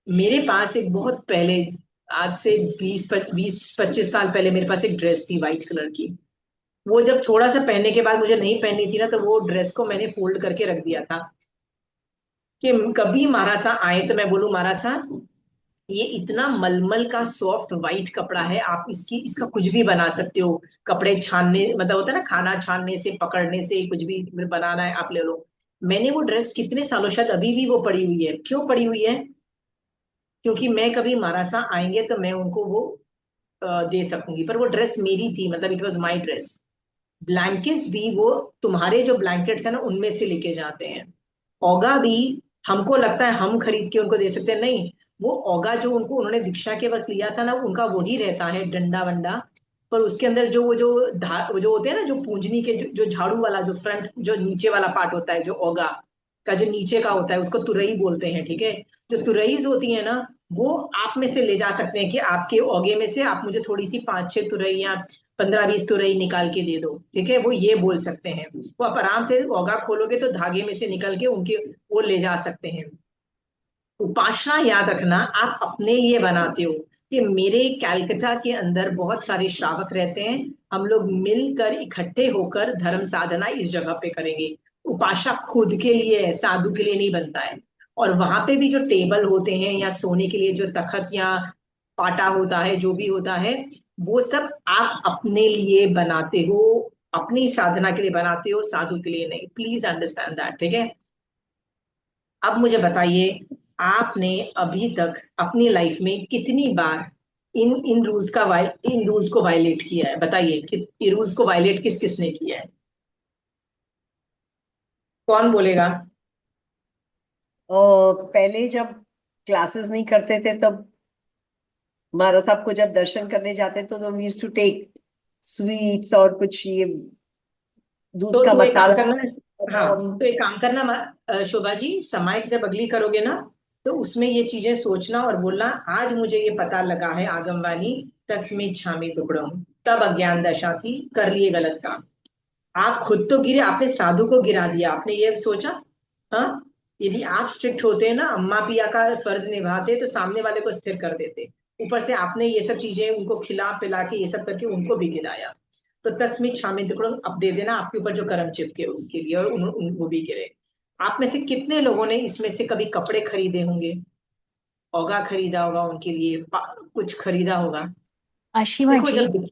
मेरे पास एक बहुत पहले, आज से 20-25 साल पहले मेरे पास एक ड्रेस थी व्हाइट कलर की। वो जब थोड़ा सा पहनने के बाद मुझे नहीं पहननी थी ना, तो वो ड्रेस को मैंने फोल्ड करके रख दिया था कि कभी महाराज साहब आए तो मैं बोलूं महाराज साहब ये इतना मलमल का सॉफ्ट वाइट कपड़ा है, आप इसका कुछ भी बना सकते हो। कपड़े छानने मतलब होता है ना, खाना छानने से पकड़ने से कुछ भी बनाना है आप ले लो। मैंने वो ड्रेस कितने सालों, शायद अभी भी वो पड़ी हुई है। क्यों पड़ी हुई है? क्योंकि मैं कभी महाराजा आएंगे तो मैं उनको वो दे सकूंगी। पर वो ड्रेस मेरी थी, मतलब it was my dress. Blankets भी वो तुम्हारे जो ब्लैंकेट्स है ना उनमें से लेके जाते हैं। ओगा भी हमको लगता है हम खरीद के उनको दे सकते हैं, नहीं। वो ओगा जो उनको उन्होंने दीक्षा के वक्त लिया था ना, उनका वही रहता है, डंडा वंडा। पर उसके अंदर जो वो जो होते हैं ना, जो पूंजनी के जो झाड़ू वाला, जो फ्रंट जो नीचे वाला पार्ट होता है, जो ओगा का जो नीचे का होता है, उसको तुरई बोलते हैं, ठीक है। जो तुरईज होती है ना, वो आप में से ले जा सकते हैं कि आपके ओगे में से आप मुझे थोड़ी सी 5-6 तुरई या 15-20 तुरई निकाल के दे दो, ठीक है। वो ये बोल सकते हैं। वो आप आराम से ओगा खोलोगे तो धागे में से निकल के उनके वो ले जा सकते हैं। उपासना याद रखना, आप अपने लिए बनाते हो कि मेरे कैलकटा के अंदर बहुत सारे श्रावक रहते हैं, हम लोग मिलकर इकट्ठे होकर धर्म साधना इस जगह पे करेंगे। उपासना खुद के लिए है, साधु के लिए नहीं बनता है। और वहां पे भी जो टेबल होते हैं या सोने के लिए जो तखत या पाटा होता है, जो भी होता है, वो सब आप अपने लिए बनाते हो, अपनी साधना के लिए बनाते हो, साधु के लिए नहीं। प्लीज अंडरस्टैंड दैट, ठीक है। अब मुझे बताइए, आपने अभी तक अपनी लाइफ में कितनी बार इन इन रूल्स को वायलेट किया है? बताइए कि ये रूल्स को वायलेट किस किसने किया है? कौन बोलेगा? और पहले जब क्लासेस नहीं करते थे तब महाराज साहब को जब दर्शन करने जाते तो we used to take sweets और कुछ ये दूध का तो एक काम मसाला। करना। हाँ, हम तो एक काम करना शोभा जी, समाइक जब अगली करोगे ना, तो उसमें ये चीजें सोचना और बोलना, आज मुझे ये पता लगा है आगमवाणी तस्मै छामी दुक्कड़म, तब अज्ञान दशा थी, कर लिए गलत काम। आप खुद तो गिरे, आपने साधु को गिरा दिया, आपने ये सोचा? हाँ, यदि आप स्ट्रिक्ट होते हैं ना, अम्मा पिया का फर्ज निभाते, तो सामने वाले को स्थिर कर देते। ऊपर से आपने ये सब चीजें उनको खिला पिला के ये सब करके उनको भी गिराया। तो तस्मित शामिल टुकड़ों अब दे देना आपके ऊपर जो कर्म चिपके उसके लिए, और वो भी गिरे। आप में से कितने लोगों ने इसमें से कभी कपड़े खरीदे होंगे? ओगा खरीदा होगा उनके लिए, कुछ खरीदा होगा। आशिमा देखो, जी। जब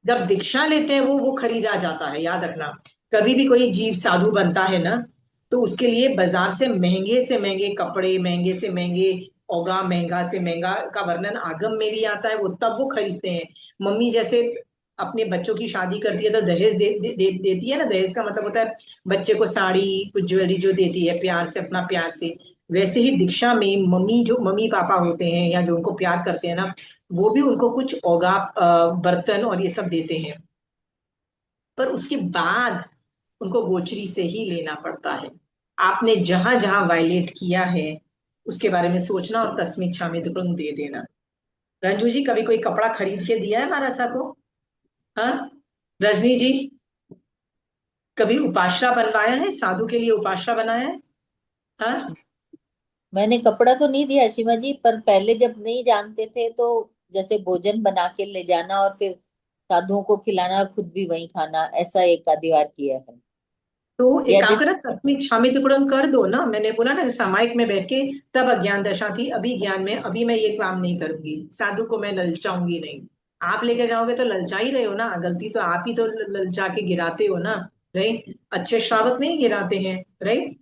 जब दीक्षा लेते हैं वो खरीदा जाता है, याद रखना। कभी भी कोई जीव साधु बनता है ना, तो उसके लिए बाजार से महंगे कपड़े, महंगे से महंगे ओगा, महंगा से महंगा का वर्णन आगम में भी आता है, वो तब वो खरीदते हैं। मम्मी जैसे अपने बच्चों की शादी करती है तो दहेज देती है ना। दहेज का मतलब होता है बच्चे को साड़ी, कुछ ज्वेलरी जो देती है प्यार से, अपना प्यार से। वैसे ही दीक्षा में मम्मी, जो मम्मी पापा होते हैं या जो उनको प्यार करते हैं ना, वो भी उनको कुछ औगा बर्तन और ये सब देते हैं। पर उसके बाद उनको गोचरी से ही लेना पड़ता है। आपने जहां जहां वायलेट किया है उसके बारे में सोचना और तस्मीर छामी तुरंत दे देना। रंजू जी, कभी कोई कपड़ा खरीद के दिया है महाराजा को? हाँ, रजनी जी, कभी उपाश्रा बनवाया है, साधु के लिए उपाश्रा बनाया है? हाँ। मैंने कपड़ा तो नहीं दिया सीमा जी, पर पहले जब नहीं जानते थे तो जैसे भोजन बना के ले जाना और फिर साधुओं को खिलाना और खुद भी वहीं खाना, ऐसा एक आधिवार किया है। तो एक या काम जैसे करो, तस्वीर शामिल टुकड़म कर दो ना। मैंने बोला ना सामायिक में बैठ के, तब अज्ञान दशा थी, अभी ज्ञान में, अभी मैं ये काम नहीं करूंगी, साधु को मैं ललचाऊंगी नहीं। आप लेके जाओगे तो ललचा ही रहे हो ना, गलती तो आप ही तो ललचा के गिराते हो ना। राइट, अच्छे श्रावक नहीं गिराते हैं, राइट।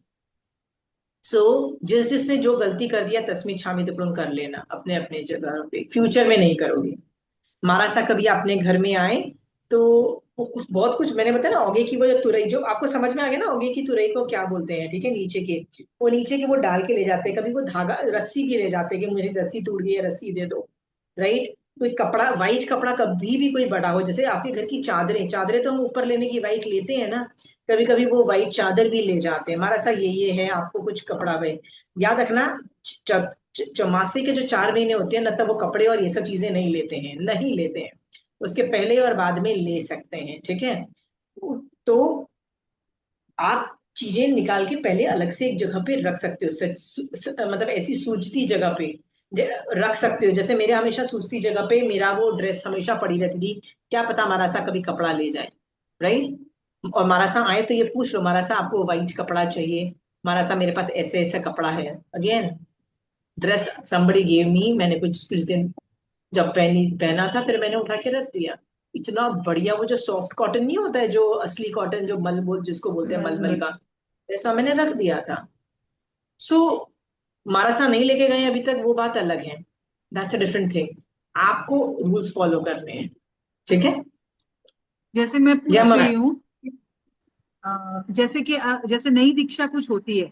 सो जिसने जो गलती कर दिया, तस्मीर छामी टुकड़म कर लेना अपने अपने जगह पे, फ्यूचर में नहीं करोगे। महाराज सा कभी अपने घर में आए तो बहुत कुछ मैंने बताया ना, ओगे की वो जो तुरई, जो आपको समझ में आ गया ना, ओगे की तुरई को क्या बोलते हैं, ठीक है। नीचे के वो डाल के ले जाते हैं, कभी वो धागा रस्सी भी ले जाते हैं कि मेरी रस्सी टूट गई है, रस्सी दे दो। राइट। कोई कपड़ा, वाइट कपड़ा कभी भी कोई बड़ा हो, जैसे आपके घर की चादरें, चादरें तो हम ऊपर लेने की वाइट लेते हैं ना, कभी कभी वो वाइट चादर भी ले जाते हैं। हमारा सा ये है, आपको कुछ कपड़ा भाई याद रखना। चौमासे के जो 4 महीने होते हैं ना, तब वो कपड़े और ये सब चीजें नहीं लेते हैं, नहीं लेते हैं। उसके पहले और बाद में ले सकते हैं, ठीक है। तो आप चीजें निकाल के पहले अलग से एक जगह पे रख सकते हो, मतलब ऐसी सूझती जगह पे रख सकते हो। जैसे मेरे हमेशा सूझती जगह पे मेरा वो ड्रेस हमेशा पड़ी रहती थी, क्या पता मारासा कभी कपड़ा ले जाए। राइट। और मारासा आए तो ये पूछ लो, मारासा आपको व्हाइट कपड़ा चाहिए? मारासा मेरे पास ऐसे ऐसा कपड़ा है, again dress somebody gave me, मैंने कुछ कुछ दिन जब पहना था, फिर मैंने उठा के रख दिया। इतना बढ़िया, वो जो सॉफ्ट कॉटन नहीं होता है, जो असली कॉटन, जो जिसको बोलते हैं मलमल मलमल। का, ऐसा मैंने रख दिया था। सो मारासा नहीं लेके गए अभी तक, वो बात अलग है, दैट्स अ डिफरेंट थिंग। आपको रूल्स फॉलो करने हैं, ठीक है। जैसे मैं या पूछ रही हूँ, जैसे कि जैसे नई दीक्षा कुछ होती है,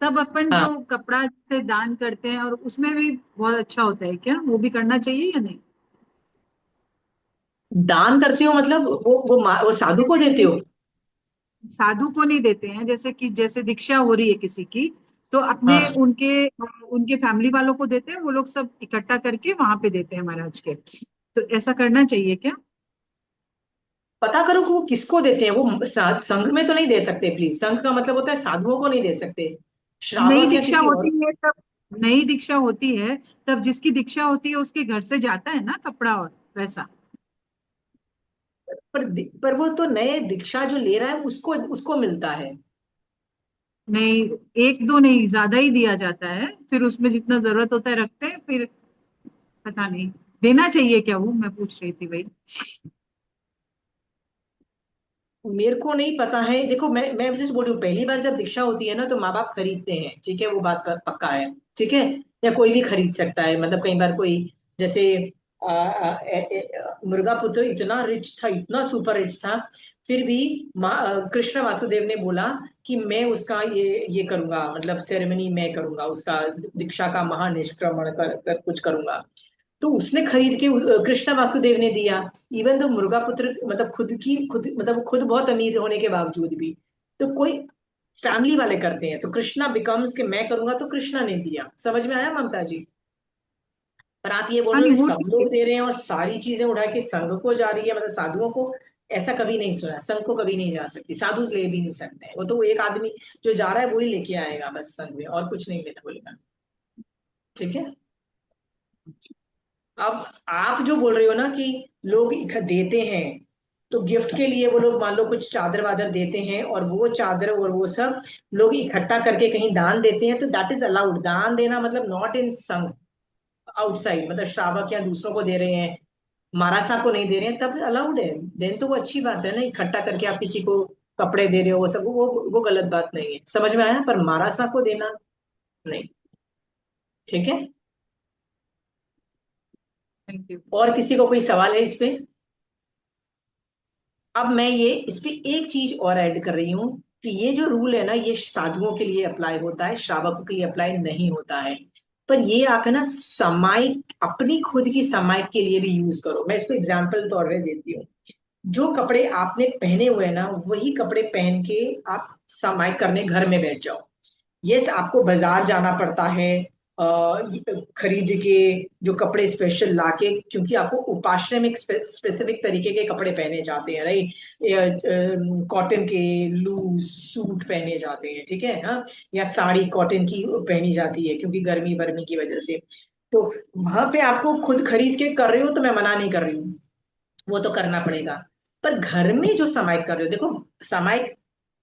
तब अपन हाँ, जो कपड़ा से दान करते हैं, और उसमें भी बहुत अच्छा होता है क्या? वो भी करना चाहिए या नहीं? दान करते हो मतलब वो साधु को जैसे देते कि हो? साधु को नहीं देते हैं, जैसे कि जैसे दीक्षा हो रही है किसी की, तो अपने हाँ, उनके उनके फैमिली वालों को देते हैं, वो लोग सब इकट्ठा करके वहां पे देते हैं महाराज के। तो ऐसा करना चाहिए क्या? पता करो कि वो किसको देते हैं। वो संघ में तो नहीं दे सकते प्लीज। संघ का मतलब होता है साधुओं को नहीं दे सकते, नई श्रावक या दीक्षा किसी होती और। है तब, नई दीक्षा होती है तब जिसकी दीक्षा होती है उसके घर से जाता है ना कपड़ा, और वैसा। पर वो तो नए दीक्षा जो ले रहा है उसको उसको मिलता है। नहीं, एक दो नहीं, ज्यादा ही दिया जाता है, फिर उसमें जितना जरूरत होता है रखते हैं, फिर पता नहीं देना चाहिए क्या, वो मैं पूछ रही थी भाई। मेरे को नहीं पता है। देखो, मैं जैसे बोल रही हूँ, पहली बार जब दीक्षा होती है ना तो माँ बाप खरीदते हैं, ठीक है, वो बात पक्का है, ठीक है। या कोई भी खरीद सकता है, मतलब कई बार कोई, जैसे मुर्गा पुत्र इतना रिच था, इतना सुपर रिच था, फिर भी कृष्ण वासुदेव ने बोला कि मैं उसका ये करूंगा, मतलब सेरेमनी मैं करूंगा, उसका दीक्षा का महानिष्क्रमण कर कुछ करूंगा। तो उसने खरीद के कृष्ण वासुदेव ने दिया। इवन तो मुर्गा पुत्र मतलब खुद मतलब वो खुद बहुत अमीर होने के बावजूद भी, तो कोई फैमिली वाले करते हैं, तो कृष्णा बिकम्स कि मैं करूंगा, तो कृष्णा ने दिया। समझ में आया ममता जी? पर आप ये बोल हाँ रहे नहीं, हो कि वो सब ठीक है। लोग दे रहे हैं और सारी चीजें उठा के संघ को जा रही है, मतलब साधुओं को, ऐसा कभी नहीं सुना। संघ को कभी नहीं जा सकती, साधु ले भी नहीं सकते हैं। वो तो एक आदमी जो जा रहा है वही लेके आएगा बस संघ में, और कुछ नहीं लेना बोलेगा, ठीक है। अब आप जो बोल रहे हो ना कि लोग देते हैं, तो गिफ्ट के लिए वो लोग मान लो कुछ चादर वादर देते हैं, और वो चादर और वो सब लोग इकट्ठा करके कहीं दान देते हैं, तो दैट इज अलाउड। दान देना मतलब नॉट इन संघ, आउटसाइड, मतलब श्रावक या दूसरों को दे रहे हैं, महारासा को नहीं दे रहे हैं, तब अलाउड है। देन तो वो अच्छी बात है ना, इकट्ठा करके आप किसी को कपड़े दे रहे हो, वो सब वो गलत बात नहीं है। समझ में आया? पर महारासा को देना नहीं, ठीक है। Thank you. और किसी को कोई सवाल है इस पे? अब मैं ये इस पे एक चीज और ऐड कर रही हूँ कि ये जो रूल है ना, ये साधुओं के लिए अप्लाई होता है, श्रावकों के लिए अप्लाई नहीं होता है। पर ये आकर ना सामायिक, अपनी खुद की सामायिक के लिए भी यूज करो। मैं इसको एग्जाम्पल तौर पे देती हूँ। जो कपड़े आपने पहने हुए हैं ना, वही कपड़े पहन के आप सामायिक करने घर में बैठ जाओ। यस, आपको बाजार जाना पड़ता है, खरीद के जो कपड़े स्पेशल लाके, क्योंकि आपको उपाश्रय में स्पेसिफिक तरीके के कपड़े पहने जाते हैं, राइट। कॉटन के लूज सूट पहने जाते हैं, ठीक है, हाँ। या साड़ी कॉटन की पहनी जाती है, क्योंकि गर्मी वर्मी की वजह से। तो वहां पे आपको खुद खरीद के कर रहे हो तो मैं मना नहीं कर रही हूँ, वो तो करना पड़ेगा। पर घर में जो सामायिक कर रहे हो, देखो, सामायिक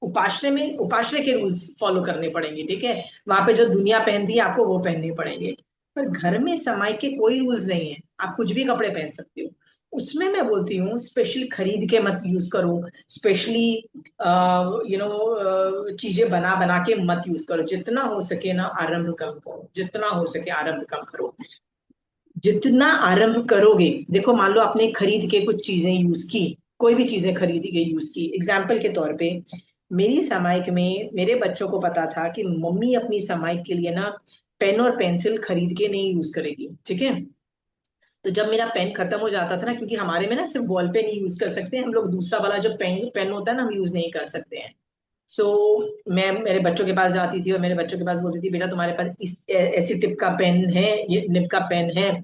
उपाश्रय में उपाश्रय के रूल्स फॉलो करने पड़ेंगे, ठीक है। वहां पे जो दुनिया पहनती है आपको वो पहनने पड़ेंगे। पर घर में सामायिक के कोई रूल्स नहीं है, आप कुछ भी कपड़े पहन सकते हो। उसमें मैं बोलती हूँ स्पेशल खरीद के मत यूज करो, स्पेशली चीजें बना बना के मत यूज करो। जितना हो सके ना आरंभ कम करो, जितना हो सके आरंभ कम करो। जितना आरंभ करोगे, देखो मान लो आपने खरीद के कुछ चीजें यूज की, कोई भी चीजें खरीदी गई यूज की, एग्जाम्पल के तौर पे मेरी सामायिक में मेरे बच्चों को पता था कि मम्मी अपनी सामायिक के लिए ना पेन और पेंसिल खरीद के नहीं यूज करेगी, ठीक है। तो जब मेरा पेन खत्म हो जाता था ना, क्योंकि हमारे में ना सिर्फ बॉल पेन ही यूज कर सकते हैं हम लोग, दूसरा वाला जो पेन पेन होता है ना, हम यूज नहीं कर सकते हैं। सो मैं मेरे बच्चों के पास जाती थी और मेरे बच्चों के पास बोलती थी, बेटा तुम्हारे पास ऐसी टिप का पेन है, ये निब का पेन है?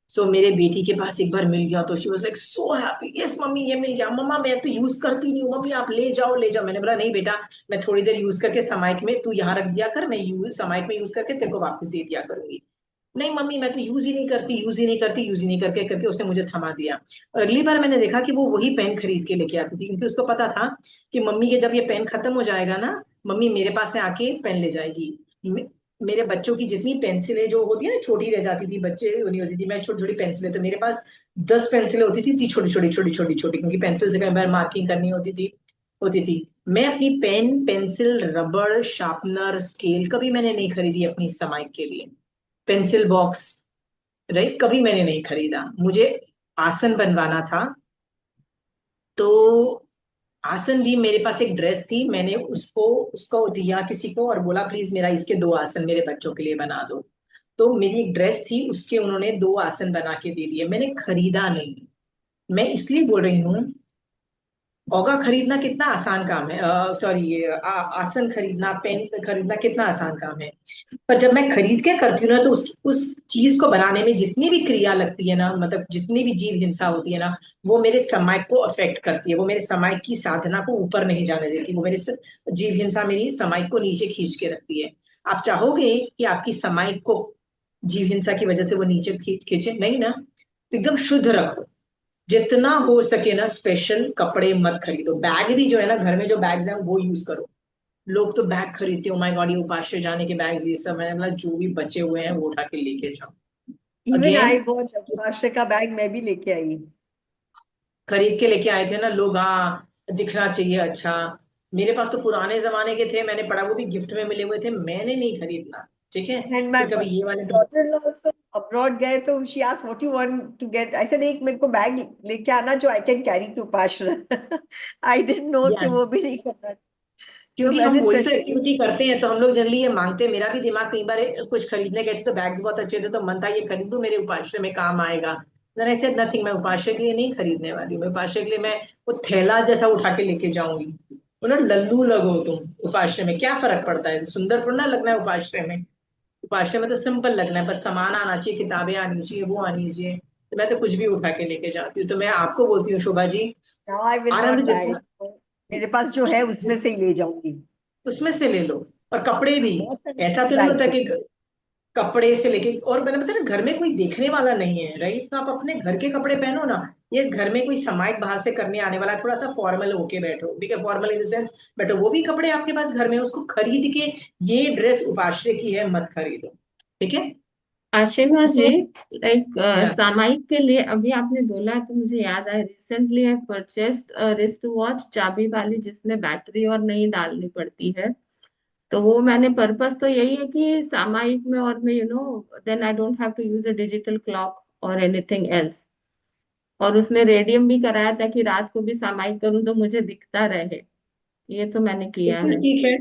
सो मेरे बेटी के पास एक बार मिल गया तो she was like so happy, yes mummy ये मिल गया, मम्मा मैं तो यूज करती नहीं हूँ, मम्मी आप ले जाओ ले जाओ। मैंने बोला नहीं बेटा, मैं थोड़ी देर यूज करके सामायिक में तू यहाँ रख दिया कर, मैं यूज सामायिक में यूज करके तेरे को वापस दे दिया करूंगी। नहीं मम्मी मैं तो यूज ही नहीं करती, यूज ही नहीं करती, यूज ही नहीं करके करके उसने मुझे थमा दिया। और अगली बार मैंने देखा कि वो वही पेन खरीद के लेके आती थी, क्योंकि उसको पता था कि मम्मी के जब ये पेन खत्म हो जाएगा ना, मम्मी मेरे पास से आके पेन ले जाएगी। मेरे बच्चों की जितनी पेंसिलें जो होती है ना, छोटी रह जाती थी, बच्चे वो नहीं होती थी, मैं छोटी छोटी पेंसिलें, तो मेरे पास 10 पेंसिलें होती थी, छोटी छोटी छोटी छोटी छोटी, क्योंकि पेंसिल से कई बार मार्किंग करनी होती थी। मैं अपनी पेन, पेंसिल, रबड़, शार्पनर, स्केल कभी मैंने नहीं खरीदी अपनी समाई के लिए। पेंसिल बॉक्स, राइट, कभी मैंने नहीं खरीदा। मुझे आसन बनवाना था, तो आसन भी, मेरे पास एक ड्रेस थी, मैंने उसको दिया किसी को और बोला प्लीज मेरा इसके 2 आसन मेरे बच्चों के लिए बना दो। तो मेरी एक ड्रेस थी, उसके उन्होंने 2 आसन बना के दे दिए, मैंने खरीदा नहीं। मैं इसलिए बोल रही हूँ, औगा खरीदना कितना आसान काम है, सॉरी, ये आसन खरीदना, पेन खरीदना कितना आसान काम है। पर जब मैं खरीद के करती हूँ ना, तो उस चीज को बनाने में जितनी भी क्रिया लगती है ना, मतलब जितनी भी जीव हिंसा होती है ना, वो मेरे समय को अफेक्ट करती है, वो मेरे समय की साधना को ऊपर नहीं जाने देती, वो मेरे जीव हिंसा मेरी समय को नीचे खींच के रखती है। आप चाहोगे कि आपकी समय को जीव हिंसा की वजह से वो नीचे खींचे? नहीं ना। तो एकदम शुद्ध रखो, जितना हो सके ना। स्पेशल कपड़े मत खरीदो, बैग भी जो है ना, घर में जो बैग्स हैं वो यूज करो। लोग तो बैग खरीदते हो, माय गॉड, ये उपाश्य जाने के बैग्स, ये सब है, मतलब जो भी बचे हुए हैं वो उठा के लेके जाओ। इवन आई अगेन, बॉट आश्रय का बैग मैं भी लेके आई। खरीद के लेके आए थे ना लोग, हाँ, दिखना चाहिए अच्छा। मेरे पास तो पुराने जमाने के थे, मैंने पढ़ा, वो भी गिफ्ट में मिले हुए थे, मैंने नहीं खरीदना। ठीक है, एंड माय फिर कभी ये वाले तो, डॉटर ऑल्सो अब्रॉड गए तो she asked what you want to get. I said एक मेरे को बैग लेके आना जो आई कैन कैरी टू पाशर। आई डिडंट नो कि या, वो भी नहीं करना। तो क्योंकि हम मैंने वही तो स्पेशली एक्टिविटी करते हैं, तो हम लोग जनरली ये मांगते हैं। मेरा भी दिमाग कई बार कुछ खरीदने गए थे तो बैग्स बहुत अच्छे थे, तो मन था ये खरीदूं, मेरे उपाश्रय में काम आएगा। मैंने ऐसे नथिंग, मैं उपाश्रय के लिए नहीं खरीदने वाली, मैं उपाश्रय के लिए मैं वो थैला जैसा उठा के लेके जाऊंगी। बोलो लल्लू लगो तुम, उपाश्रय में क्या फर्क पड़ता है, सुंदर थोड़ा ना लगना है उपाश्रय में। उपाश्रय में तो सिंपल लगना है, बस सामान आना चाहिए, किताबें आनी चाहिए, वो आनी चाहिए। तो मैं तो कुछ भी उठा के लेके जाती हूँ। तो मैं आपको बोलती हूँ Shobha ji, now I will not आनंद बाय। मेरे पास जो है उसमें से ही ले जाऊंगी। उसमें से ले लो। और कपड़े भी, बहुत सारी ऐसा तो नहीं ट्राई होता की। कि कपड़े से लेके, और मैंने पता ना, घर में कोई देखने वाला नहीं है, राइट, तो आप अपने घर के कपड़े पहनो ना। ये घर में कोई समाइक बाहर से करने आने वाला है, थोड़ा सा फॉर्मल होके बैठो, ठीक है, फॉर्मल इन द सेंस बैठो, वो भी कपड़े आपके पास घर में, उसको खरीद के, ये ड्रेस उपाश्रय की है मत खरीदो। ठीक है। आशिमा जी, So, लाइक yeah. सामायिक के लिए अभी आपने बोला तो मुझे याद आया, रिसेंटली आई परचेस्ड रिस्ट वॉच चाबी वाली जिसमें बैटरी और नहीं डालनी पड़ती है। तो वो मैंने पर्पस तो यही है कि सामायिक में, और मैं then I don't have to use a digital clock और एनीथिंग एल्स। और उसमें रेडियम भी कराया था कि रात को भी सामायिक करूं तो मुझे दिखता रहे। ये तो मैंने किया बिल्कुल है। ठीक है।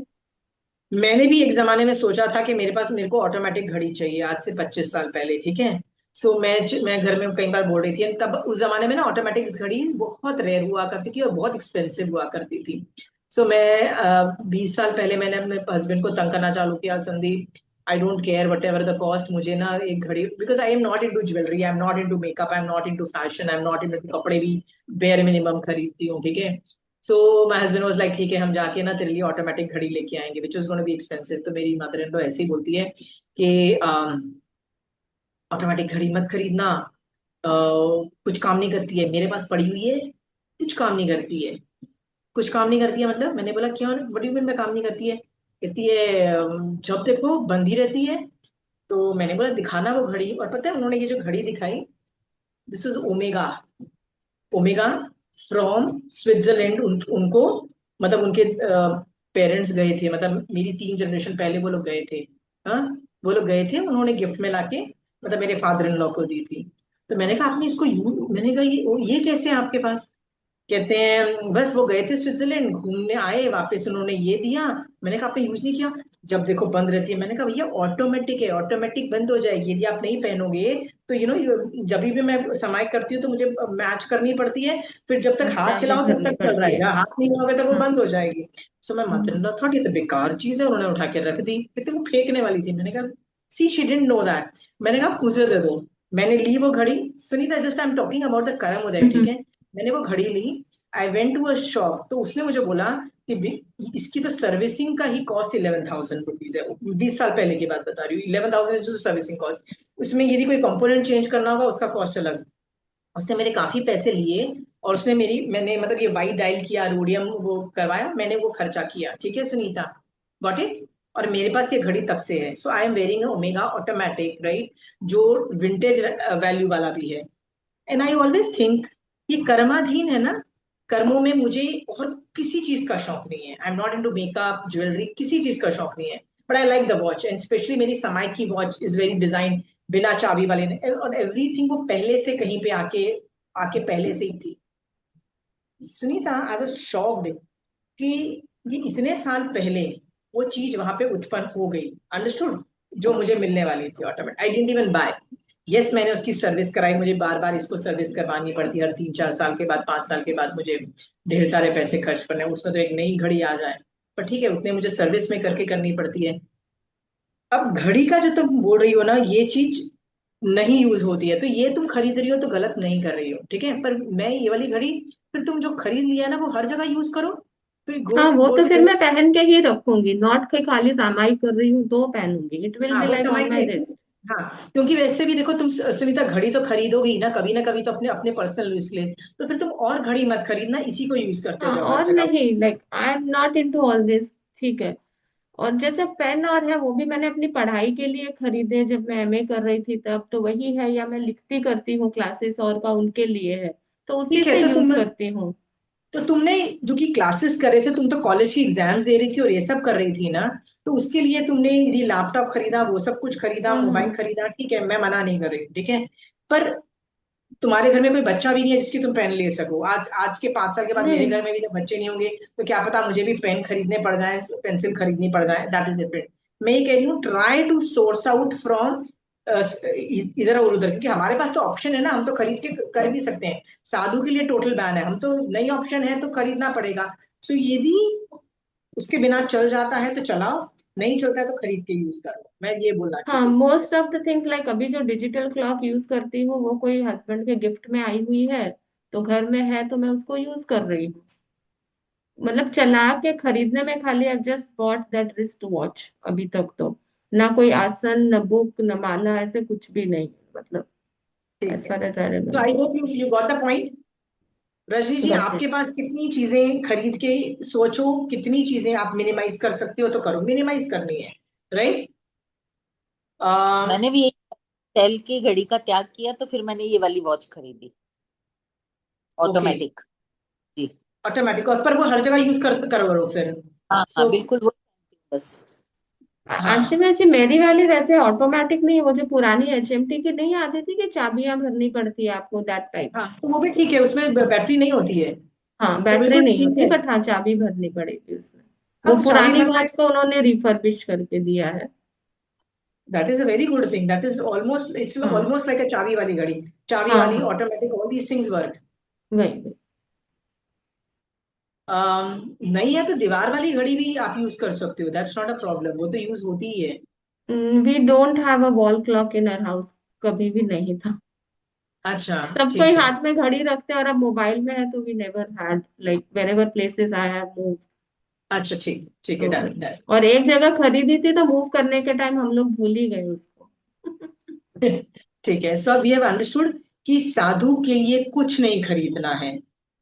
मैंने भी एक जमाने में सोचा था कि मेरे को ऑटोमेटिक घड़ी चाहिए, आज से 25 साल पहले, ठीक है। सो मैं घर में कई बार बोल रही थी, तब उस जमाने में ना ऑटोमेटिक घड़ी बहुत रेयर हुआ करती थी और बहुत एक्सपेंसिव हुआ करती थी। सो मैं 20 साल पहले मैंने अपने हस्बैंड को तंग करना चालू किया, Sandeep, I don't care whatever the cost, मुझे ना एक घड़ी, because I am not into jewellery, I am not into makeup, I am not into fashion, I am not into कपड़े भी bare minimum खरीदती हूँ, ठीक है। So my husband was like ठीक है, हम जाके ना तेरे लिए ऑटोमेटिक घड़ी लेके आएंगे, which is gonna be expensive. तो मेरी मदर इन लॉ ऐसे ही बोलती है कि ऑटोमेटिक घड़ी मत खरीदना, कुछ काम नहीं करती है, मेरे पास पड़ी हुई है, कुछ काम नहीं करती है। कुछ काम नहीं करती है मतलब? मैंने बोला क्यों, बड़ी मीन में काम नहीं करती है? कहती है जब देखो बंदी रहती है। तो मैंने बोला दिखाना वो घड़ी, और पता है उन्होंने ये जो घड़ी दिखाई, this is omega. Omega from Switzerland, उनको, मतलब उनके पेरेंट्स गए थे, मतलब मेरी 3 जनरेशन पहले वो लोग गए थे। हाँ, वो लोग गए थे, उन्होंने गिफ्ट में लाके, मतलब मेरे फादर इन लॉ को दी थी। तो मैंने कहा आपने इसको यूज, मैंने कहा ये कैसे है आपके पास? कहते हैं बस वो गए थे स्विट्जरलैंड घूमने, आए वापस उन्होंने ये दिया। मैंने कहा आपने यूज नहीं किया? जब देखो बंद रहती है। मैंने कहा भैया ऑटोमेटिक है, ऑटोमेटिक बंद हो जाएगी, यदि आप नहीं पहनोगे तो जब भी मैं समाई करती हूँ तो मुझे मैच करनी पड़ती है, फिर जब तक हाथ चाबी हिलाओ तब भरनी तक चल पड़ती है। रहेगा, हाथ नहीं हिलाओगे तक वो हाँ। बंद हो जाएगी। सो मैं मदर इन लॉ थॉट ये तो बेकार चीज है, उन्होंने उठा के रख दी, कहते वो फेंकने वाली थी। मैंने कहा see she didn't know that. मैंने कहा मुझे दे दो। मैंने ली वो घड़ी। Sunita, just I am talking about the करम उदय, ठीक है। मैंने वो घड़ी ली, I went to a shop, तो उसने मुझे बोला कि इसकी तो सर्विसिंग का ही कॉस्ट 11,000 रुपीज है। 20 साल पहले की बात बता रही हूँ, 11,000 इज सर्विसिंग कॉस्ट। उसमें यदि कोई कंपोनेंट चेंज करना होगा उसका कॉस्ट अलग। उसने मेरे काफी पैसे लिए, और उसने मैंने मतलब ये वाइट डायल किया, रोडियम वो करवाया, मैंने वो खर्चा किया, ठीक है सुनीता, गॉट इट। और मेरे पास ये घड़ी तब से है। So I am wearing Omega automatic, right, जो विंटेज वैल्यू वाला भी है। एंड आई ऑलवेज थिंक ये कर्माधीन है ना, कर्मों में मुझे और किसी चीज का शौक नहीं है। आई am not into makeup jewellery, किसी चीज का शौक नहीं है, but I like the watch and specially मेरी समाई की वॉच इज वेरी डिजाइन, बिना चाबी वाले ने, और एवरीथिंग वो पहले से कहीं पे आके आके पहले से ही थी। सुनीता, आई वाज शॉक्ड कि ये इतने साल पहले वो चीज वहां पे उत्पन्न हो गई, अंडरस्टूड, जो मुझे मिलने वाली थी automatic. I didn't even bye. Yes, मैंने उसकी सर्विस कराई, मुझे बार बार इसको सर्विस करवानी पड़ती है, हर 3-4 साल के बाद, 5 साल के बाद मुझे ढेर सारे पैसे खर्च करने हैं, उसमें तो एक नई घड़ी आ जाए, पर ठीक है, उतने मुझे सर्विस में करके करनी पड़ती है। अब घड़ी का जो तुम बोल रही हो ना, ये चीज नहीं यूज होती है, तो ये तुम खरीद रही हो तो गलत नहीं कर रही हो, ठीक है, पर मैं ये वाली घड़ी, फिर तुम जो खरीद लिया ना वो हर जगह यूज करो, फिर हाँ, गोल्ड वो तो गोल्ड फिर मैं पहन के ही रखूंगी, नॉट के खाली सामाई कर रही हूँ तो पहनूंगी, इट विल हाँ बी वो लाइक समझ ऑन माई गई। रिस्ट। हाँ, क्योंकि वैसे भी देखो तुम सुनीता, घड़ी तो खरीदोगी ना कभी तो अपने अपने पर्सनल यूज के लिए, तो फिर तुम और घड़ी मत खरीदना, इसी को यूज करते हाँ, जाओ हर और जगह। नहीं, like I am not into all this, ठीक है। और जैसे पेन और है, वो भी मैंने अपनी पढ़ाई के लिए खरीदे जब मैं एमए कर रही थी तब, तो वही है, या मैं लिखती करती हूँ क्लासेस और का उनके लिए है, तो उसी ठीक है, से तो यूज करती हूँ। तुमने जो कि क्लासेस कर रहे थे, तुम तो कॉलेज की एग्जाम्स दे रही थी और ये सब कर रही थी ना, तो उसके लिए तुमने यदि लैपटॉप खरीदा, वो सब कुछ खरीदा, मोबाइल हम्म। खरीदा, ठीक है, मैं मना नहीं कर रही हूँ, ठीक है, पर तुम्हारे घर में कोई बच्चा भी नहीं है जिसकी तुम पेन ले सको। आज आज के 5 साल के बाद मेरे नहीं। घर में भी जब बच्चे नहीं होंगे, तो क्या पता मुझे भी पेन खरीदने पड़ जाए, पेंसिल खरीदनी पड़ जाए, दैट इज डिफरेंट। मैं ये कह रही हूँ, try to source out from इधर और उधर, क्योंकि हमारे पास तो ऑप्शन है ना, हम तो खरीद के कर भी सकते हैं। साधु के लिए टोटल बैन है, हम तो नई ऑप्शन है तो खरीदना पड़ेगा। सो यदि उसके बिना चल जाता है तो चलाओ, नहीं चलता है तो खरीद के यूज करो, मैं ये बोलना हाँ, चाहती हूँ। Most of the things like अभी जो डिजिटल क्लॉक यूज करती हूँ वो कोई हस्बैंड के गिफ्ट में आई हुई है, तो घर में है तो मैं उसको यूज कर रही हूँ। मतलब चला के खरीदने में खाली I just bought that wrist watch, अभी तक तो ना कोई आसन, न बुक, न माला, ऐसे कुछ भी नहीं, मतलब ठीक एज है, फार एज आई तो I remember. Hope you got the point. Rajni ji, got आपके इट। पास कितनी चीजें खरीद के, सोचो कितनी चीजें आप मिनिमाइज कर सकते हो तो करो, मिनिमाइज करनी है, राइट। मैंने भी यही सेल की घड़ी का त्याग किया, तो फिर मैंने ये वाली वॉच खरीदी, ओके, ऑटोमेटिक। जी। ऑटोमेटिक, और पर वो हर जगह यूज करो फिर। हाँ हाँ, सो बिल्कुल वो बस। हाँ आशिमा जी, मेरी वाली वैसे ऑटोमेटिक नहीं है, वो जो पुरानी एचएमटी की नहीं आती थी कि चाबियां भरनी पड़ती है आपको, दैट टाइप। हाँ, तो वो भी ठीक है, उसमें बैटरी नहीं होती है, हाँ, तो बैटरी बिल्कुल नहीं ठीक होती, है। बट हाँ चाबी भरनी पड़ेगी उसमें। वो अब चाबी पुरानी भरना है, वॉच को उन्होंने रिफर्बिश करके दिया है। That is a very good thing, that is almost, it's हाँ। ऑलमोस्ट लाइक अ चाबी वाली घड़ी, चाबी हाँ। वाली हाँ, automatic, all these things work. वही नहीं है तो दीवार वाली घड़ी भी आप यूज कर सकते हो, दैट्स नॉट अ प्रॉब्लम, वो तो यूज होती ही है। वही। We don't have a wall clock in our house, कभी भी नहीं था। अच्छा, सब कोई ठीक है, हाथ में घड़ी रखते हैं, और अब मोबाइल में है तो we never had, like wherever places I have move. अच्छा, ठीक ठीक है, तो डन वही। डन। और एक जगह खरीदी थी तो मूव करने के टाइम हम लोग भूल ही गए उसको। ठीक है, सो वी हैव अंडरस्टूड कि साधु के लिए कुछ नहीं खरीदना है।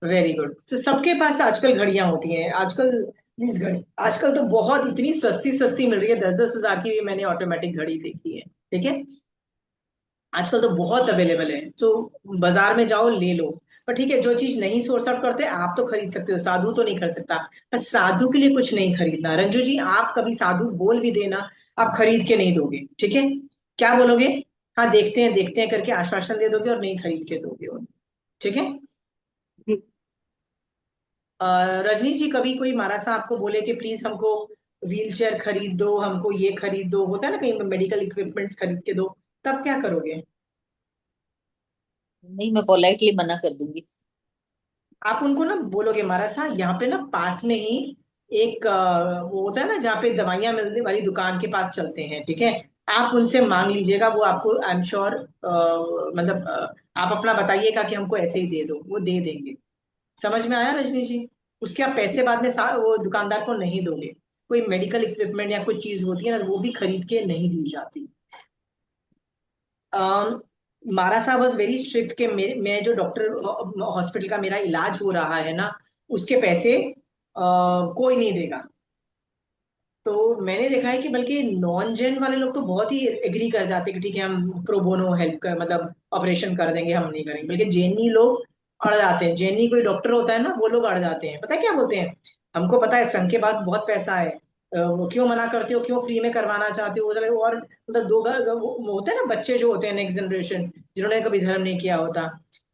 वेरी गुड, तो सबके पास आजकल घड़ियां होती हैं आजकल। प्लीज, घड़ी आजकल तो बहुत इतनी सस्ती सस्ती मिल रही है, 10-10 हजार की भी मैंने ऑटोमेटिक घड़ी देखी है, ठीक है, आजकल तो बहुत अवेलेबल है, तो बाजार में जाओ ले लो। पर ठीक है, जो चीज नहीं सोर्स आउट करते आप तो खरीद सकते हो, साधु तो नहीं खरीद सकता। पर साधु के लिए कुछ नहीं खरीदना। रंजू जी, आप कभी साधु बोल भी देना, आप खरीद के नहीं दोगे, ठीक है, क्या बोलोगे? हाँ, देखते हैं करके आश्वासन दे दोगे और नहीं खरीद के दोगे उन्हें, ठीक है। रजनी जी, कभी कोई महाराज साहब आपको बोले कि प्लीज हमको व्हील चेयर खरीद दो, हमको ये खरीद दो, होता है ना कहीं मेडिकल इक्विपमेंट्स खरीद के दो, तब क्या करोगे? नहीं, मैं पोलाइटली मना कर दूंगी। आप उनको ना बोलोगे, महाराज साहब यहाँ पे ना पास में ही एक वो होता है ना जहाँ पे दवाइयां मिलने वाली दुकान के पास चलते हैं, ठीक है, आप उनसे मांग लीजिएगा, वो आपको आई एम श्योर, मतलब आप अपना बताइएगा कि हमको ऐसे ही दे दो, वो दे देंगे। समझ में आया रजनी जी? उसके आप पैसे बाद में वो दुकानदार को नहीं दोगे। कोई मेडिकल इक्विपमेंट या कोई चीज होती है ना, वो भी खरीद के नहीं दी जाती। मारा साहब वॉज वेरी स्ट्रिक्ट के मैं जो डॉक्टर हॉस्पिटल का मेरा इलाज हो रहा है ना, उसके पैसे कोई नहीं देगा, तो मैंने देखा है कि बल्कि नॉन जैन वाले लोग तो बहुत ही एग्री कर जाते हैं कि ठीक है हम प्रो बोनो हेल्प कर मतलब ऑपरेशन कर देंगे, हम नहीं करेंगे, बल्कि जैनी लोग अड़ जाते हैं। जैनी कोई डॉक्टर होता है ना, वो लोग अड़ जाते हैं। पता है क्या बोलते हैं? हमको पता है संघ के पास बहुत पैसा है, वो क्यों मना करते हो, क्यों फ्री में करवाना चाहते हो? और मतलब वो होते हैं ना बच्चे जो होते हैं नेक्स्ट जनरेशन, जिन्होंने कभी धर्म नहीं किया होता।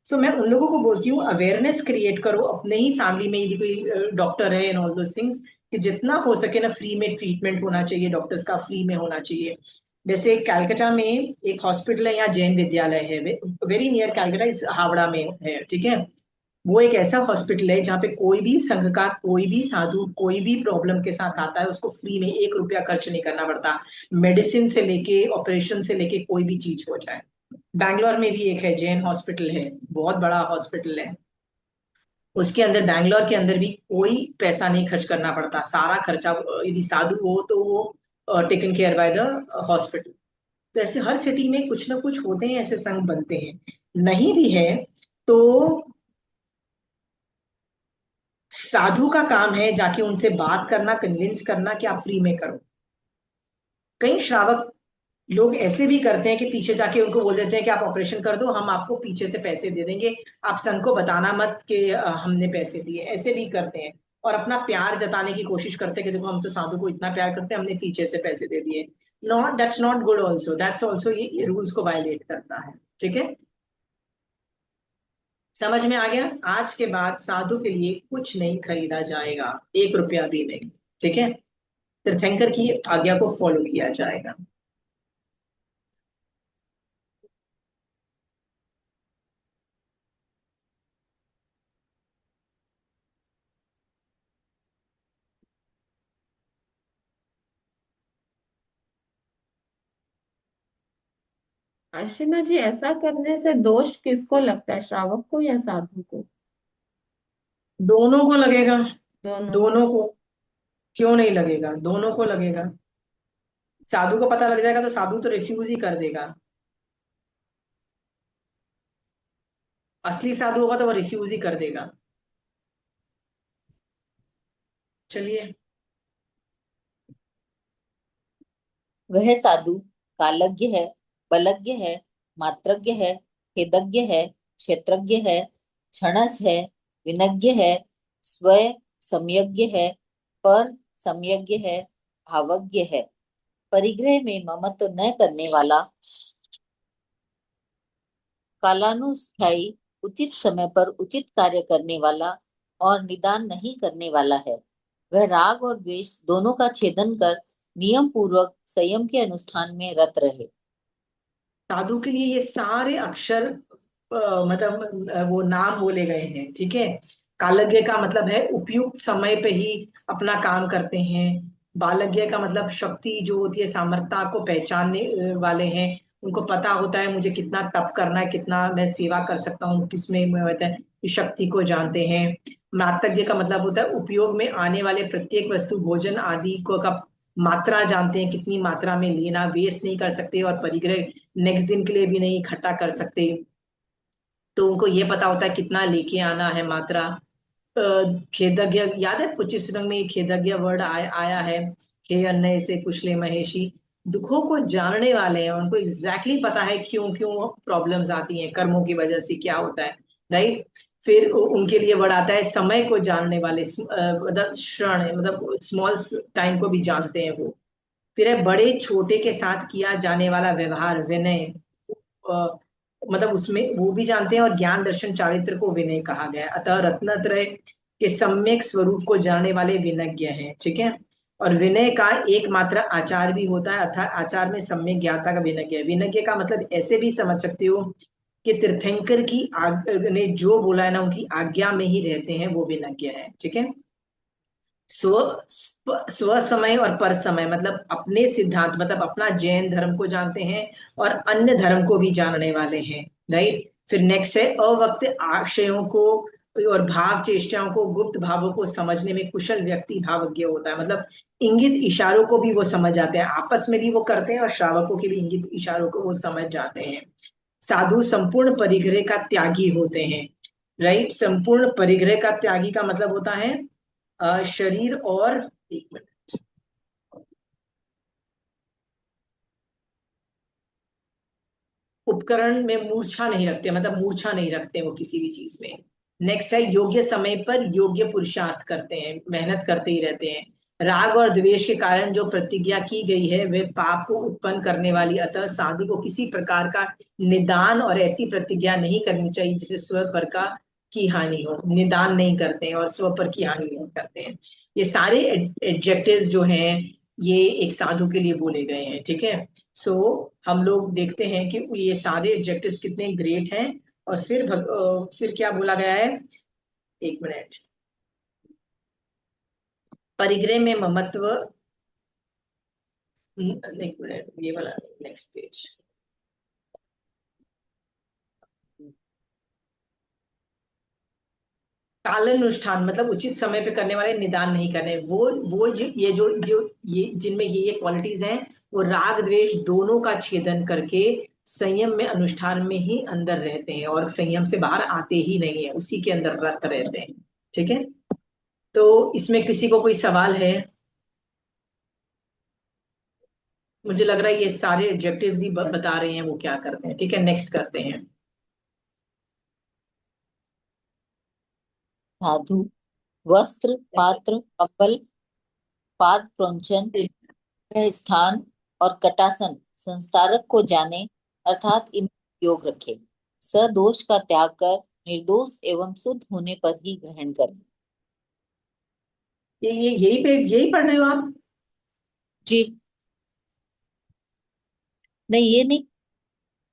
सो मैं उन लोगों को बोलती हूँ अवेयरनेस क्रिएट करो अपने ही फैमिली में, यदि कोई डॉक्टर है एंड ऑल दोस थिंग्स, कि जितना हो सके ना फ्री में ट्रीटमेंट होना चाहिए, डॉक्टर्स का फ्री में होना चाहिए। जैसे कैलकाटा में एक हॉस्पिटल है, यहाँ जैन विद्यालय है, वेरी नियर कैलकाटा, इस हावड़ा में है, ठीक है। वो एक ऐसा हॉस्पिटल है जहाँ पे कोई भी संघ का कोई भी साधु कोई भी प्रॉब्लम के साथ आता है, उसको फ्री में 1 रुपया खर्च नहीं करना पड़ता, मेडिसिन से लेके ऑपरेशन से लेके कोई भी चीज हो जाए। बैंगलोर में भी एक है जैन हॉस्पिटल है, बहुत बड़ा हॉस्पिटल है। उसके अंदर बैंगलोर के अंदर भी कोई पैसा नहीं खर्च करना पड़ता, सारा खर्चा यदि साधु हो तो वो taken care by the hospital. तो ऐसे हर सिटी में कुछ ना कुछ होते हैं, ऐसे संघ बनते हैं। नहीं भी है तो साधु का काम है जाके उनसे बात करना, कन्विंस करना कि आप फ्री में करो। कई श्रावक लोग ऐसे भी करते हैं कि पीछे जाके उनको बोल देते हैं कि आप ऑपरेशन कर दो, हम आपको पीछे से पैसे दे देंगे, आप संघ को बताना मत कि हमने पैसे दिए। ऐसे भी करते हैं और अपना प्यार जताने की कोशिश करते हैं कि देखो हम तो साधु को इतना प्यार करते हैं, हमने पीछे से पैसे दे दिए। Not, that's not good also, that's also ये रूल्स को वायलेट करता है, ठीक है। समझ में आ गया? आज के बाद साधु के लिए कुछ नहीं खरीदा जाएगा, 1 रुपया भी नहीं, ठीक है। तीर्थंकर की आज्ञा को फॉलो किया जाएगा। आशिमा जी, ऐसा करने से दोष किसको लगता है, श्रावक को या साधु को? दोनों को लगेगा। दोनों को। दोनों को। क्यों नहीं लगेगा? दोनों को लगेगा। साधु को पता लग जाएगा तो साधु तो रिफ्यूज ही कर देगा। असली साधु होगा तो वो रिफ्यूज ही कर देगा। चलिए। वह साधु कालज्ञ है, बलज्ञ है, मात्रज्ञ है, खेदज्ञ है, क्षेत्रज्ञ है, क्षणज है, विनज्ञ है, स्वयं सम्यज्ञ है, पर सम्यज्ञ है, भावज्ञ है, परिग्रह में ममत्व न करने वाला, कालानुस्थायी, उचित समय पर उचित कार्य करने वाला और निदान नहीं करने वाला है। वह राग और द्वेष दोनों का छेदन कर नियम पूर्वक संयम के अनुष्ठान में रत रहे। साधु के लिए ये सारे अक्षर मतलब वो नाम बोले गए हैं, ठीक है। कालज्ञ का मतलब है उपयुक्त समय पे ही अपना काम करते हैं। बालज्ञ का मतलब शक्ति जो होती है, सामर्थ्य को पहचानने वाले हैं। उनको पता होता है मुझे कितना तप करना है, कितना मैं सेवा कर सकता हूँ, किसमें मैं होता है, इस शक्ति को जानते हैं। मातज्ञ का मतलब होता है उपयोग में आने वाले प्रत्येक वस्तु, भोजन आदि को का मात्रा जानते हैं, कितनी मात्रा में लेना, वेस्ट नहीं कर सकते, और परिग्रह नेक्स्ट दिन के लिए भी नहीं इकट्ठा कर सकते। तो उनको ये पता होता है कितना लेके आना है मात्रा। खेदज्ञ याद है, 25 रंग में खेदज्ञ वर्ड आया है। हे अन्य से कुशले महेशी, दुखों को जानने वाले हैं, उनको एग्जैक्टली पता है क्यों क्यों प्रॉब्लम्स आती हैं, कर्मों की वजह से क्या होता है, राइट। फिर उनके लिए वर्ड आता है समय को जानने वाले, मतलब क्षण, मतलब स्मॉल टाइम को भी जानते हैं वो। फिर है बड़े छोटे के साथ किया जाने वाला व्यवहार, विनय, मतलब उसमें वो भी जानते हैं, और ज्ञान दर्शन चारित्र को विनय कहा गया है। अतः रत्नत्रय के सम्यक स्वरूप को जानने वाले विनज्ञ हैं, ठीक है। और विनय का एकमात्र आचार भी होता है, अर्थात आचार में सम्यक ज्ञाता का विनज्ञ है। विनज्ञ का मतलब ऐसे भी समझ सकते हो कि तीर्थंकर की ने जो बोला है ना, उनकी आज्ञा में ही रहते हैं, वो विनज्ञ है, ठीक है। स्व स्व समय और पर समय, मतलब अपने सिद्धांत, मतलब अपना जैन धर्म को जानते हैं और अन्य धर्म को भी जानने वाले हैं, राइट। फिर नेक्स्ट है अवक्त आशयों को और भाव चेष्टाओं को, गुप्त भावों को समझने में कुशल व्यक्ति भावज्ञ होता है। मतलब इंगित इशारों को भी वो समझ जाते हैं, आपस में भी वो करते हैं और श्रावकों के भी इंगित इशारों को वो समझ जाते हैं। साधु संपूर्ण परिग्रह का त्यागी होते हैं, राइट। संपूर्ण परिग्रह का त्यागी का मतलब होता है शरीर और, एक मिनट, उपकरण में मूर्छा नहीं रखते, मतलब मूर्छा नहीं रखते वो किसी भी चीज में। नेक्स्ट है योग्य समय पर योग्य पुरुषार्थ करते हैं, मेहनत करते ही रहते हैं। राग और द्वेष के कारण जो प्रतिज्ञा की गई है वे पाप को उत्पन्न करने वाली, अतः साधु को किसी प्रकार का निदान और ऐसी प्रतिज्ञा नहीं करनी चाहिए जिससे स्व पर का की हानि हो। निदान नहीं करते हैं और स्व पर की हानि नहीं करते हैं। ये सारे एडजेक्टिव्स जो हैं ये एक साधु के लिए बोले गए हैं, ठीक है। सो हम लोग देखते हैं कि ये सारे एडजेक्टिव्स कितने ग्रेट हैं। और फिर क्या बोला गया है, एक मिनट, परिग्रह में ममत्व, एक मिनट, ये वाला नेक्स्ट पेज। कालानुष्ठान मतलब उचित समय पे करने वाले, निदान नहीं करने। वो ये जिनमें ये क्वालिटीज हैं वो राग द्वेष दोनों का छेदन करके संयम में, अनुष्ठान में ही अंदर रहते हैं और संयम से बाहर आते ही नहीं है, उसी के अंदर रत रहते हैं, ठीक है। तो इसमें किसी को कोई सवाल है? मुझे लग रहा है ये सारे एडजेक्टिव्स ही बता रहे हैं वो क्या करते हैं, ठीक है। नेक्स्ट करते हैं। साधु वस्त्र, पात्र, कंबल, पाद प्रोंचन, स्थान और कटासन संस्कारक को जाने, अर्थात इन उपयोग रखे। सदोष का त्याग कर निर्दोष एवं शुद्ध होने पर ही ग्रहण करें। यही पढ़ रहे हो आप? जी नहीं, ये नहीं,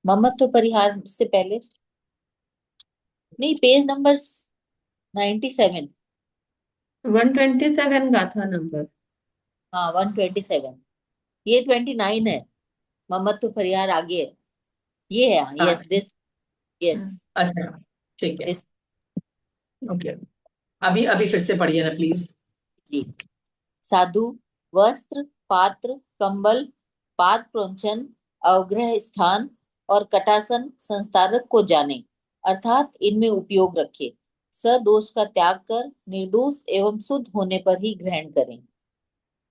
ममत्व परिहार से पहले नहीं, पेज नंबर 97। 127 का था नंबर। हाँ 127, ये 29 है, ममत्व परिहार आगे है, ये है। हाँ, यस दिस, यस अच्छा, ठीक है, दिस। ओके। अभी अभी फिर से पढ़िए ना प्लीज। जी, साधु वस्त्र, पात्र, कंबल, पाद प्रोंचन, अवग्रह स्थान और कटासन संस्कारक को जाने, अर्थात इनमें उपयोग रखे। सदोष का त्याग कर निर्दोष एवं शुद्ध होने पर ही ग्रहण करें।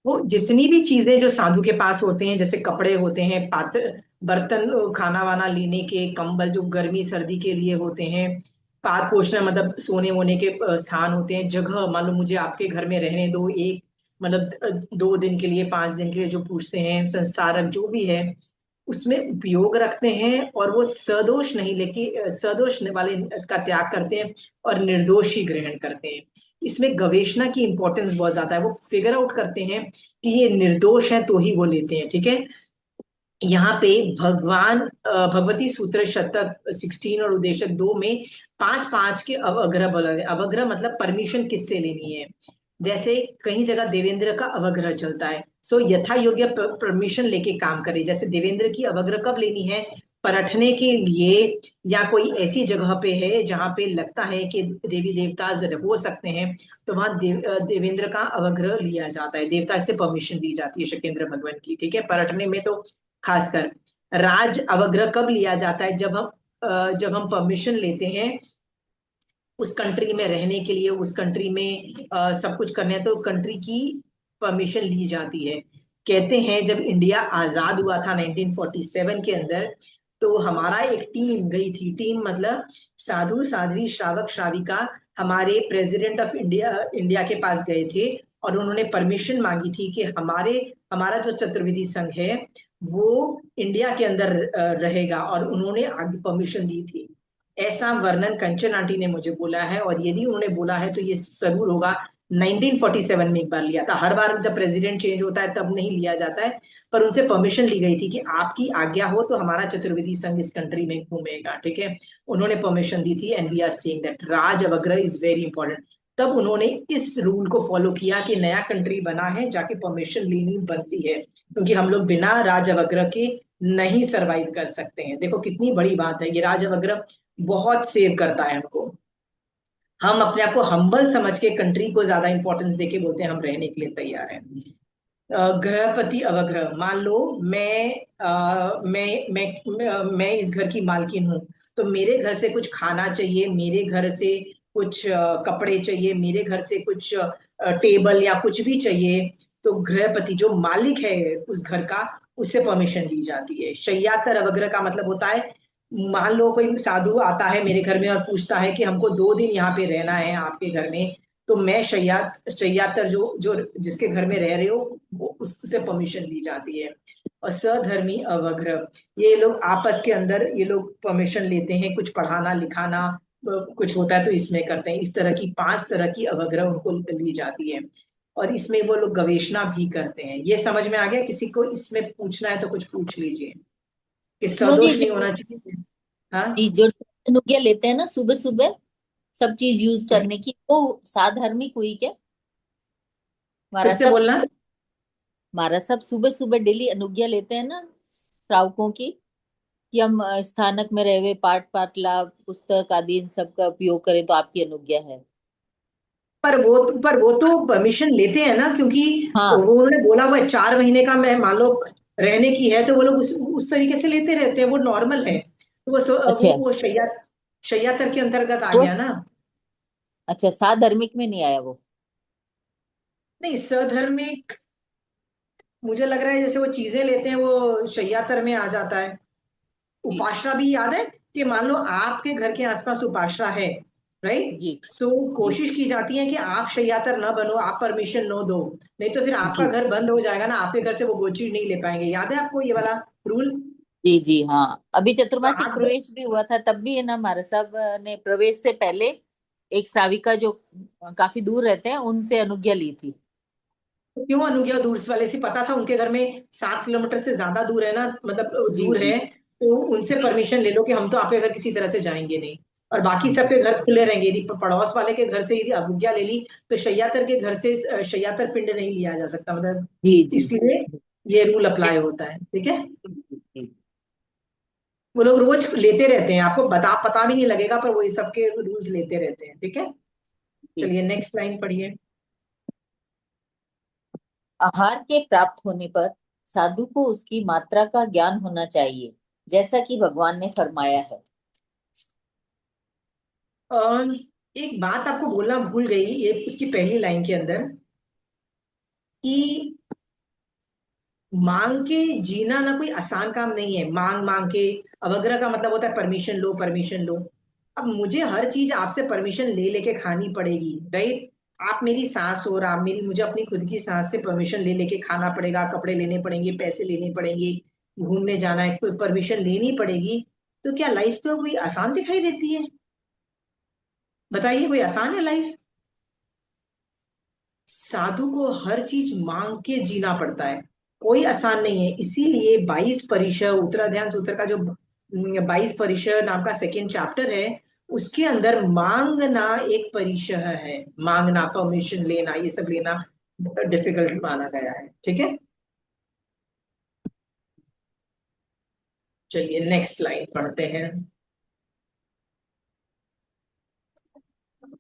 वो जितनी भी चीजें जो साधु के पास होते हैं, जैसे कपड़े होते हैं, पात्र, बर्तन, खाना वाना लेने के, कंबल जो गर्मी सर्दी के लिए होते हैं, पाद पोषण मतलब सोने वोने के स्थान होते हैं, जगह, मान लो मुझे आपके घर में रहने दो, एक मतलब 2 दिन के लिए, 5 दिन के लिए जो पूछते हैं, संस्कारक जो भी है उसमें उपयोग रखते हैं। और वो सदोष नहीं, लेकिन सदोष वाले का त्याग करते हैं और निर्दोष ही ग्रहण करते हैं। इसमें गवेषणा की इंपॉर्टेंस बहुत ज्यादा है। वो फिगर आउट करते हैं कि ये निर्दोष है तो ही वो लेते हैं, ठीक है। यहाँ पे भगवती सूत्र शतक 16 और उद्देशक 2 में 5-5 के अवग्रह बोला है। अवग्रह मतलब परमिशन किससे लेनी है। जैसे कहीं जगह देवेंद्र का अवग्रह चलता है, सो यथा योग्य परमिशन लेके काम करे। जैसे देवेंद्र की अवग्रह कब लेनी है, परखने के लिए, या कोई ऐसी जगह पे है जहां पे लगता है कि देवी देवता हो सकते हैं, तो वहां देवेंद्र का अवग्रह लिया जाता है, देवता से परमिशन दी जाती है, शकेंद्र भगवान की, ठीक है। परखने में तो खासकर राज अवग्रह कब लिया जाता है, जब हम परमिशन लेते हैं उस कंट्री में रहने के लिए, उस कंट्री में सब कुछ करने हैं, तो कंट्री की परमिशन ली जाती है। कहते हैं जब इंडिया आजाद हुआ था 1947 के अंदर, तो हमारा एक टीम गई थी, टीम मतलब साधु साध्वी श्रावक श्राविका हमारे प्रेसिडेंट ऑफ इंडिया के पास गए थे और उन्होंने परमिशन मांगी थी कि हमारा जो चतुर्वेदी संघ है वो इंडिया के अंदर रहेगा, और उन्होंने आगे परमिशन दी थी। ऐसा वर्णन कंचन आंटी ने मुझे बोला है, और यदि उन्होंने बोला है तो ये जरूर होगा 1947 में एक बार लिया था। हर बार जब प्रेसिडेंट चेंज होता है तब नहीं लिया जाता है, पर उनसे परमिशन ली गई थी कि आपकी आज्ञा हो तो हमारा चतुर्वेदी संघ इस कंट्री में घूमेगा, ठीक है। उन्होंने परमिशन दी थी, and we are saying that राज अवग्रह इज वेरी इंपॉर्टेंट। तब उन्होंने इस रूल को फॉलो किया कि नया कंट्री बना है, जाके परमिशन लेनी बनती है, क्योंकि हम लोग बिना राज अवग्रह के नहीं सरवाइव कर सकते हैं। देखो कितनी बड़ी बात है, ये राज अवग्रह बहुत सेव करता है हमको। हम अपने आप को हम्बल समझ के कंट्री को ज्यादा इंपॉर्टेंस देके बोलते हैं हम रहने के लिए तैयार हैं। ग्रहपति अवग्रह, मान लो मैं इस घर की मालकिन हूँ, तो मेरे घर से कुछ खाना चाहिए, मेरे घर से कुछ कपड़े चाहिए, मेरे घर से कुछ टेबल या कुछ भी चाहिए, तो गृहपति जो मालिक है उस घर का, उससे परमिशन ली जाती है। शय्यातर अवग्रह का मतलब होता है मान लो कोई साधु आता है मेरे घर में और पूछता है कि हमको 2 दिन यहाँ पे रहना है आपके घर में, तो मैं शय्यातर जो जो जिसके घर में रह रहे हो वो उससे परमिशन ली जाती है। और सधर्मी अवग्रह, ये लोग आपस के अंदर ये लोग परमिशन लेते हैं, कुछ पढ़ाना लिखाना कुछ होता है तो इसमें करते हैं। इस तरह की 5 तरह की अवग्रह उनको ली जाती है, और इसमें वो लोग गवेषणा भी करते हैं। ये समझ में आ गया? किसी को इसमें पूछना है तो कुछ पूछ लीजिए कि सुषमा जी सदोष नहीं जो होना चाहिए। हाँ, जी जो अनुज्ञा लेते हैं ना सुबह सुबह सब चीज यूज करने की, वो साधार्मिक हुई क्या? फिर महाराज से साहब बोलना। महाराज साहब सुबह सुबह डेली अनुज्ञा लेते हैं ना श्रावकों की, कि हम स्थानक में रहे हुए पाठ पाटला पुस्तक आदि इन सब का उपयोग करें, तो आपकी अनुज्ञा है। पर वो तो परमिशन लेते हैं ना, क्योंकि वो हाँ। उन्होंने बोला हुआ है 4 महीने का मैं मान लो रहने की है, तो वो लोग उस तरीके से लेते रहते हैं, वो नॉर्मल है। तो अच्छा। वो शय्यातर के अंतर्गत आ वो गया ना। अच्छा साधार्मिक में नहीं आया वो? नहीं, सधर्मिक मुझे लग रहा है जैसे वो चीजें लेते हैं वो शय्यातर में आ जाता है। जी उपासना भी याद है कि मान लो आपके घर के आसपास उपासना है, राइट? जी सो जी कोशिश की जाती है कि आप शय्यातर न बनो, आप परमिशन न दो, नहीं तो फिर आपका जी घर बंद हो जाएगा ना, आपके घर से वो चीज नहीं ले पाएंगे। याद है आपको ये वाला रूल? जी जी। हाँ, अभी तो चतुर्मासिक आप प्रवेश भी हुआ था, तब भी है ना महाराज साहब ने प्रवेश से पहले एक श्राविका जो काफी दूर रहते हैं उनसे अनुज्ञा ली थी। क्यों अनुज्ञा दूर वाले से? पता था उनके घर में 7 किलोमीटर से ज्यादा दूर है ना, मतलब जी दूर जी है, तो उनसे परमिशन ले लो कि हम तो आपके घर किसी तरह से जाएंगे नहीं, और बाकी जी सबके घर खुले रहेंगे। यदि पड़ोस वाले के घर से यदि अनुज्ञा ले ली तो शय्यातर के घर से शय्यातर पिंड नहीं लिया जा सकता, मतलब जी जी इसलिए ये रूल अप्लाई होता है। ठीक है, जी। वो लोग रोज लेते रहते हैं, आपको पता भी नहीं लगेगा, पर वो ये सबके रूल्स लेते रहते हैं। ठीक है, जी। चलिए नेक्स्ट लाइन पढ़िए। आहार के प्राप्त होने पर साधु को उसकी मात्रा का ज्ञान होना चाहिए, जैसा कि भगवान ने फरमाया है। एक बात आपको बोलना भूल गई, ये उसकी पहली लाइन के अंदर, कि मांग के जीना ना कोई आसान काम नहीं है। मांग मांग के, अवग्रह का मतलब होता है परमिशन लो परमिशन लो। अब मुझे हर चीज आपसे परमिशन ले लेके खानी पड़ेगी, राइट? आप मेरी सास हो, आप मेरी, मुझे अपनी खुद की सास से परमिशन ले लेके खाना पड़ेगा, कपड़े लेने पड़ेंगे, पैसे लेने पड़ेंगे, घूमने जाना है कोई परमिशन लेनी पड़ेगी। तो क्या लाइफ को कोई आसान दिखाई देती है? बताइए, कोई आसान है लाइफ? साधु को हर चीज मांग के जीना पड़ता है, कोई आसान नहीं है। इसीलिए 22 परिशर उत्तराध्यान सूत्र का जो 22 परिशर नाम का सेकेंड चैप्टर है, उसके अंदर मांगना एक परिशर है। मांगना, परमिशन लेना, ये सब लेना डिफिकल्ट माना गया है। ठीक है, चलिए नेक्स्ट लाइन पढ़ते हैं।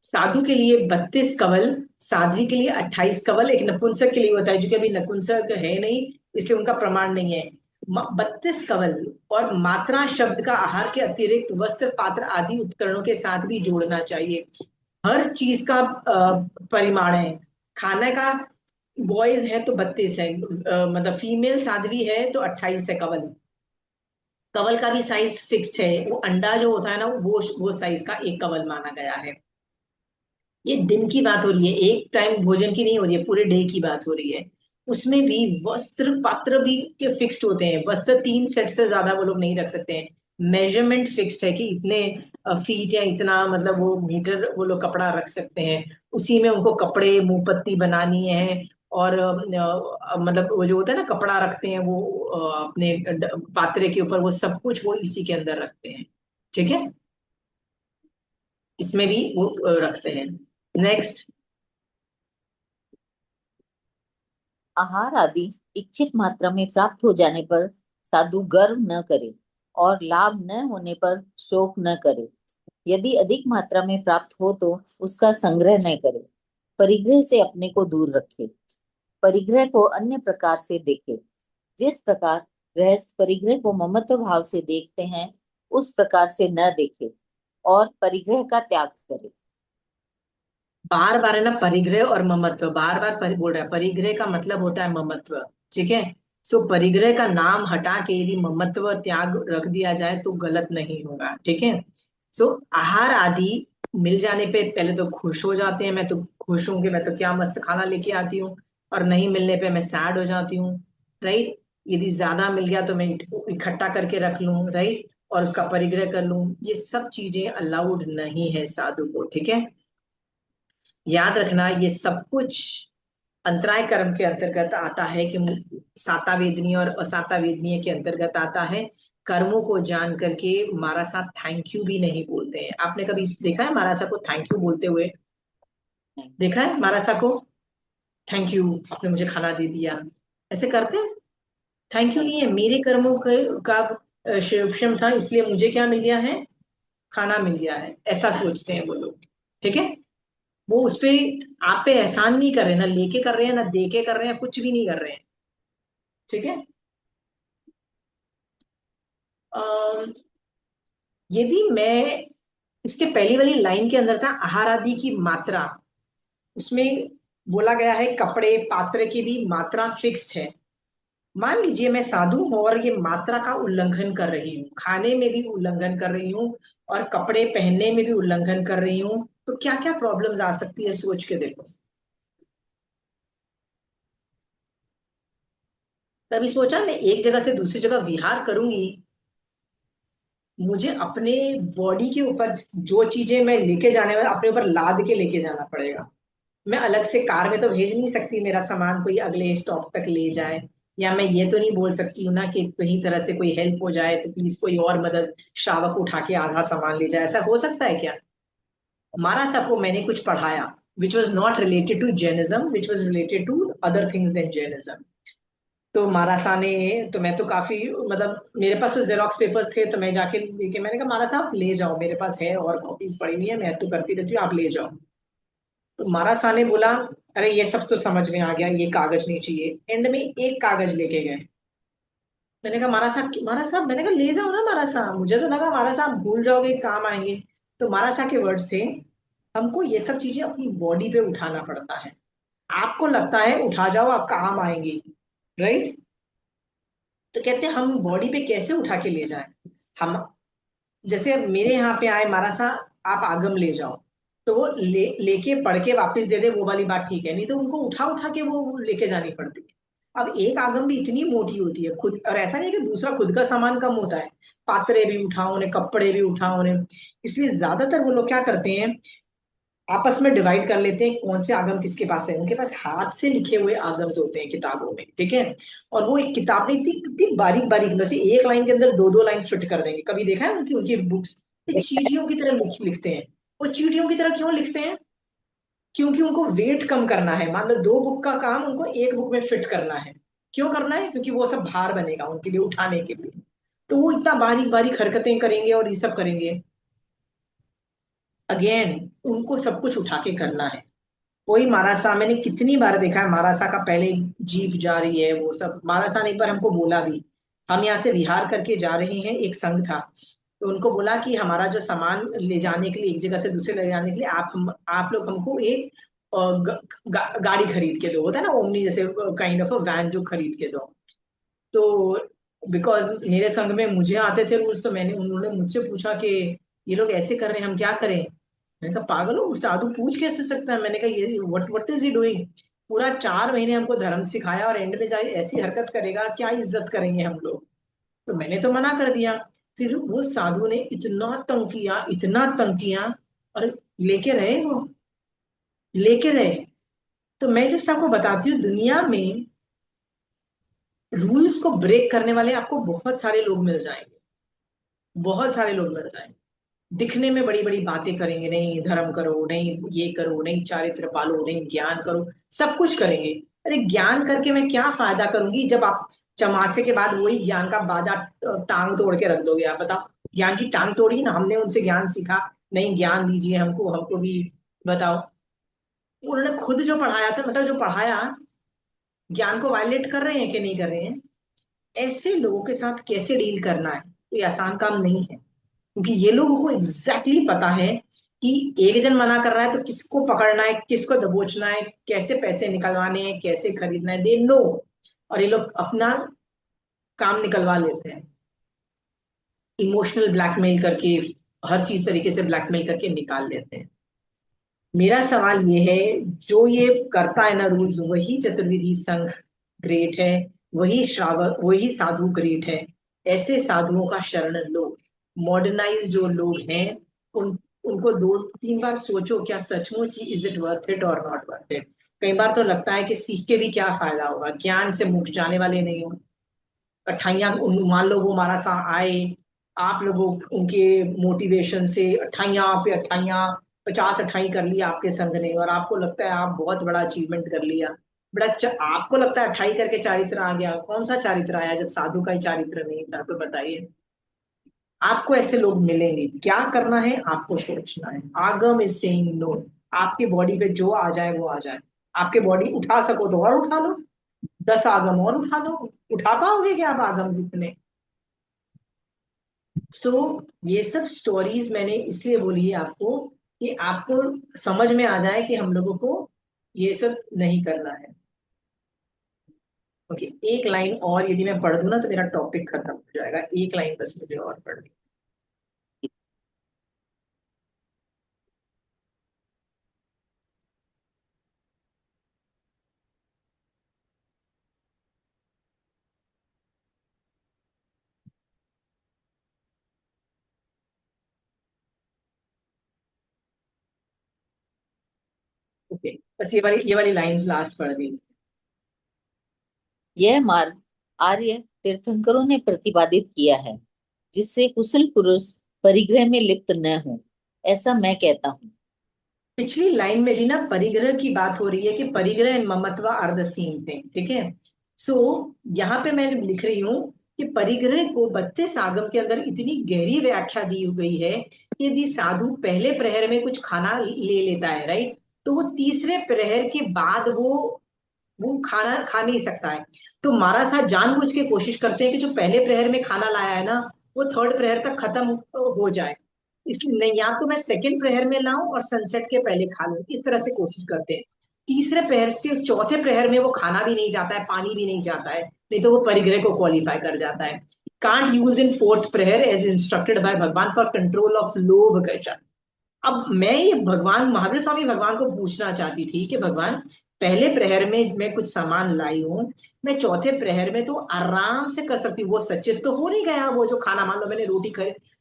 साधु के लिए 32 कवल, साध्वी के लिए 28 कवल। एक नपुंसक के लिए होता है, जो कि अभी नपुंसक है नहीं, इसलिए उनका प्रमाण नहीं है। 32 कवल, और मात्रा शब्द का आहार के अतिरिक्त वस्त्र पात्र आदि उपकरणों के साथ भी जोड़ना चाहिए। हर चीज का परिमाण है। खाने का बॉयज है तो 32 है, मतलब फीमेल साध्वी है तो 28 है कवल। कवल का भी साइज फिक्स्ड है, वो अंडा जो होता है ना, वो साइज का एक कवल माना गया है। ये दिन की बात हो रही है, एक टाइम भोजन की नहीं हो रही है, पूरे डे की बात हो रही है। उसमें भी वस्त्र पात्र भी के फिक्स्ड होते हैं। वस्त्र 3 सेट से ज्यादा वो लोग नहीं रख सकते हैं। मेजरमेंट फिक्स्ड है कि इतने फीट या इतना, मतलब वो मीटर वो लोग कपड़ा रख सकते हैं। उसी में उनको कपड़े मुंह पत्ती बनानी है, और मतलब वो जो होता है ना कपड़ा रखते हैं वो अपने पात्रे के ऊपर, वो सब कुछ वो इसी के अंदर रखते हैं। ठीक है, इसमें भी वो रखते हैं। नेक्स्ट। आहार आदि इच्छित मात्रा में प्राप्त हो जाने पर साधु गर्व न करे और लाभ न होने पर शोक न करे। यदि अधिक मात्रा में प्राप्त हो तो उसका संग्रह न करे, परिग्रह से अपने को दूर रखे, परिग्रह को अन्य प्रकार से देखे। जिस प्रकार गृहस्थ परिग्रह को ममत्व भाव से देखते हैं उस प्रकार से न देखे और परिग्रह का त्याग करे। बार बार है ना परिग्रह और ममत्व, बार बार बोल रहा है। परिग्रह का मतलब होता है ममत्व, ठीक है? सो परिग्रह का नाम हटा के यदि ममत्व त्याग रख दिया जाए तो गलत नहीं होगा, ठीक है। सो आहार आदि मिल जाने पे पहले तो खुश हो जाते हैं, मैं तो खुश हूं कि मैं तो क्या मस्त खाना लेके आती हूँ, और नहीं मिलने पे मैं सैड हो जाती हूँ, राइट। यदि ज्यादा मिल गया तो मैं इकट्ठा करके रख लूं, राइट, और उसका परिग्रह कर लूं। ये सब चीजें अलाउड नहीं है साधु को, ठीक है। याद रखना ये सब कुछ अंतराय कर्म के अंतर्गत आता है, कि साता वेदनीय और असाता वेदनीय के अंतर्गत आता है। कर्मों को जान करके महाराज साहब थैंक यू भी नहीं बोलते हैं। आपने कभी देखा है महाराज साहब को थैंक यू बोलते हुए? देखा है महाराज साहब को थैंक यू आपने मुझे खाना दे दिया, ऐसे करते हैं? थैंक यू नहीं। नहीं है, मेरे कर्मों का शिवक्षम था इसलिए मुझे क्या मिल गया है, खाना मिल गया है, ऐसा सोचते हैं वो लोग, ठीक है। वो उस पे आप पे एहसान नहीं कर रहे, ना लेके कर रहे हैं ना दे के कर रहे हैं, कुछ भी नहीं कर रहे हैं, ठीक है। अम, यदि मैं इसके पहली वाली लाइन के अंदर था आहार आदि की मात्रा, उसमें बोला गया है कपड़े पात्र की भी मात्रा फिक्स्ड है। मान लीजिए मैं साधु हूं और ये मात्रा का उल्लंघन कर रही हूँ, खाने में भी उल्लंघन कर रही हूँ और कपड़े पहनने में भी उल्लंघन कर रही हूँ, तो क्या क्या प्रॉब्लम्स आ सकती है, सोच के देखो। तभी सोचा मैं एक जगह से दूसरी जगह विहार करूंगी, मुझे अपने बॉडी के ऊपर जो चीजें मैं लेके जाने वाला अपने ऊपर लाद के लेके जाना पड़ेगा। मैं अलग से कार में तो भेज नहीं सकती मेरा सामान कोई अगले स्टॉप तक ले जाए, या मैं ये तो नहीं बोल सकती हूँ ना कि कहीं तरह से कोई हेल्प हो जाए तो प्लीज कोई और मदद, श्रावक उठा के आधा सामान ले जाए, ऐसा हो सकता है क्या? महाराज साहब को मैंने कुछ पढ़ाया which was not related to Jainism, which was related to other things than Jainism. तो महाराजा ने, तो मैं तो काफी, मतलब मेरे पास तो जेरोक्स पेपर्स थे, तो मैं जाके लेके मैंने कहा महाराज साहब ले जाओ, मेरे पास है और कॉपीज पड़ी हुई है, मैं तो करती रहती हूँ, आप ले जाओ। तो महाराज साहब ने बोला अरे ये सब तो समझ में आ गया, ये कागज नहीं चाहिए। एंड में एक कागज लेके गए। मैंने कहा महाराज साहब मैंने कहा ले जाओ ना महाराज साहब, मुझे तो लगा महाराज साहब भूल जाओगे काम आएंगे। तो महाराज साहब के वर्ड्स थे हमको ये सब चीजें अपनी बॉडी पे उठाना पड़ता है, आपको लगता है उठा जाओ आप काम आएंगी, राइट। तो कहते हैं हम बॉडी पे कैसे उठा के ले जाएं। हम जैसे अब मेरे यहाँ पे आए महाराज साहब आप आगम ले जाओ, तो वो लेके पढ़ के वापस दे दे, वो वाली बात ठीक है, नहीं तो उनको उठा उठा के वो लेके जानी पड़ती है। अब एक आगम भी इतनी मोटी होती है खुद, और ऐसा नहीं कि दूसरा खुद का सामान कम होता है, पात्रे भी उठाओ ने, कपड़े भी उठाओ ने। इसलिए ज्यादातर वो लोग क्या करते हैं आपस में डिवाइड कर लेते हैं कौन से आगम किसके पास है। उनके पास हाथ से लिखे हुए आगम्स होते हैं किताबों में, ठीक है। और वो एक किताब में इतनी इतनी बारीक बारीक, जैसे एक लाइन के अंदर दो दो लाइन फिट कर देंगे। कभी देखा है उनकी उनकी बुक्स चींटियों की तरह लिखते हैं। वो चींटियों की तरह क्यों लिखते हैं? क्योंकि उनको वेट कम करना है, मान लो दो बुक का काम उनको एक बुक में फिट करना है। क्यों करना है? क्योंकि वो सब भार बनेगा उनके लिए उठाने के लिए। तो वो इतना बारीक बारीक हरकतें करेंगे और ये सब करेंगे। अगेन उनको सब कुछ उठा के करना है। वही महाराजा मैंने कितनी बार देखा है, महाराजा का पहले जीप जा रही है, वो सब महाराजा ने एक बार हमको बोला भी, हम यहाँ से विहार करके जा रहे हैं, एक संघ था, तो उनको बोला कि हमारा जो सामान ले जाने के लिए एक जगह से दूसरे ले जाने के लिए आप लोग हमको एक गाड़ी खरीद के दो, होता है ना ओमनी जैसे काइंड ऑफ अ वैन जो खरीद के दो। तो बिकॉज मेरे संघ में मुझे आते थे रूल्स, तो मैंने उन्होंने मुझसे पूछा कि ये लोग ऐसे कर रहे हैं हम क्या करें। मैंने कहा पागल हो, साधु पूछ कैसे सकता है। मैंने कहा ये व्हाट इज ही डूइंग, पूरा 4 महीने हमको धर्म सिखाया और एंड में जाए ऐसी हरकत करेगा, क्या इज्जत करेंगे हम लोग। तो मैंने तो मना कर दिया। फिर वो साधु ने इतना तंग किया, इतना तंग किया, और लेके रहे वो, लेके रहे। तो मैं जस्ट आपको बताती हूँ दुनिया में रूल्स को ब्रेक करने वाले आपको बहुत सारे लोग मिल जाएंगे, बहुत सारे लोग मिल जाएंगे। दिखने में बड़ी बड़ी बातें करेंगे, नहीं धर्म करो, नहीं ये करो, नहीं चारित्र पालो, नहीं ज्ञान करो, सब कुछ करेंगे। अरे ज्ञान करके मैं क्या फायदा करूंगी जब आप चमासे के बाद वही ज्ञान का बाजा टांग तोड़ के रख दोगे। आप बताओ, ज्ञान की टांग तोड़ी ना हमने, उनसे ज्ञान सीखा, नहीं ज्ञान दीजिए हमको, हमको भी बताओ। उन्होंने खुद जो पढ़ाया था, मतलब जो पढ़ाया, ज्ञान को वायलेट कर रहे हैं कि नहीं कर रहे हैं? ऐसे लोगों के साथ कैसे डील करना है कोई आसान काम नहीं है, क्योंकि ये लोगों को एग्जैक्टली पता है कि एक जन मना कर रहा है तो किसको पकड़ना है, किसको दबोचना है, कैसे पैसे निकलवाने हैं, कैसे खरीदना है, दे नो। और ये लोग अपना काम निकलवा लेते हैं, इमोशनल ब्लैकमेल करके, हर चीज तरीके से ब्लैकमेल करके निकाल लेते हैं। मेरा सवाल ये है, जो ये करता है ना रूल्स, वही चतुर्विधि संघ ग्रेट है, वही श्रावक, वही साधु ग्रेट है। ऐसे साधुओं का शरण लो। मॉडर्नाइज जो लोग हैं, उनको 2-3 बार सोचो, क्या सचमुच इज इट वर्थ इट और नॉट वर्थ इट। कई बार तो लगता है कि सीख के भी क्या फायदा होगा, ज्ञान से मुक्त जाने वाले नहीं हो। अट्ठाइयां, मान लो वो हमारा सा आए, आप लोगों उनके मोटिवेशन से अट्ठाइयां पे अट्ठाइयां, 50 अट्ठाई कर लिया आपके संग ने, और आपको लगता है आप बहुत बड़ा अचीवमेंट कर लिया। आपको लगता है अट्ठाई करके चारित्र आ गया। कौन सा चारित्र आया जब साधु का ही चारित्र नहीं था? तो बताइए। आपको ऐसे लोग मिलेंगे। क्या करना है आपको सोचना है। आगम इज सेइंग नो। आपके बॉडी पे जो आ जाए वो आ जाए। आपके बॉडी उठा सको तो और उठा लो, 10 आगम और उठा दो। उठा पाओगे क्या आप आगम जितने? ये सब स्टोरीज मैंने इसलिए बोली है आपको, कि आपको समझ में आ जाए कि हम लोगों को ये सब नहीं करना है। ओके, एक लाइन और यदि मैं पढ़ दूं ना तो मेरा टॉपिक खत्म हो जाएगा। एक लाइन बस मुझे और पढ़। ओके, बस ये वाली लाइंस लास्ट पढ़ दी। यह मार्ग आर्य तीर्थंकरों ने प्रतिपादित किया है, जिससे कुशल पुरुष परिग्रह में लिप्त न हो, ऐसा मैं कहता हूँ। पिछली लाइन में भी ना परिग्रह की बात हो रही है कि परिग्रह एंड ममत्व आर द सेम थिंग, ठीक है। यहाँ पे मैं लिख रही हूँ कि परिग्रह को 32 आगम के अंदर इतनी गहरी व्याख्या दी गई है कि यदि साधु पहले प्रहर में कुछ खाना ले लेता है, राइट, तो वो तीसरे प्रहर के बाद वो खाना खा नहीं सकता है। तो महाराज साहब जानबूझ के कोशिश करते हैं कि जो पहले प्रहर में खाना लाया है ना, वो थर्ड प्रहर तक खत्म हो जाए। इसलिए नहीं, या तो मैं सेकंड प्रहर में लाऊं और सनसेट के पहले खा लूं, इस तरह से कोशिश करते हैं। तीसरे प्रहर के चौथे प्रहर में वो खाना भी नहीं जाता है, पानी भी नहीं जाता है, नहीं तो वो परिग्रह को क्वालिफाई कर जाता है। कांट यूज इन फोर्थ प्रहर एज इंस्ट्रक्टेड बाय भगवान फॉर कंट्रोल ऑफ लोभ गजन। अब मैं ये भगवान महावीर स्वामी भगवान को पूछना चाहती थी कि भगवान, पहले प्रहर में मैं कुछ सामान लाई हूँ, मैं चौथे प्रहर में तो आराम से कर सकती हूँ। वो सचेत तो हो नहीं गया, वो जो खाना, मान लो मैंने रोटी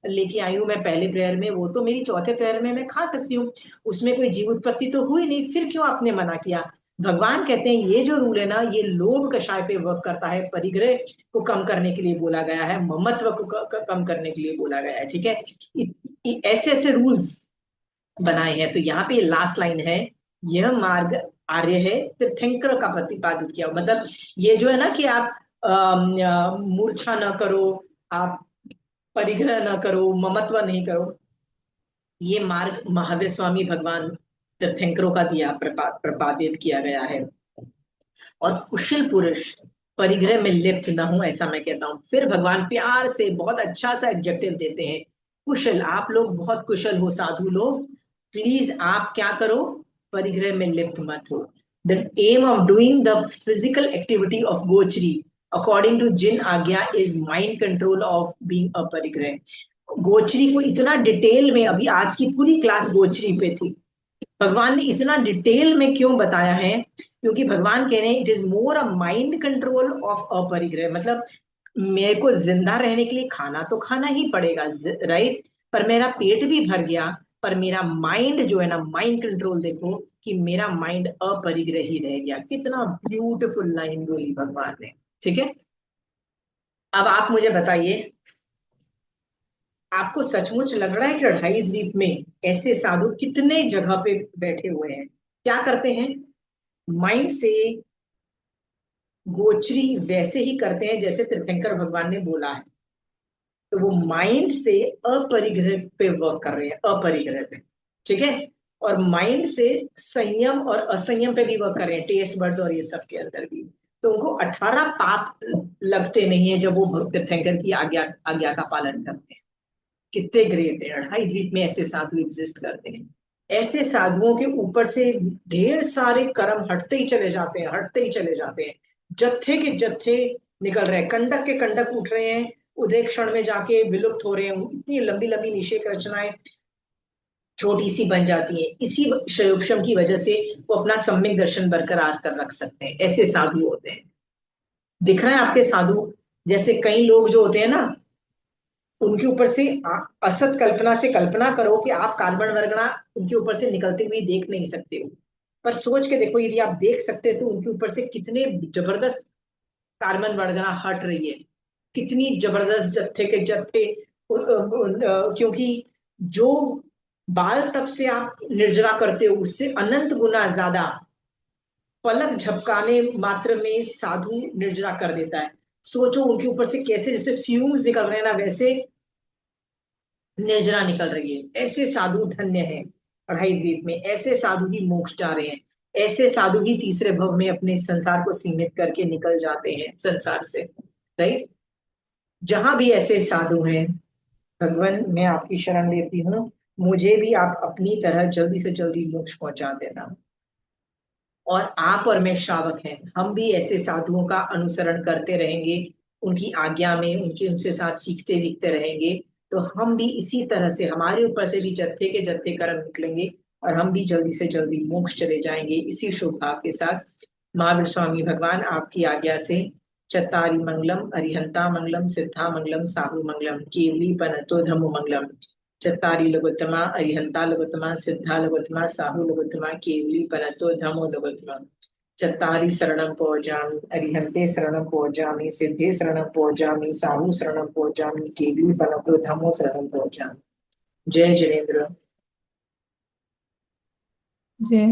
लेके आई हूँ मैं पहले प्रहर में, वो तो मेरी चौथे प्रहर में मैं खा सकती हूँ, उसमें कोई जीव उत्पत्ति तो हुई नहीं, फिर क्यों आपने मना किया? भगवान कहते हैं ये जो रूल है ना, ये लोभ कषाय पे वर्क करता है, परिग्रह को कम करने के लिए बोला गया है, ममत्व को कम करने के लिए बोला गया है, ठीक है। ऐसे ऐसे रूल्स बनाए हैं। तो यहाँ पे लास्ट लाइन है, यह मार्ग आर्य है तीर्थंकर का प्रतिपादित किया। मतलब ये जो है ना कि आप मूर्छा न करो, आप परिग्रह न करो, ममत्व नहीं करो, ये मार्ग महावीर स्वामी भगवान तीर्थंकरों का दिया, प्रपादित किया गया है। और कुशल पुरुष परिग्रह में लिप्त न हो, ऐसा मैं कहता हूं। फिर भगवान प्यार से बहुत अच्छा सा एडजेक्टिव देते हैं, कुशल, आप लोग बहुत कुशल हो साधु लोग, प्लीज आप क्या करो, परिग्रह में लिप्त मत हो। The aim of doing the physical activity of गोचरी अकॉर्डिंग टू जिन आज्ञा is mind control of being a परिग्रह। गोचरी को इतना डिटेल में, अभी आज की पूरी क्लास गोचरी पे थी, भगवान ने इतना डिटेल में क्यों बताया है? क्योंकि भगवान कह रहे हैं it is more a mind control of अपरिग्रह। मतलब मेरे को जिंदा रहने के लिए खाना तो खाना ही पड़ेगा, राइट, पर मेरा पेट भी भर गया, पर मेरा माइंड जो है ना, माइंड कंट्रोल देखो कि मेरा माइंड अपरिग्रह ही रह गया। कितना ब्यूटीफुल लाइन बोली भगवान ने, ठीक है। अब आप मुझे बताइए, आपको सचमुच लग रहा है कि अढ़ाई द्वीप में ऐसे साधु कितने जगह पे बैठे हुए हैं? क्या करते हैं? माइंड से गोचरी वैसे ही करते हैं जैसे तीर्थंकर भगवान ने बोला है। तो वो माइंड से अपरिग्रह पे वर्क कर रहे हैं, अपरिग्रह पे, ठीक है। और माइंड से संयम और असंयम पे भी वर्क कर रहे हैं, टेस्ट बर्ड्स और ये सब के अंदर भी। तो उनको 18 पाप लगते नहीं है जब वो तीर्थंकर की आज्ञा का पालन करते हैं। कितने ग्रेट है, अढ़ाई द्वीप में ऐसे साधु एग्जिस्ट करते हैं। ऐसे साधुओं के ऊपर से ढेर सारे कर्म हटते ही चले जाते हैं, हटते ही चले जाते हैं। जत्थे के जत्थे निकल रहे हैं, कंडक के कंडक उठ रहे हैं, उदय क्षण में जाके विलुप्त हो रहे हैं। इतनी लंबी लंबी निषेक रचनाएं छोटी सी बन जाती है। इसी शयोपशम की वजह से वो अपना सम्यक दर्शन बरकरार कर रख सकते हैं। ऐसे साधु होते हैं। दिख रहा है आपके साधु? जैसे कई लोग जो होते हैं ना, उनके ऊपर से असत कल्पना से कल्पना करो कि आप कार्बन वर्गना उनके ऊपर से निकलते हुए देख नहीं सकते हो, पर सोच के देखो, यदि आप देख सकते तो उनके ऊपर से कितने जबरदस्त कार्बन वर्गना हट रही है, कितनी जबरदस्त जत्थे के जत्थे। क्योंकि जो बाल तप से आप निर्जरा करते हो, उससे अनंत गुना ज्यादा पलक झपकाने मात्र में साधु निर्जरा कर देता है। सोचो उनके ऊपर से कैसे जैसे फ्यूम्स निकल रहे हैं ना, वैसे निर्जरा निकल रही है। ऐसे साधु धन्य है। अढ़ाई द्वीप में ऐसे साधु ही मोक्ष जा रहे हैं। ऐसे साधु ही तीसरे भव में अपने संसार को सीमित करके निकल जाते हैं संसार से। राइट? जहां भी ऐसे साधु हैं, भगवान मैं आपकी शरण लेती हूँ, मुझे भी आप अपनी तरह जल्दी से जल्दी मोक्ष पहुंचा देना। और आप और मैं श्रावक हैं, हम भी ऐसे साधुओं का अनुसरण करते रहेंगे, उनकी आज्ञा में उनसे साथ सीखते सीखते रहेंगे, तो हम भी इसी तरह से हमारे ऊपर से भी जत्थे के जत्थे कर्म निकलेंगे और हम भी जल्दी से जल्दी मोक्ष चले जाएंगे। इसी शुभ भाव के साथ महावीर स्वामी भगवान आपकी आज्ञा से चत्तारी मंगलम, अरिहंता मंगलम, सिद्धा मंगलम, साहु मंगलम, केवली पनतो धम्मो मंगलम। चत्तारी लघुत्तमा, अरिहंता लघुत्तमा, सिद्धा लघुत्तमा, साहु लघुत्तमा, केवली पनतो धम्मो लघुत्तमा। चत्तारी शरणं पौजामि, अरिहंते शरणं पौजामि, सिद्धे शरणं पौजामि, साहु शरणं पौजामि, केवली पनतो धम्मो शरणं पौजामि। जय जिनेन्द्र। जय